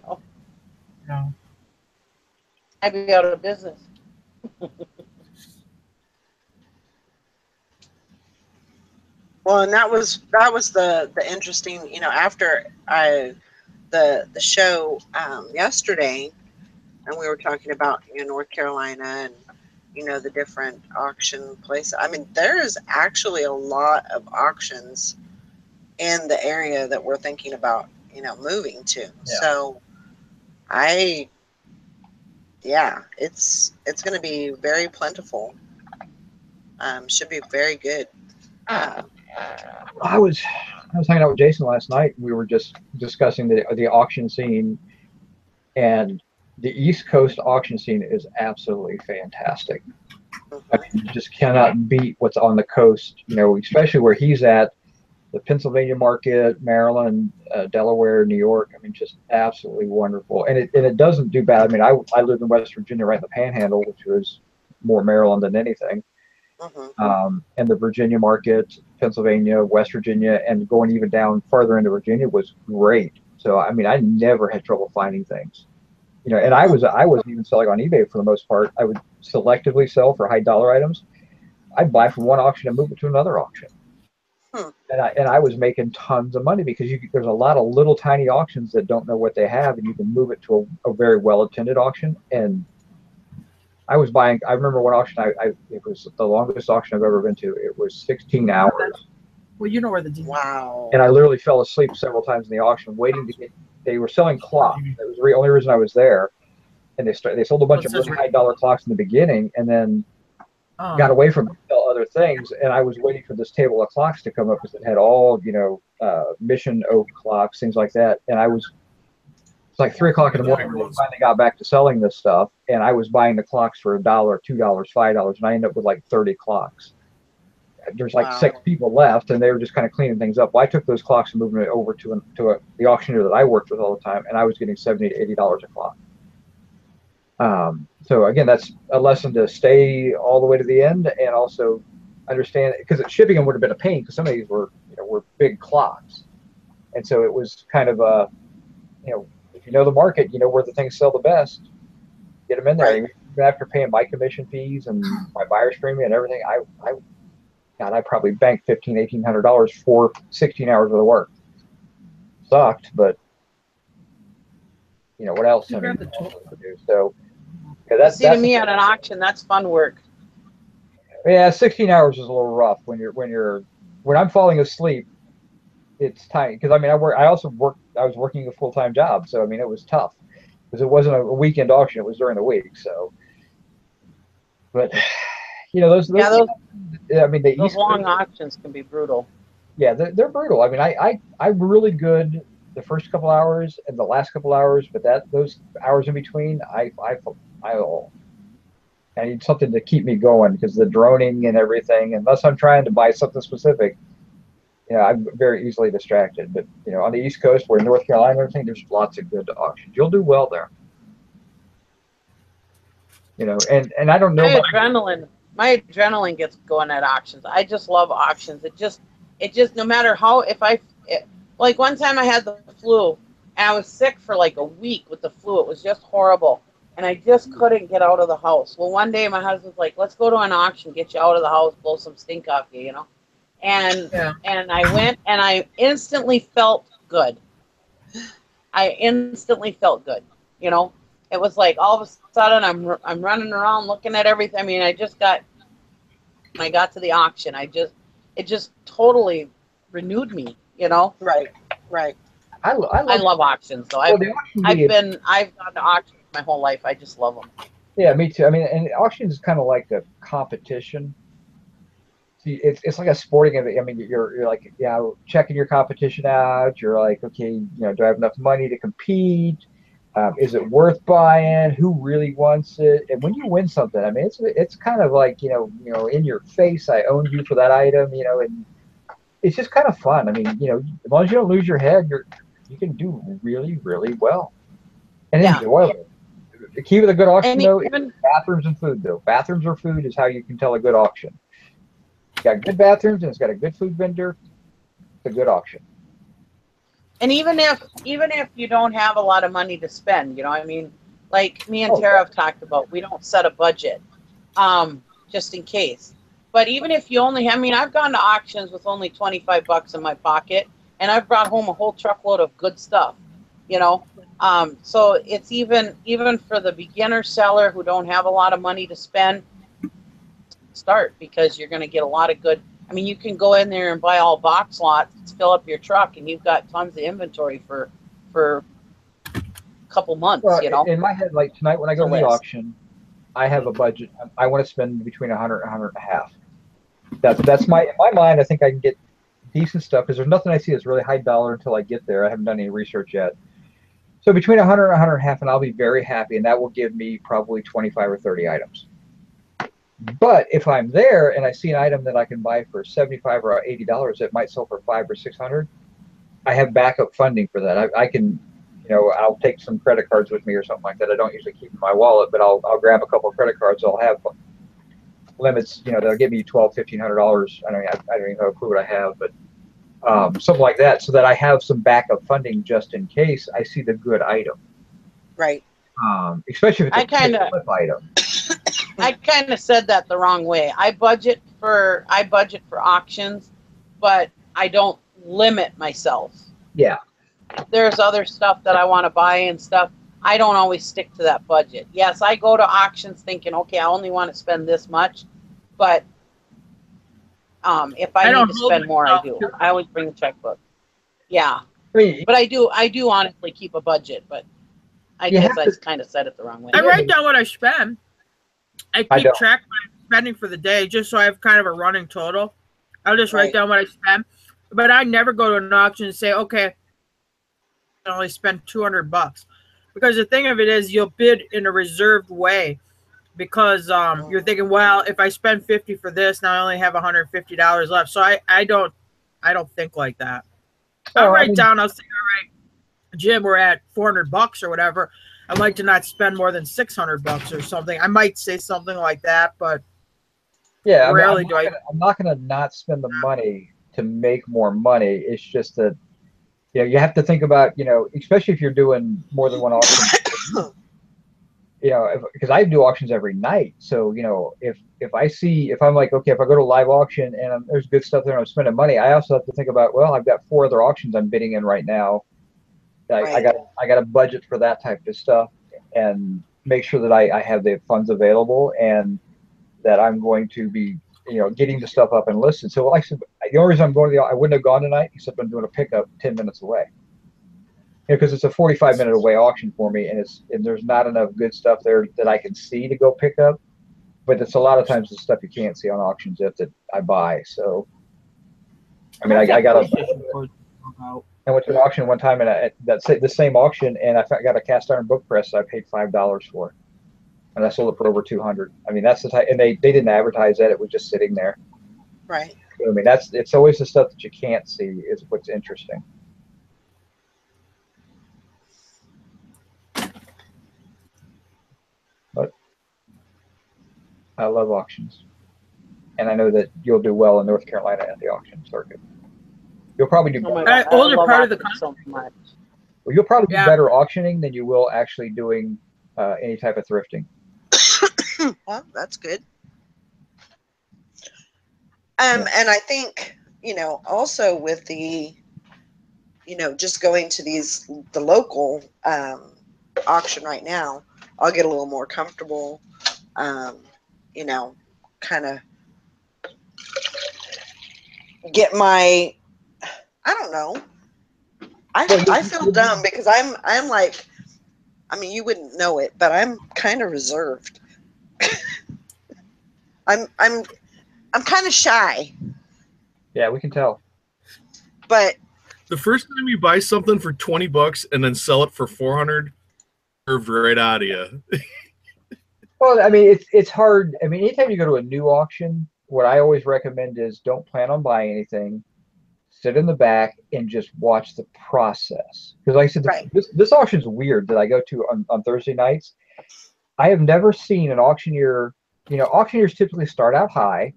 I'd be out of business. Well, and that was the interesting, after the show yesterday, and we were talking about North Carolina and the different auction places. I mean, there is actually a lot of auctions in the area that we're thinking about, moving to. Yeah. So it's going to be very plentiful. Should be very good. I was hanging out with Jason last night. We were just discussing the auction scene, and the East Coast auction scene is absolutely fantastic. I mean, you just cannot beat what's on the coast, especially where he's at, the Pennsylvania market, Maryland, Delaware, New York. I mean, just absolutely wonderful. And it doesn't do bad. I mean, I live in West Virginia, right in the Panhandle, which was more Maryland than anything. And the Virginia market, Pennsylvania, West Virginia, and going even down farther into Virginia was great. So, I mean, I never had trouble finding things. And I wasn't even selling on eBay for the most part. I would selectively sell for high dollar items. I'd buy from one auction and move it to another auction. And I was making tons of money because there's a lot of little tiny auctions that don't know what they have, and you can move it to a very well attended auction. And I was buying. I remember one auction. It was the longest auction I've ever been to. It was 16 hours. Well, you know where the deal. Wow. And I literally fell asleep several times in the auction, waiting to get. They were selling clocks. That was the only reason I was there. And they sold a bunch of really high dollar clocks in the beginning, and then got away from it to sell other things. And I was waiting for this table of clocks to come up because it had all Mission Oak clocks, things like that. And it's like 3 o'clock in the morning when I finally got back to selling this stuff, and I was buying the clocks for $1, $2, $5, and I ended up with like 30 clocks. There's like 6 people left, and they were just kind of cleaning things up. Well, I took those clocks and moved them over to the auctioneer that I worked with all the time, and I was getting $70 to $80 a clock. So again, that's a lesson to stay all the way to the end, and also understand, because shipping them would have been a pain, because some of these were big clocks, and so it was kind of a if you know the market, you know where the things sell the best, get them in there. Even after paying my commission fees and my buyer's premium and everything, I probably banked $1,500, $1,800 for 16 hours worth of work. Sucked, but what else? I mean, so that's to me at an auction, that's fun work. Yeah, 16 hours is a little rough when I'm falling asleep. It's tight because I mean I was working a full-time job, so I mean it was tough because it wasn't a weekend auction, it was during the week. So, but those long auctions can be brutal. Yeah, they're brutal. I mean I'm really good the first couple hours and the last couple hours, but those hours in between I need something to keep me going because the droning and everything, unless I'm trying to buy something specific, I'm very easily distracted. But on the East Coast, where North Carolina and everything, there's lots of good auctions. You'll do well there. And I don't know. My adrenaline gets going at auctions. I just love auctions. It just no matter how, like one time I had the flu and I was sick for like a week with the flu. It was just horrible. And I just couldn't get out of the house. Well, one day my husband's like, let's go to an auction, get you out of the house, blow some stink off you, And I went and I instantly felt good. It was like all of a sudden I'm running around looking at everything. I mean, when I got to the auction, it just totally renewed me, Right. I love auctions, though. I've gone to auctions my whole life. I just love them. Yeah, me too. I mean, and auctions is kind of like a competition. See, it's like a sporting event. I mean, you're like, checking your competition out. You're like, okay, do I have enough money to compete? Is it worth buying? Who really wants it? And when you win something, I mean, it's kind of like, in your face, I own you for that item, and it's just kind of fun. I mean, as long as you don't lose your head, you can do really, really well. And enjoyable. The key with a good auction, though, is bathrooms and food, though. Bathrooms or food is how you can tell a good auction. It's got good bathrooms and it's got a good food vendor. It's a good auction. And even if you don't have a lot of money to spend, I mean, like me and Tara have talked about, we don't set a budget, just in case. But even if you only, I've gone to auctions with only $25 in my pocket, and I've brought home a whole truckload of good stuff, So it's even for the beginner seller who don't have a lot of money to spend, start, because you're going to get a lot of good. I mean, you can go in there and buy all box lots, fill up your truck, and you've got tons of inventory for for a couple months, Well, you know. in my head, like tonight when I go to the list. auction, I have a budget. I want to spend between 100 and 150. That's my, in my mind, I think I can get decent stuff because there's nothing I see that's really high dollar until I get there. I haven't done any research yet. So between 100 and 150, and I'll be very happy, and that will give me probably 25 or 30 items. But if I'm there and I see an item that I can buy for $75 or $80 that might sell for $500 or $600, I have backup funding for that. I can, you know, I'll take some credit cards with me or something like that. I don't usually keep in my wallet, but I'll grab a couple of credit cards. I'll have limits, you know, they'll give me $1,200, $1,500. I don't even have a clue what I have, but something like that, so that I have some backup funding just in case I see the good item. Right. Especially if it's a flip item. I kind of said that the wrong way. I budget for auctions, but I don't limit myself. Yeah. There's other stuff that I want to buy and stuff. I don't always stick to that budget. Yes, I go to auctions thinking, okay, I only want to spend this much, but if I need to spend more, I do. I always bring the checkbook. Yeah. But I do honestly keep a budget, but I guess I kind of said it the wrong way. I write down what I spend. I keep track of my spending for the day just so I have kind of a running total. I'll just write down what I spend. But I never go to an auction and say, okay, I only spend $200. Because the thing of it is you'll bid in a reserved way. Because you're thinking, well, if I spend $50 for this, now I only have $150 left. So I don't think like that. I'll write down. I'll say, all right, Jim, we're at $400 or whatever. I'd like to not spend more than $600 or something. I might say something like that, but yeah, rarely I'm not going to not spend the money to make more money. It's just that, you know, you have to think about, you know, especially if you're doing more than one auction. You know, because I do auctions every night. So, you know, if I'm like, okay, if I go to a live auction and there's good stuff there and I'm spending money, I also have to think about, well, I've got 4 other auctions I'm bidding in right now. I got a budget for that type of stuff and make sure that I have the funds available and that I'm going to be, you know, getting the stuff up and listed. So like I said, the only reason I'm going to I wouldn't have gone tonight except I'm doing a pickup 10 minutes away. Because it's a 45-minute away auction for me, and there's not enough good stuff there that I can see to go pick up. But it's a lot of times the stuff you can't see on auctions that I buy. So, I mean, I got I went to an auction one time, and the same auction, and I got a cast iron book press that I paid $5 for, and I sold it for over $200. I mean, that's the type, and they didn't advertise that; it was just sitting there. Right. So, I mean, it's always the stuff that you can't see is what's interesting. But I love auctions, and I know that you'll do well in North Carolina at the auction circuit. You'll probably do better. Older part of the country. So much. Well, you'll probably do better auctioning than you will actually doing any type of thrifting. Well, that's good. And I think, you know, also with the, you know, just going to the local auction right now, I'll get a little more comfortable, you know, kind of get my, I don't know. I feel dumb because I'm like, I mean, you wouldn't know it, but I'm kind of reserved. I'm kind of shy. Yeah, we can tell. But the first time you buy something for $20 and then sell it for $400, curved right out of you. Well, I mean, it's hard. I mean, anytime you go to a new auction, what I always recommend is don't plan on buying anything. Sit in the back and just watch the process. Because like I said, this auction's weird that I go to on Thursday nights. I have never seen an auctioneer, you know, auctioneers typically start out high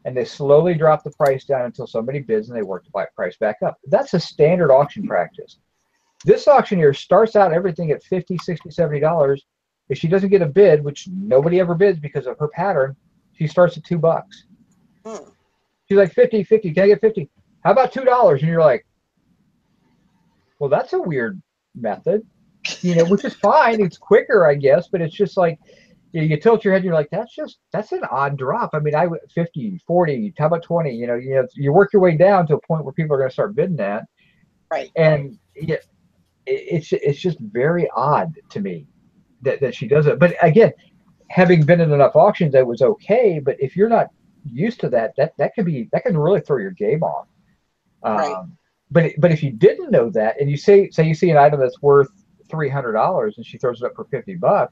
and they slowly drop the price down until somebody bids and they work the price back up. That's a standard auction practice. This auctioneer starts out everything at $50, $60, $70. If she doesn't get a bid, which nobody ever bids because of her pattern, she starts at $2. She's like, 50, can I get 50? How about $2? And you're like, well, that's a weird method, you know, which is fine. It's quicker, I guess, but it's just like, you tilt your head, you're like, that's an odd drop. I mean, 50, 40, how about 20? You know, you work your way down to a point where people are going to start bidding that. Right. And it's just very odd to me that she does it. But again, having been in enough auctions, that was okay. But if you're not used to that can really throw your game off. Right. But if you didn't know that, and you say you see an item that's worth $300 and she throws it up for $50,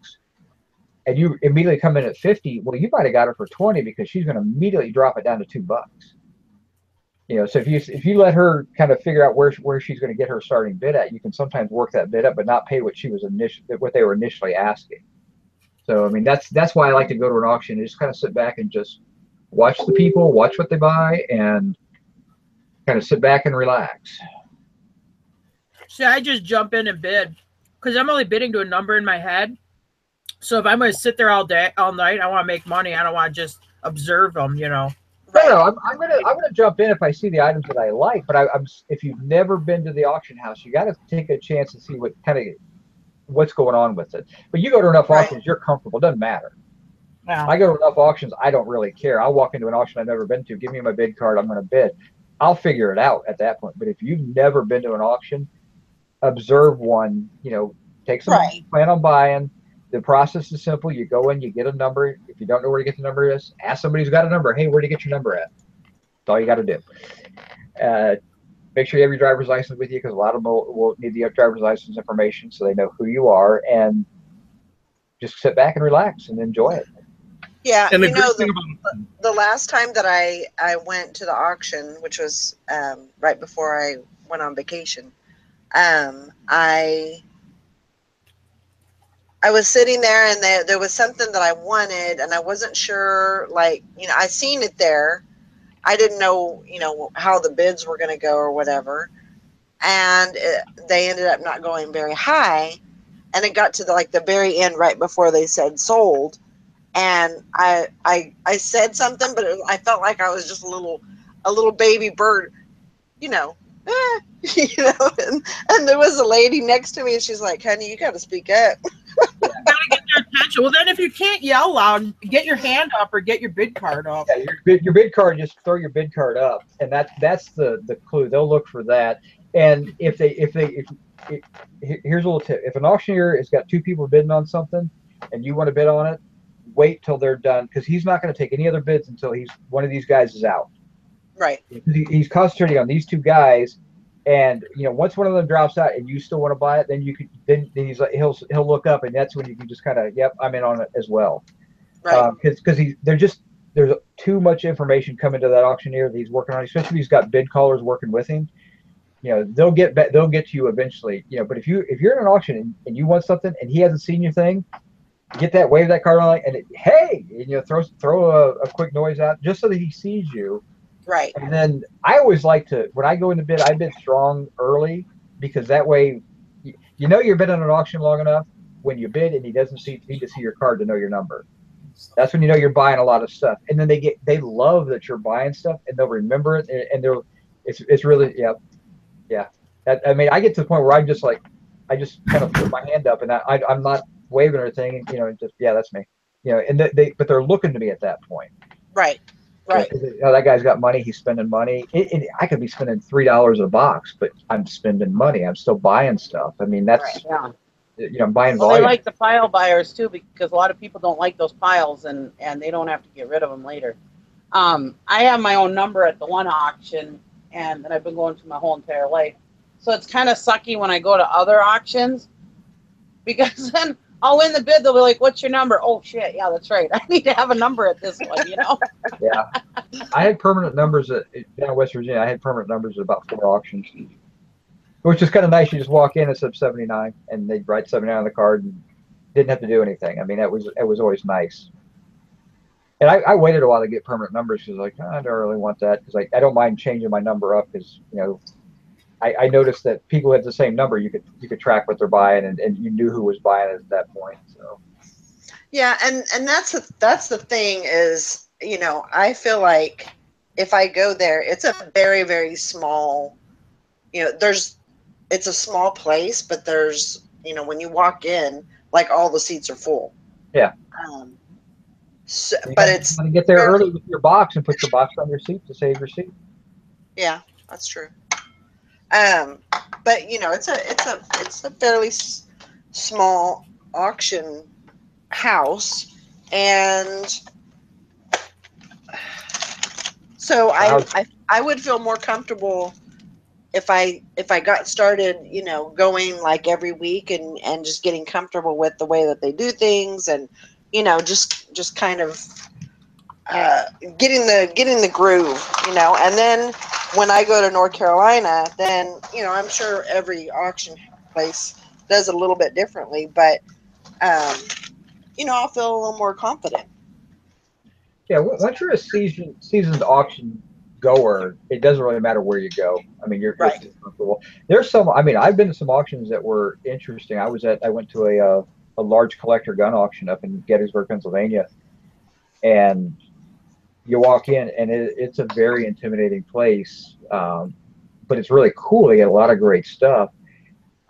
and you immediately come in at 50, well, you might have got her for 20 because she's going to immediately drop it down to $2. So if you let her kind of figure out where she's going to get her starting bid at, you can sometimes work that bid up, but not pay what they were initially asking. So I mean that's why I like to go to an auction and just kind of sit back and just watch the people, watch what they buy, and kind of sit back and relax. See, I just jump in and bid because I'm only bidding to a number in my head. So if I'm going to sit there all night, I want to make money. I don't want to just observe them, No, I'm gonna jump in if I see the items that I like. But if you've never been to the auction house, you got to take a chance to see what's going on with it. But you go to enough auctions, you're comfortable. It doesn't matter. Yeah. I go to enough auctions, I don't really care. I'll walk into an auction I've never been to. Give me my bid card. I'm going to bid. I'll figure it out at that point. But if you've never been to an auction, observe one. Take some plan on buying. The process is simple. You go in, you get a number. If you don't know where to get the number is, ask somebody who's got a number. Hey, where do you get your number at? That's all you got to do. Make sure you have your driver's license with you because a lot of them will need the driver's license information so they know who you are, and just sit back and relax and enjoy it. Yeah, and the last time that I went to the auction, which was right before I went on vacation, I was sitting there and there was something that I wanted and I wasn't sure, I seen it there. I didn't know, how the bids were going to go or whatever. And they ended up not going very high. And it got to the very end right before they said sold. And I said something, but I felt like I was just a little baby bird, and there was a lady next to me and she's like, honey, you got to speak up. You gotta get their attention. Well, then if you can't yell loud, get your hand up or get your bid card up. Yeah, your bid card, just throw your bid card up, and that's the clue. They'll look for that. And if here's a little tip: if an auctioneer has got two people bidding on something, and you want to bid on it, wait till they're done because he's not going to take any other bids until one of these guys is out. Right. He's concentrating on these two guys. And once one of them drops out and you still want to buy it, then then he's like he'll look up, and that's when you can just kind of I'm in on it as well. Right. Because there's too much information coming to that auctioneer that he's working on, especially if he's got bid callers working with him. They'll get to you eventually. But if you're in an auction and you want something and he hasn't seen your thing, wave that card on and throw a quick noise out just so that he sees you. Right. And then I always like to, when I go in the bid, I bid strong early because that way, you're bidding on an auction long enough when you bid and he doesn't need to see your card to know your number. That's when you're buying a lot of stuff. And then they love that you're buying stuff and they'll remember it and it's really, yeah. I get to the point where I just kind of put my hand up and I'm not waving or anything, that's me, but they're looking to me at that point. Right. Right. That guy's got money. He's spending money. I could be spending $3 a box, but I'm spending money. I'm still buying stuff. I mean, that's buying volume. Well, they like the pile buyers too because a lot of people don't like those piles and they don't have to get rid of them later. I have my own number at the one auction, and I've been going to my whole entire life. So it's kind of sucky when I go to other auctions because then I'll win the bid. They'll be like, what's your number? Oh, shit. Yeah, that's right. I need to have a number at this one, Yeah. I had permanent numbers down in West Virginia. I had permanent numbers at about 4 auctions, which is kind of nice. You just walk in and said 79, and they'd write 79 on the card and didn't have to do anything. I mean, it was always nice. And I waited a while to get permanent numbers because I don't really want that because I don't mind changing my number up because, I noticed that people had the same number. You could track what they're buying, and you knew who was buying it at that point. So, yeah, and that's the thing is, I feel like if I go there, it's a very, very small, it's a small place, but there's, when you walk in, all the seats are full. Yeah. But it's you get there early with your box and put your box on your seat to save your seat. Yeah, that's true. But you know, it's a fairly small auction house, and so I would feel more comfortable if I got started, you know, going like every week and just getting comfortable with the way that they do things, and you know, just kind of getting the groove, you know. And then when I go to North Carolina, then you know, I'm sure every auction place does a little bit differently, but you know, I'll feel a little more confident. Yeah, once you're a seasoned auction goer, it doesn't really matter where you go. I mean, you're Right. comfortable. There's some. I mean, I've been to some auctions that were interesting. I went to a large collector gun auction up in Gettysburg, Pennsylvania, and you walk in and it's a very intimidating place, but it's really cool. They get a lot of great stuff.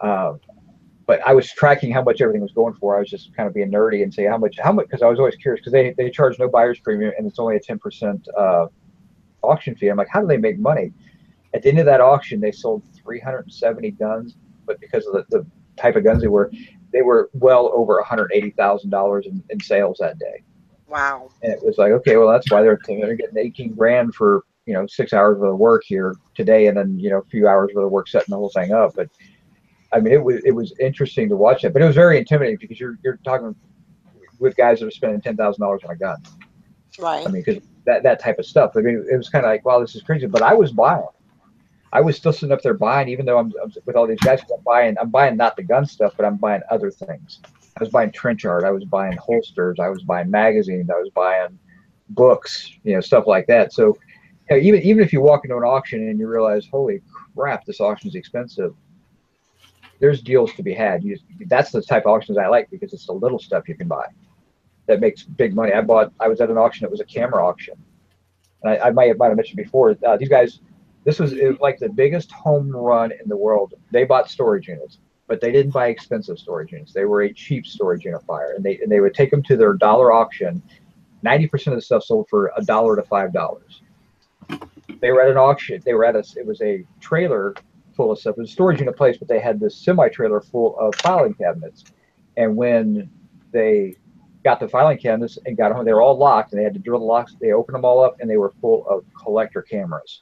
But I was tracking how much everything was going for. I was just kind of being nerdy and say how much, because I was always curious, because they charge no buyer's premium and it's only a 10% auction fee. I'm like, how do they make money? At the end of that auction, they sold 370 guns, but because of the type of guns they were well over $180,000 in sales that day. Wow. And it was like, okay, well, that's why they're getting 18 grand for, you know, 6 hours worth of work here today, and then, you know, a few hours worth of work setting the whole thing up. But I mean, it was interesting to watch that, but it was very intimidating because you're talking with guys that are spending $10,000 on a gun. Right. I mean, because that type of stuff. I mean, it was kind of like, wow, this is crazy. But I was buying. I was still sitting up there buying, even though I'm with all these guys. I'm buying not the gun stuff, but I'm buying other things. I was buying trench art. I was buying holsters. I was buying magazines. I was buying books, you know, stuff like that. So, you know, even if you walk into an auction and you realize, holy crap, this auction is expensive, there's deals to be had. That's the type of auctions I like, because it's the little stuff you can buy that makes big money. I was at an auction that was a camera auction. And I might have mentioned before, these guys, it was like the biggest home run in the world. They bought storage units, but they didn't buy expensive storage units. They were a cheap storage unit buyer, and they would take them to their dollar auction. 90% of the stuff sold for $1 to $5. They were at an auction. It was a trailer full of stuff. It was a storage unit place, but they had this semi-trailer full of filing cabinets. And when they got the filing cabinets and got home, they were all locked, and they had to drill the locks. They opened them all up, and they were full of collector cameras.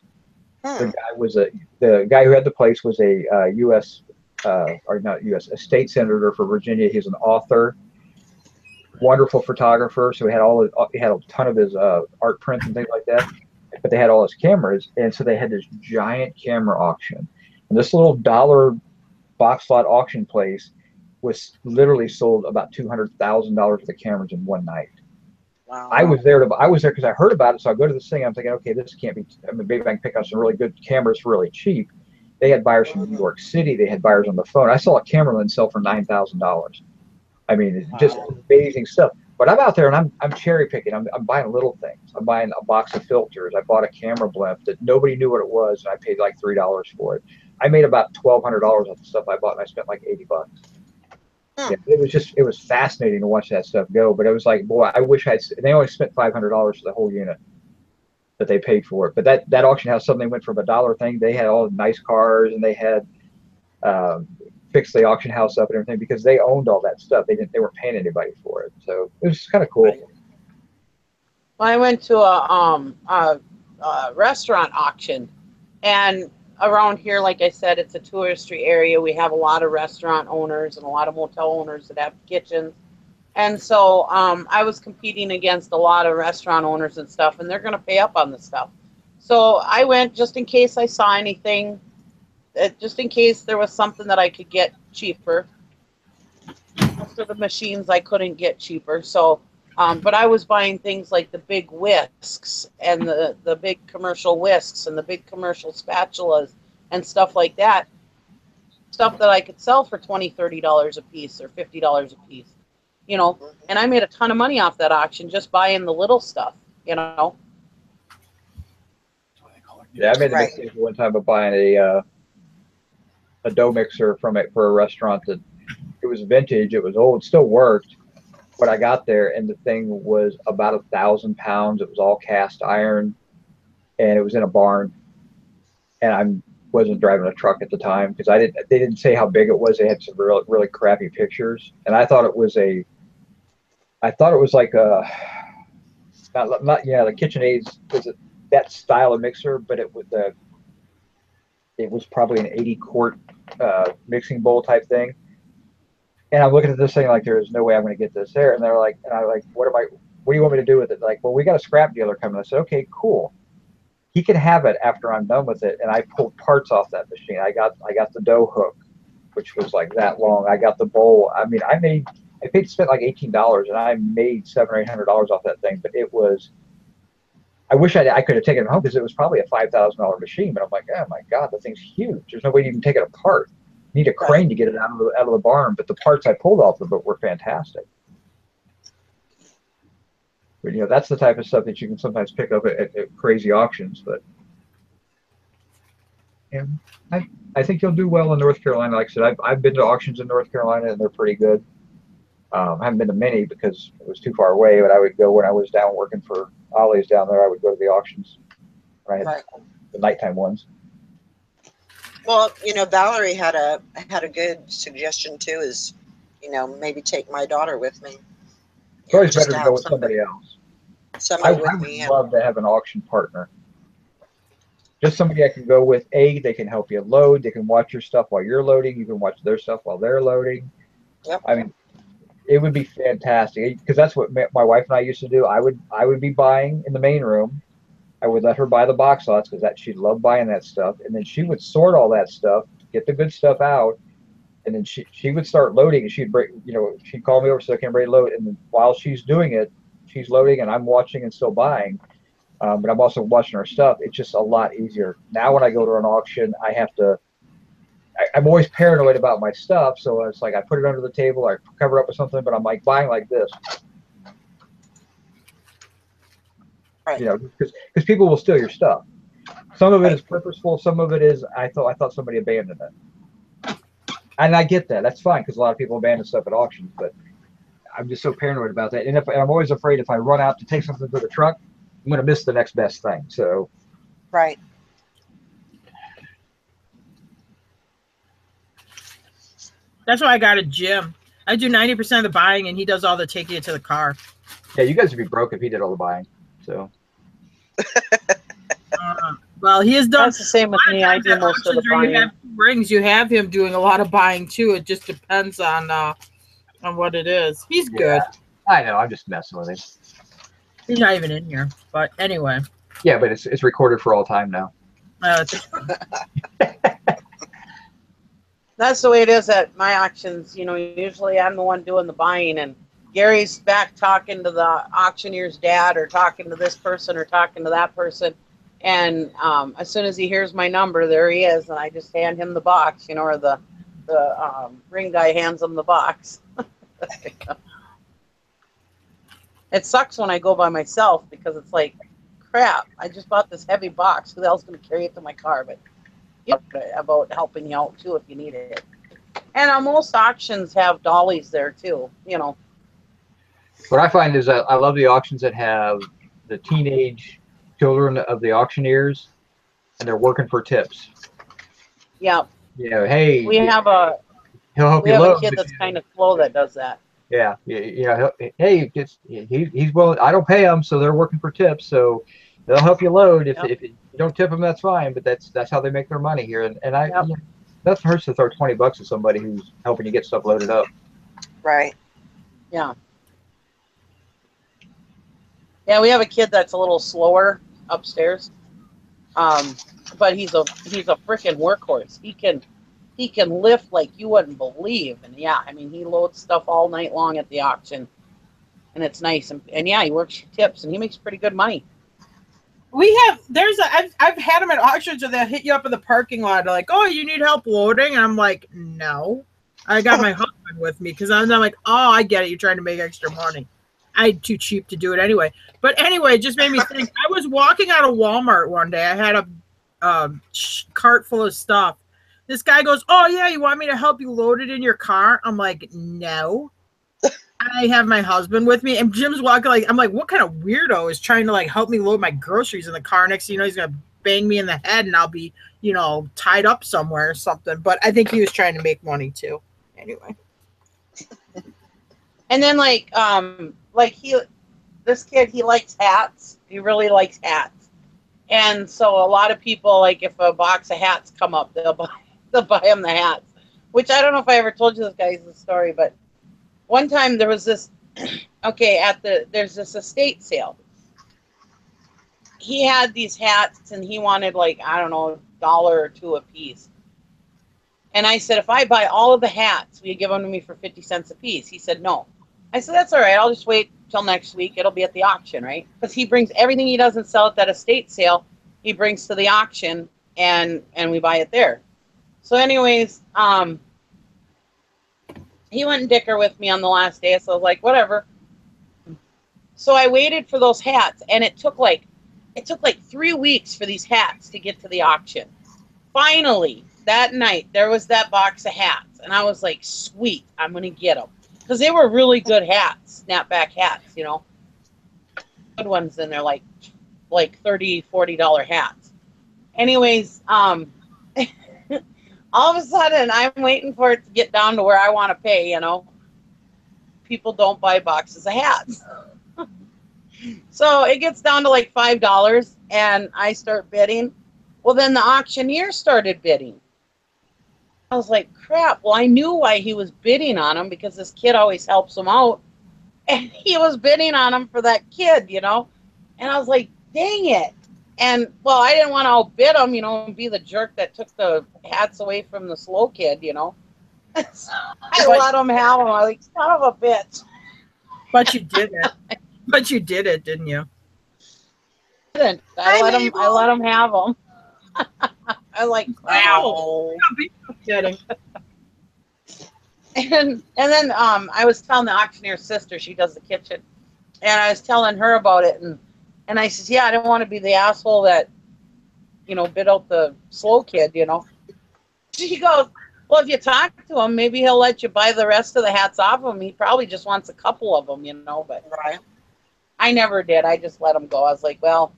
The guy who had the place was a U.S. Or not U.S. a state senator for Virginia. He's an author, wonderful photographer. So he had a ton of his art prints and things like that. But they had all his cameras, and so they had this giant camera auction. And this little dollar box lot auction place was literally sold about $200,000 worth of cameras in one night. Wow. I was there because I heard about it. So I go to this thing. I'm thinking, okay, this can't be. I mean, maybe I can pick up some really good cameras for really cheap. They had buyers from New York City. They had buyers on the phone. I saw a camera lens sell for $9,000. I mean, it's just amazing stuff. But I'm out there and I'm cherry picking. I'm buying little things. I'm buying a box of filters. I bought a camera blimp that nobody knew what it was, and I paid like $3 for it. I made about $1,200 off the stuff I bought, and I spent like $80. Yeah, it was fascinating to watch that stuff go. But it was like, boy, I wish they only spent $500 for the whole unit that they paid for it. But that auction house, suddenly went from $1 thing. They had all the nice cars, and they had fixed the auction house up and everything because they owned all that stuff. They weren't paying anybody for it. So it was kind of cool. Right. Well, I went to a restaurant auction, and around here, like I said, it's a touristy area. We have a lot of restaurant owners and a lot of motel owners that have kitchens. And so I was competing against a lot of restaurant owners and stuff, and they're going to pay up on the stuff. So I went just in case I saw anything, just in case there was something that I could get cheaper. Most of the machines I couldn't get cheaper. So, but I was buying things like the big whisks and the big commercial whisks and the big commercial spatulas and stuff like that. Stuff that I could sell for $20, $30 a piece or $50 a piece, you know. And I made a ton of money off that auction just buying the little stuff, you know. Yeah, I made the mistake one time of buying a dough mixer for a restaurant that it was vintage, it was old, still worked. But I got there and the thing was about 1,000 pounds. It was all cast iron, and it was in a barn. And I'm wasn't driving a truck at the time because they didn't say how big it was. They had some really crappy pictures, and I thought it was like a not the KitchenAid's was that style of mixer, but it was probably an 80-quart mixing bowl type thing. And I'm looking at this thing like there is no way I'm going to get this there. And they're like, and I'm like, what do you want me to do with it? Like, well, we got a scrap dealer coming. I said, okay, cool. He can have it after I'm done with it. And I pulled parts off that machine. I got the dough hook, which was like that long. I got the bowl. I mean, spent like $18 and I made $700 or $800 off that thing. But it was, I wish I could have taken it home because it was probably a $5,000 machine. But I'm like, oh my God, the thing's huge. There's no way to even take it apart. You need a crane to get it out of the barn. But the parts I pulled off of it were fantastic. But, you know, that's the type of stuff that you can sometimes pick up at crazy auctions. But yeah, I think you'll do well in North Carolina. Like I said, I've been to auctions in North Carolina and they're pretty good. I haven't been to many because it was too far away, but I would go when I was down working for Ollie's down there. I would go to the auctions. I had the nighttime ones. Well, you know, Valerie had a good suggestion too. Is, you know, maybe take my daughter with me. It's always better to go with somebody else. I would love to have an auction partner. Just somebody I can go with. They can help you load. They can watch your stuff while you're loading. You can watch their stuff while they're loading. Yep. I mean, it would be fantastic because that's what my wife and I used to do. I would be buying in the main room. I would let her buy the box lots because she loved buying that stuff, and then she would sort all that stuff, get the good stuff out, and then she would start loading. And she'd she'd call me over so I can ready to load. And then while she's doing it, she's loading, and I'm watching and still buying. But I'm also watching her stuff. It's just a lot easier now. When I go to an auction, I'm always paranoid about my stuff, so it's like I put it under the table, I cover up with something, but I'm like buying like this. Right. You know, because people will steal your stuff. Some of it is purposeful. Some of it is I thought somebody abandoned it, and I get that. That's fine because a lot of people abandon stuff at auctions. But I'm just so paranoid about that, and I'm always afraid if I run out to take something to the truck, I'm going to miss the next best thing. So. Right. That's why I got a Jim. I do 90% of the buying, and he does all the taking it to the car. Yeah, you guys would be broke if he did all the buying. So. Well, he has done. That's the same with me. I do most of the buying. You have rings. You have him doing a lot of buying too. It just depends on what it is. He's good. I know. I'm just messing with him. He's not even in here. But anyway. Yeah, but it's recorded for all time now. That's the way it is at my auctions. You know, usually I'm the one doing the buying, and Gary's back talking to the auctioneer's dad or talking to this person or talking to that person. And as soon as he hears my number, there he is. And I just hand him the box, you know, or the ring guy hands him the box. It sucks when I go by myself because it's like, crap, I just bought this heavy box. Who the hell's going to carry it to my car? But about helping you out too if you need it. And most auctions have dollies there too, you know. What I find is that I love the auctions that have the teenage children of the auctioneers and they're working for tips. Yeah. You know, hey, he'll help you load. A kid that's kind of slow that does that. Yeah, hey, he's willing. I don't pay them, so they're working for tips. So they'll help you load. If you don't tip them, that's fine. But that's how they make their money here. And nothing hurts to throw $20 at somebody who's helping you get stuff loaded up. Right. Yeah. Yeah, we have a kid that's a little slower upstairs, but he's a freaking workhorse. He can lift like you wouldn't believe, and yeah, I mean he loads stuff all night long at the auction, and it's nice. And yeah, he works tips, and he makes pretty good money. I've had them at auctions where they'll hit you up in the parking lot. They're like, oh, you need help loading? And I'm like, no, I got my husband with me because I'm like, oh, I get it. You're trying to make extra money. I'm too cheap to do it anyway. But anyway, it just made me think. I was walking out of Walmart one day. I had a cart full of stuff. This guy goes, oh, yeah, you want me to help you load it in your car? I'm like, no. I have my husband with me. And Jim's walking I'm like, what kind of weirdo is trying to help me load my groceries in the car? Next thing you know, he's going to bang me in the head and I'll be, you know, tied up somewhere or something. But I think he was trying to make money too. Anyway. And then this kid, he likes hats. He really likes hats. And so a lot of people, like if a box of hats come up, they'll buy him the hats. Which I don't know if I ever told you this guy's story, but one time there was this, there's this estate sale. He had these hats and he wanted like, I don't know, $1 or $2 a piece. And I said, if I buy all of the hats, will you give them to me for 50 cents a piece? He said, no. I said, that's all right. I'll just wait till next week. It'll be at the auction, right? Because he brings everything he doesn't sell at that estate sale, he brings to the auction and we buy it there. So anyways, he wouldn't dicker with me on the last day. So I was like, whatever. So I waited for those hats and it took like 3 weeks for these hats to get to the auction. Finally, that night, there was that box of hats. And I was like, sweet, I'm going to get them. Because they were really good hats, snapback hats, you know. Good ones, and they're like $30, $40 hats. Anyways, all of a sudden, I'm waiting for it to get down to where I want to pay, you know. People don't buy boxes of hats. So it gets down to like $5, and I start bidding. Well, then the auctioneer started bidding. I was like, crap. Well, I knew why he was bidding on him, because this kid always helps him out. And he was bidding on him for that kid, you know. And I was like, dang it. And, well, I didn't want to outbid him, you know, and be the jerk that took the hats away from the slow kid, you know. So I let him have them. I was like, son of a bitch. But you did it. But you did it, didn't you? I didn't. I let him have them. I was like, wow. Kidding. And then I was telling the auctioneer's sister, she does the kitchen, and I was telling her about it, and I says, yeah, I didn't want to be the asshole that, you know, bid out the slow kid, you know. She goes, well, if you talk to him, maybe he'll let you buy the rest of the hats off him. He probably just wants a couple of them, you know, but Right. I never did. I just let him go. I was like, well,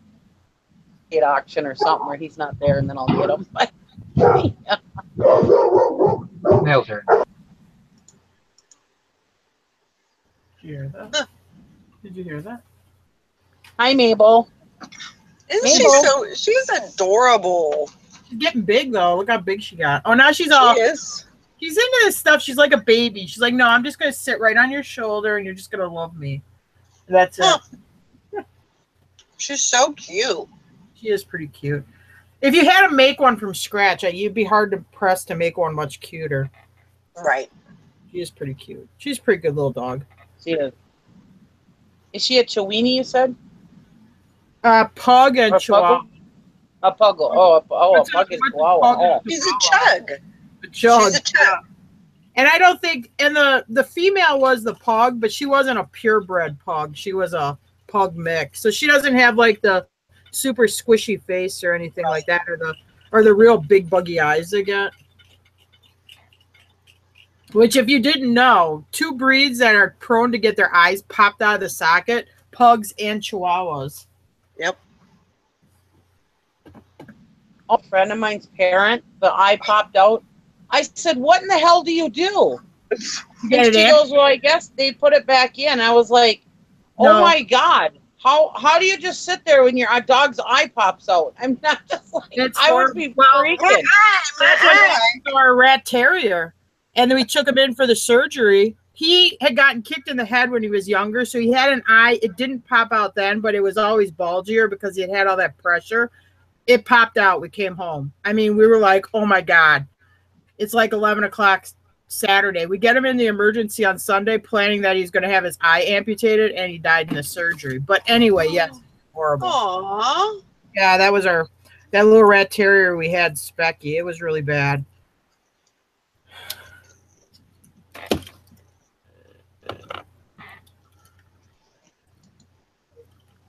get auction or something where he's not there, and then I'll get him. Yeah. Nails her. Did you hear that? Did you hear that? Hi, Mabel. Isn't she's adorable. She's getting big though. Look how big she got. Oh, now she's all. She is. She's into this stuff. She's like a baby. She's like, no, I'm just gonna sit right on your shoulder, and you're just gonna love me. That's it. Huh. She's so cute. She is pretty cute. If you had to make one from scratch, you'd be hard to press to make one much cuter. Right. She is pretty cute. She's a pretty good little dog. She is. Is she a Chiweenie, you said? Pug and Or Chihuahua. A Puggle. Oh, a Pug is Chihuahua. Oh. She's a chug. Chug. She's a chug. And I don't think, and the female was the pug, but she wasn't a purebred pug. She was a pug mix. So she doesn't have like the super squishy face or anything like that, or the real big buggy eyes they get. Which, if you didn't know, 2 breeds that are prone to get their eyes popped out of the socket, pugs and chihuahuas. Yep. A friend of mine's parent, the eye popped out. I said, what in the hell do you do? And she goes, well, I guess they put it back in. I was like, oh my God. How do you just sit there when your dog's eye pops out? I'm not just like, I would be freaking. That's what our rat terrier. And then we took him in for the surgery. He had gotten kicked in the head when he was younger, so he had an eye. It didn't pop out then, but it was always bulgier because he had all that pressure. It popped out. We came home. I mean, we were like, oh my God. It's like 11 o'clock Saturday. We get him in the emergency on Sunday, planning that he's going to have his eye amputated, and he died in the surgery. But anyway, yes, horrible. Aww. Yeah, that was that little rat terrier we had, Specky. It was really bad.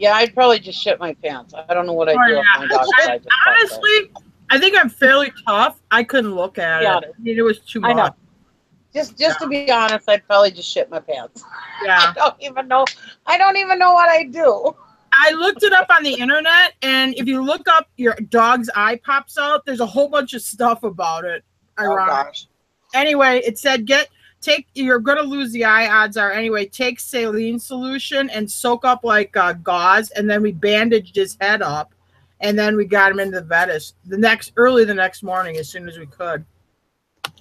Yeah, I'd probably just shit my pants. I don't know what I'd do if my dog's eye just popped out. Honestly, I think I'm fairly tough. I couldn't look at it. I mean, it was too much. I know. Just to be honest, I'd probably just shit my pants. Yeah. I don't even know what I do. I looked it up on the internet, and if you look up your dog's eye pops out, there's a whole bunch of stuff about it. Oh gosh. Anyway, it said you're gonna lose the eye, odds are. Anyway, take saline solution and soak up like gauze, and then we bandaged his head up, and then we got him into the vet early the next morning as soon as we could.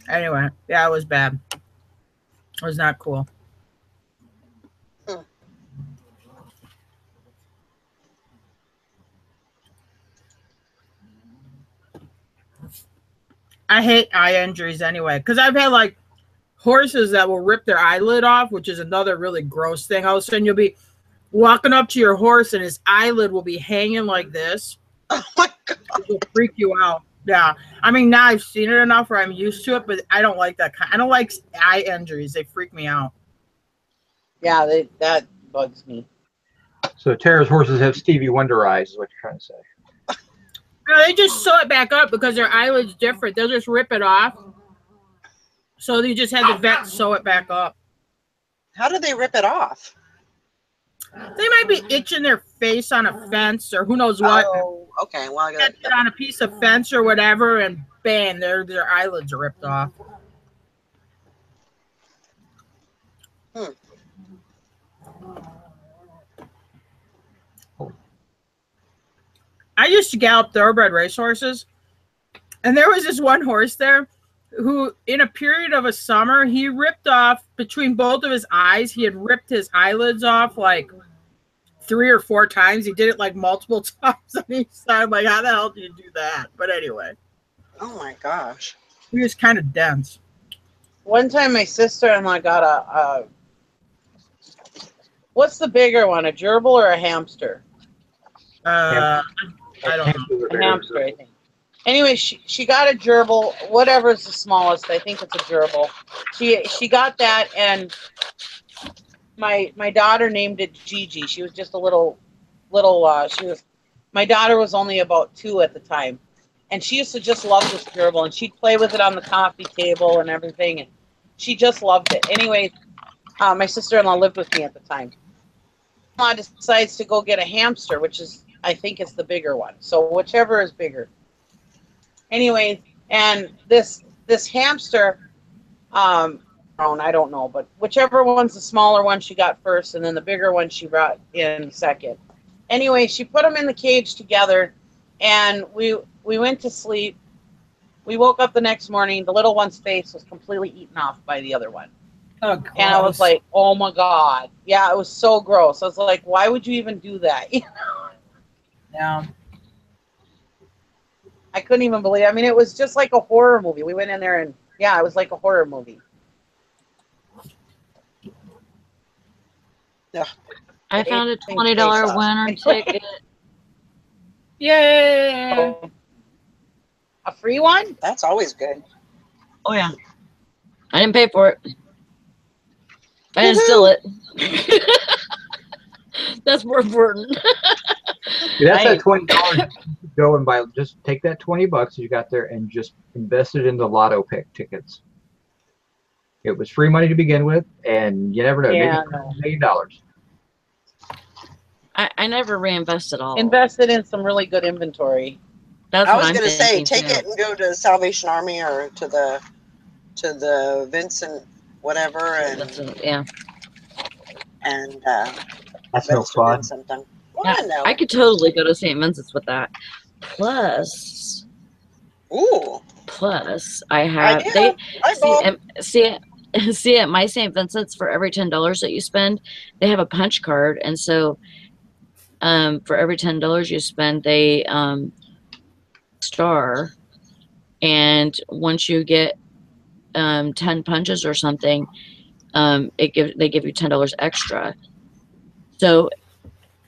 Anyway, yeah, it was bad. It was not cool. I hate eye injuries anyway, because I've had like horses that will rip their eyelid off, which is another really gross thing. All of a sudden you'll be walking up to your horse and his eyelid will be hanging like this. Oh my God. It will freak you out. Yeah. I mean, now I've seen it enough where I'm used to it, but I don't like that kind. I don't like eye injuries. They freak me out. Yeah, that bugs me. So Tara's horses have Stevie Wonder eyes, is what you're trying to say. No, they just sew it back up because their eyelid's different. They'll just rip it off. So you just had the vet sew it back up. How do they rip it off? They might be itching their face on a fence or who knows what. Oh, okay. Well, I got Get on a piece of fence or whatever, and bam, their eyelids are ripped off. I used to gallop thoroughbred racehorses, and there was this one horse there who, in a period of a summer, he ripped off between both of his eyes. He had ripped his eyelids off like 3 or 4 times. He did it like multiple times on each side. I'm like, how the hell do you do that? But anyway. Oh my gosh. He was kind of dense. One time my sister-in-law got a what's the bigger one, a gerbil or a hamster? I don't know. A hamster, I think. Anyway, she got a gerbil, whatever is the smallest. I think it's a gerbil. She got that, and my daughter named it Gigi. She was just a little. My daughter was only about 2 at the time, and she used to just love this gerbil, and she'd play with it on the coffee table and everything, and she just loved it. Anyway, my sister-in-law lived with me at the time. My sister-in-law decides to go get a hamster, which is, I think it's the bigger one. So whichever is bigger. Anyway, and this hamster, I don't know, but whichever one's the smaller one she got first, and then the bigger one she brought in second. Anyway, she put them in the cage together, and we went to sleep. We woke up the next morning. The little one's face was completely eaten off by the other one. Oh, and I was like, oh my God. Yeah, it was so gross. I was like, why would you even do that? You know? Yeah. I couldn't even believe it. I mean, it was just like a horror movie. We went in there and, yeah, it was like a horror movie. Yeah. I found a $20 winner ticket. Yay! A free one? That's always good. Oh, yeah. I didn't pay for it. I didn't steal it. That's more important. That's that $20. Go and buy. Just take that $20 you got there and just invest it in the lotto pick tickets. It was free money to begin with, and you never know. Yeah, maybe $1 million. I never reinvested all. Invested in some really good inventory. That's I what was I'm going to say, thinking, take it and go to Salvation Army or to the Vincent whatever, and yeah. And that's no fun. Something. Yeah, Well, I know. I could totally go to St. Vincent's with that. Plus, I have see at my St. Vincent's, for every $10 that you spend, they have a punch card, and so for every $10 you spend, they star, and once you get 10 punches or something, they give you $10 extra. So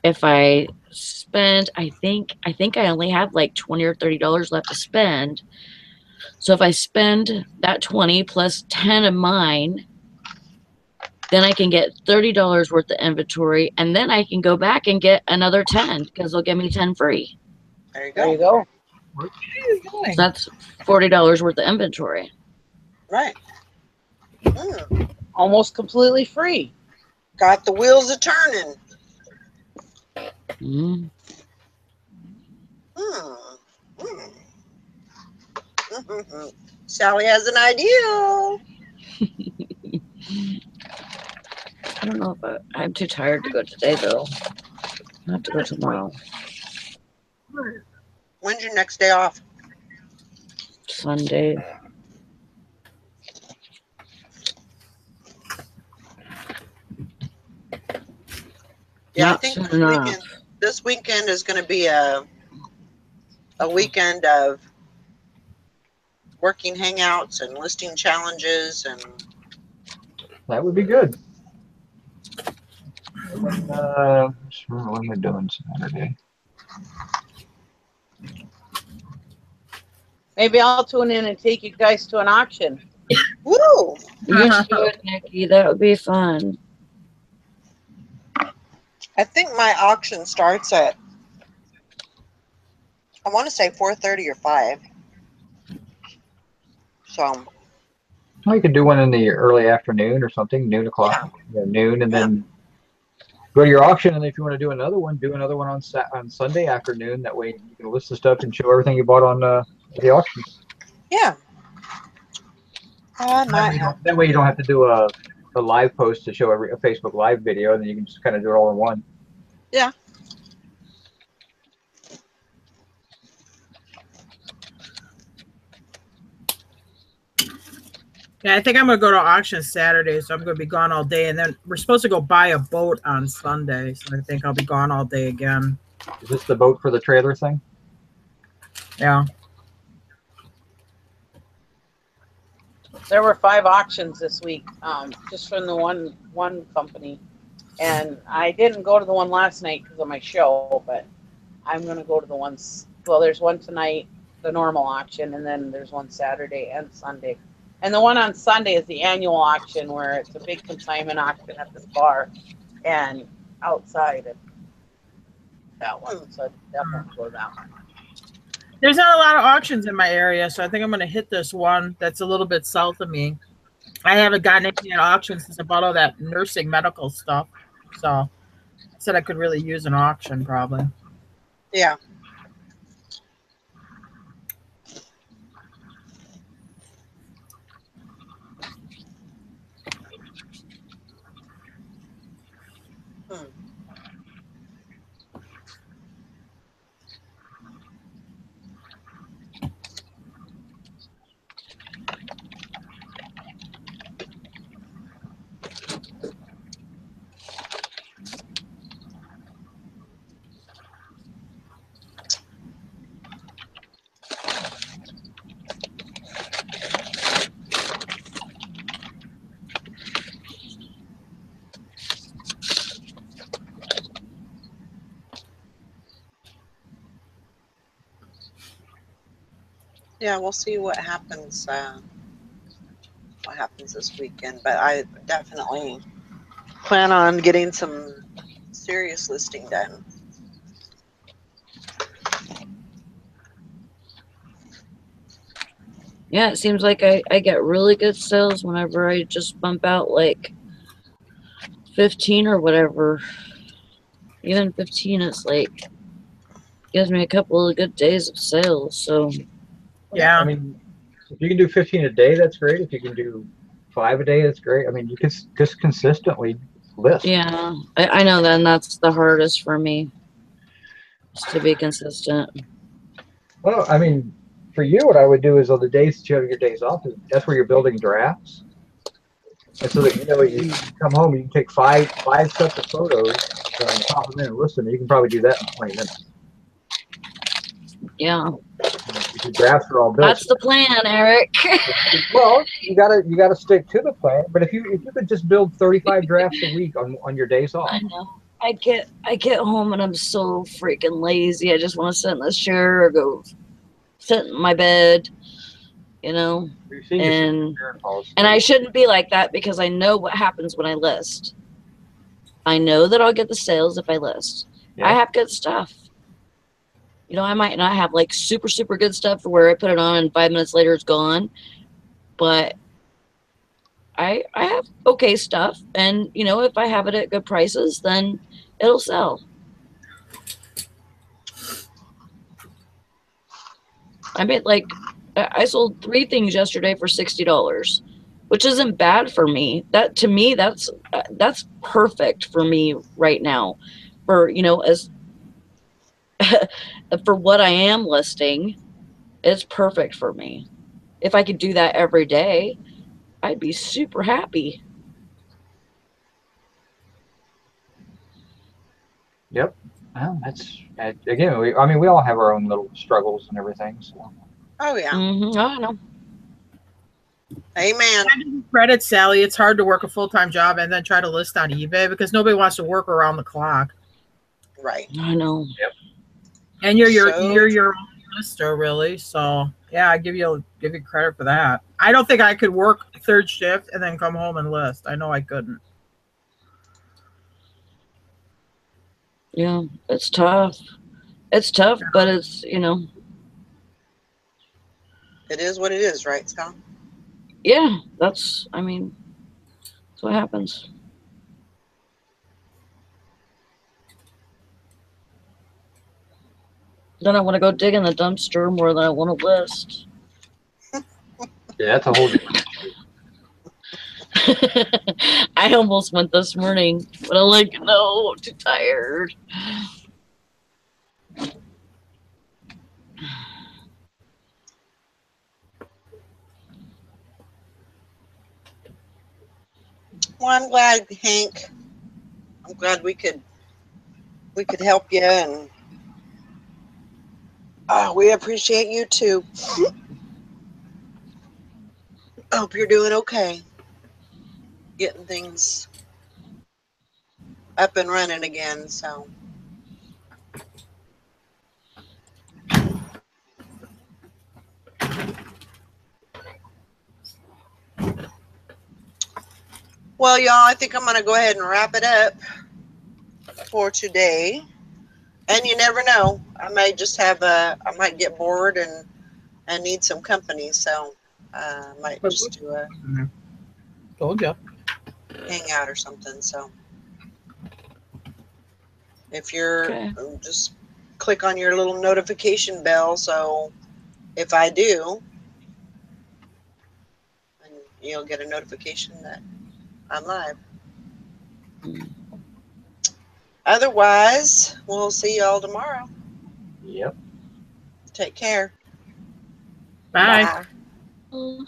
if I spend, I think I only have like $20 or $30 left to spend. So if I spend that 20 plus 10 of mine, then I can get $30 worth of inventory, and then I can go back and get another 10 because they'll give me 10 free. There you go. There you go. So that's $40 worth of inventory. Right. Almost completely free. Got the wheels a turning. Mm. Hmm. Sally has an idea. I don't know if I'm too tired to go today, though. I have to go tomorrow. When's your next day off? Sunday. Yeah, Not I think soon enough. this weekend is going to be a weekend of working hangouts and listing challenges, and That would be good. What am I doing Saturday? Maybe I'll tune in and take you guys to an auction. woo! You should, Nikki. That would be fun. I think my auction starts at, I want to say 4:30 or 5. So Well, you could do one in the early afternoon or something, noon o'clock, noon, and then go to your auction. And if you want to do another one on Sunday afternoon. That way you can list the stuff and show everything you bought on the auction. yeah. I might have. That way you don't have to do a live post to show a Facebook Live video, and then you can just kind of do it all in one. Yeah. Yeah, I think I'm gonna go to auction Saturday, so I'm gonna be gone all day, and then we're supposed to go buy a boat on Sunday, so I think I'll be gone all day again. Is this the boat for the trailer thing? Yeah. There were 5 auctions this week, just from the one company, and I didn't go to the one last night because of my show, but I'm gonna go to the ones. Well, there's one tonight, the normal auction, and then there's one Saturday and Sunday. And the one on Sunday is the annual auction, where it's a big consignment auction at this bar and outside of that one. So I'd definitely go to that one. There's not a lot of auctions in my area, so I think I'm gonna hit this one that's a little bit south of me. I haven't gotten any auctions since I bought all that nursing medical stuff. So I said I could really use an auction probably. Yeah. Yeah, we'll see what happens. What happens this weekend? But I definitely plan on getting some serious listing done. Yeah, it seems like I get really good sales whenever I just bump out like 15 or whatever. Even 15, it's like gives me a couple of good days of sales. So Yeah. I mean, if you can do 15 a day, that's great. If you can do 5 a day, that's great. I mean, you can just consistently list. yeah, I know then that's the hardest for me, is to be consistent. Well, I mean, for you, what I would do is on the days that you have your days off, that's where you're building drafts. And so that you come home, you can take five sets of photos, pop them in and list them. You can probably do that in 20 minutes. Yeah, Your drafts are all built. that's the plan, Eric. Well, you gotta stick to the plan. But if you could just build 35 drafts a week on your days off. I know. I get home and I'm so freaking lazy. I just want to sit in this chair or go sit in my bed, and I shouldn't be like that because I know what happens when I list. I know that I'll get the sales if I list. Yeah. I have good stuff. I might not have like super, super good stuff where I put it on and 5 minutes later it's gone. But I have okay stuff. And, if I have it at good prices, then it'll sell. I made like, I sold 3 things yesterday for $60, which isn't bad for me. That, to me, that's perfect for me right now. For, you know, as for what I am listing, it's perfect for me. If I could do that every day, I'd be super happy. Yep. Well, that's again. I mean, we all have our own little struggles and everything. So. Oh yeah. Oh, I know. Amen. Credit Sally. It's hard to work a full-time job and then try to list on eBay because nobody wants to work around the clock. Right. I know. Yep. And you're So- your own lister, really. So yeah, I give you credit for that. I don't think I could work 3rd shift and then come home and list. I know I couldn't. Yeah, it's tough. It's tough, but it's, you know. It is what it is, right, Scott? Yeah, that's, I mean, that's what happens. Then I want to go dig in the dumpster more than I want to list. Yeah, that's a whole different. I almost went this morning, but I'm like, no, I'm too tired. Well, I'm glad, Hank. I'm glad we could help you, and we appreciate you too. I hope you're doing okay. Getting things up and running again, so. Well, y'all, I think I'm going to go ahead and wrap it up for today. And you never know. I might just have I might get bored and need some company, so I might just do a Told you. hangout or something. So if you're Okay. just click on your little notification bell, so if I do, and you'll get a notification that I'm live. Otherwise, we'll see y'all tomorrow. Yep. Take care. Bye. Bye.